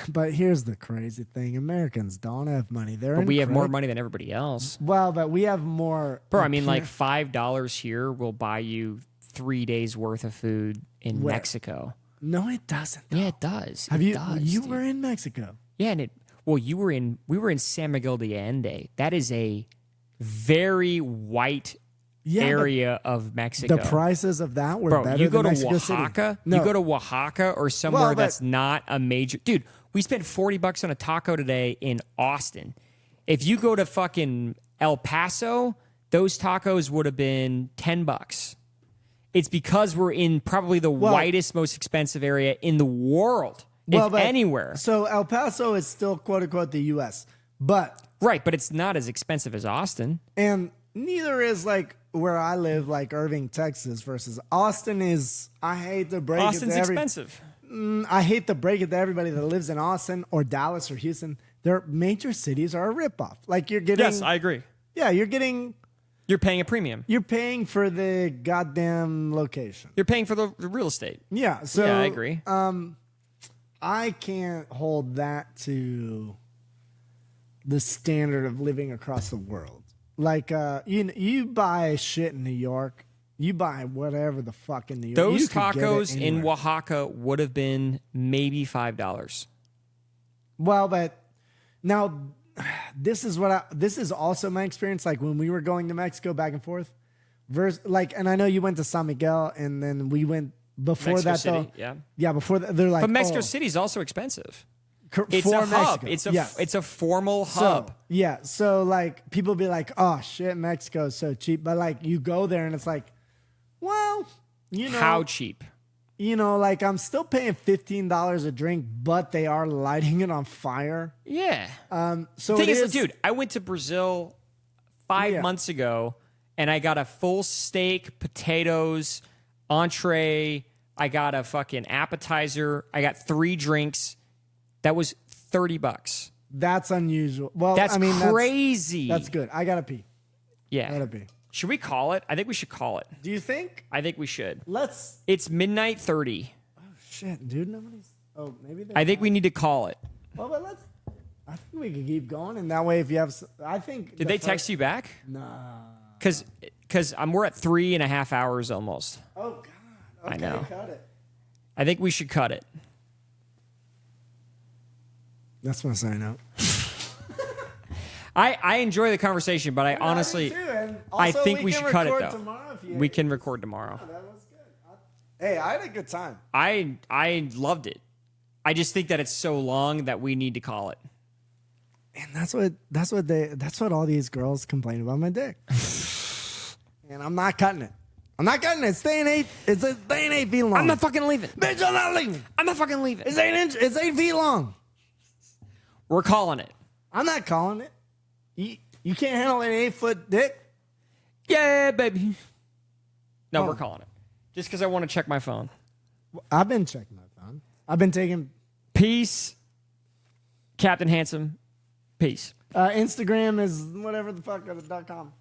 But here's the crazy thing: Americans don't have money. But we have more money than everybody else. Well, but we have more. Bro, I mean, like $5 here will buy you 3 days worth of food in Mexico. No, it doesn't. Yeah, it does. Have It you? does, You dude. were in Mexico. Yeah, and we were in San Miguel de Allende. That is a very white area of Mexico. The prices of that were Bro, better you go than to Mexico Oaxaca, City. No. you go to Oaxaca or somewhere Well, but- that's not a major. Dude, we spent $40 on a taco today in Austin. If you go to fucking El Paso, those tacos would have been $10. It's because we're in probably the whitest, most expensive area in the world, if anywhere. So El Paso is still quote unquote the U.S., but Right, but it's not as expensive as Austin. and neither is like where I live, like Irving, Texas, versus Austin is. I hate to break Austin's it to expensive. I hate to break it to everybody that lives in Austin or Dallas or Houston. Their major cities are a ripoff. Like you're getting. Yes, I agree. Yeah, you're getting. You're paying a premium. You're paying for the goddamn location. You're paying for the real estate. Yeah. So Yeah, I agree. I can't hold that to the standard of living across the world. Like you buy shit in New York, you buy whatever the fuck in New York. Those You could get it tacos in anywhere. Oaxaca would have been maybe $5. Well, but now this is also my experience. Like when we were going to Mexico back and forth, and I know you went to San Miguel, and then we went before Mexico that City, though. yeah. Yeah, before that, they're like, But Mexico City is also expensive. It's for a hub. Mexico. It's a formal hub. So like people be like, oh shit, Mexico is so cheap. But like you go there and it's like, well, you know, How cheap? like I'm still paying $15 a drink, but they are lighting it on fire. Yeah. So The thing it is, dude, I went to Brazil 5 months ago and I got a full steak, potatoes, entree. I got a fucking appetizer. I got 3 drinks. That was $30. That's unusual. Well, That's I mean, crazy. That's good. I gotta pee. Yeah. I gotta pee. Should we call it? I think we should call it. Do you think? I think we should. Let's. It's midnight 30. Shit, dude. Nobody's. Oh, maybe. I think we need to call it. Well, but let's. I think we could keep going, and that way, if you have, I think. Did they text you back? Nah. Because we're at 3.5 hours almost. Oh God. Okay, I know. Cut it. I think we should cut it. That's my sign out. I enjoy the conversation, but I honestly, I think we should cut it though. We can record tomorrow. That was good. Hey, I had a good time. I loved it. I just think that it's so long that we need to call it. And that's what all these girls complain about my dick. And I'm not cutting it. I'm not cutting it. It's staying 8 feet long. I'm not fucking leaving. Bitch, I'm not leaving. I'm not fucking leaving. It's 8 feet long. We're calling it. I'm not calling it. You can't handle an 8-foot dick. Yeah, baby. No, we're calling it. Just because I want to check my phone. I've been checking my phone. I've been taking Peace, Captain Handsome. Peace. Instagram is whatever the fuck .com.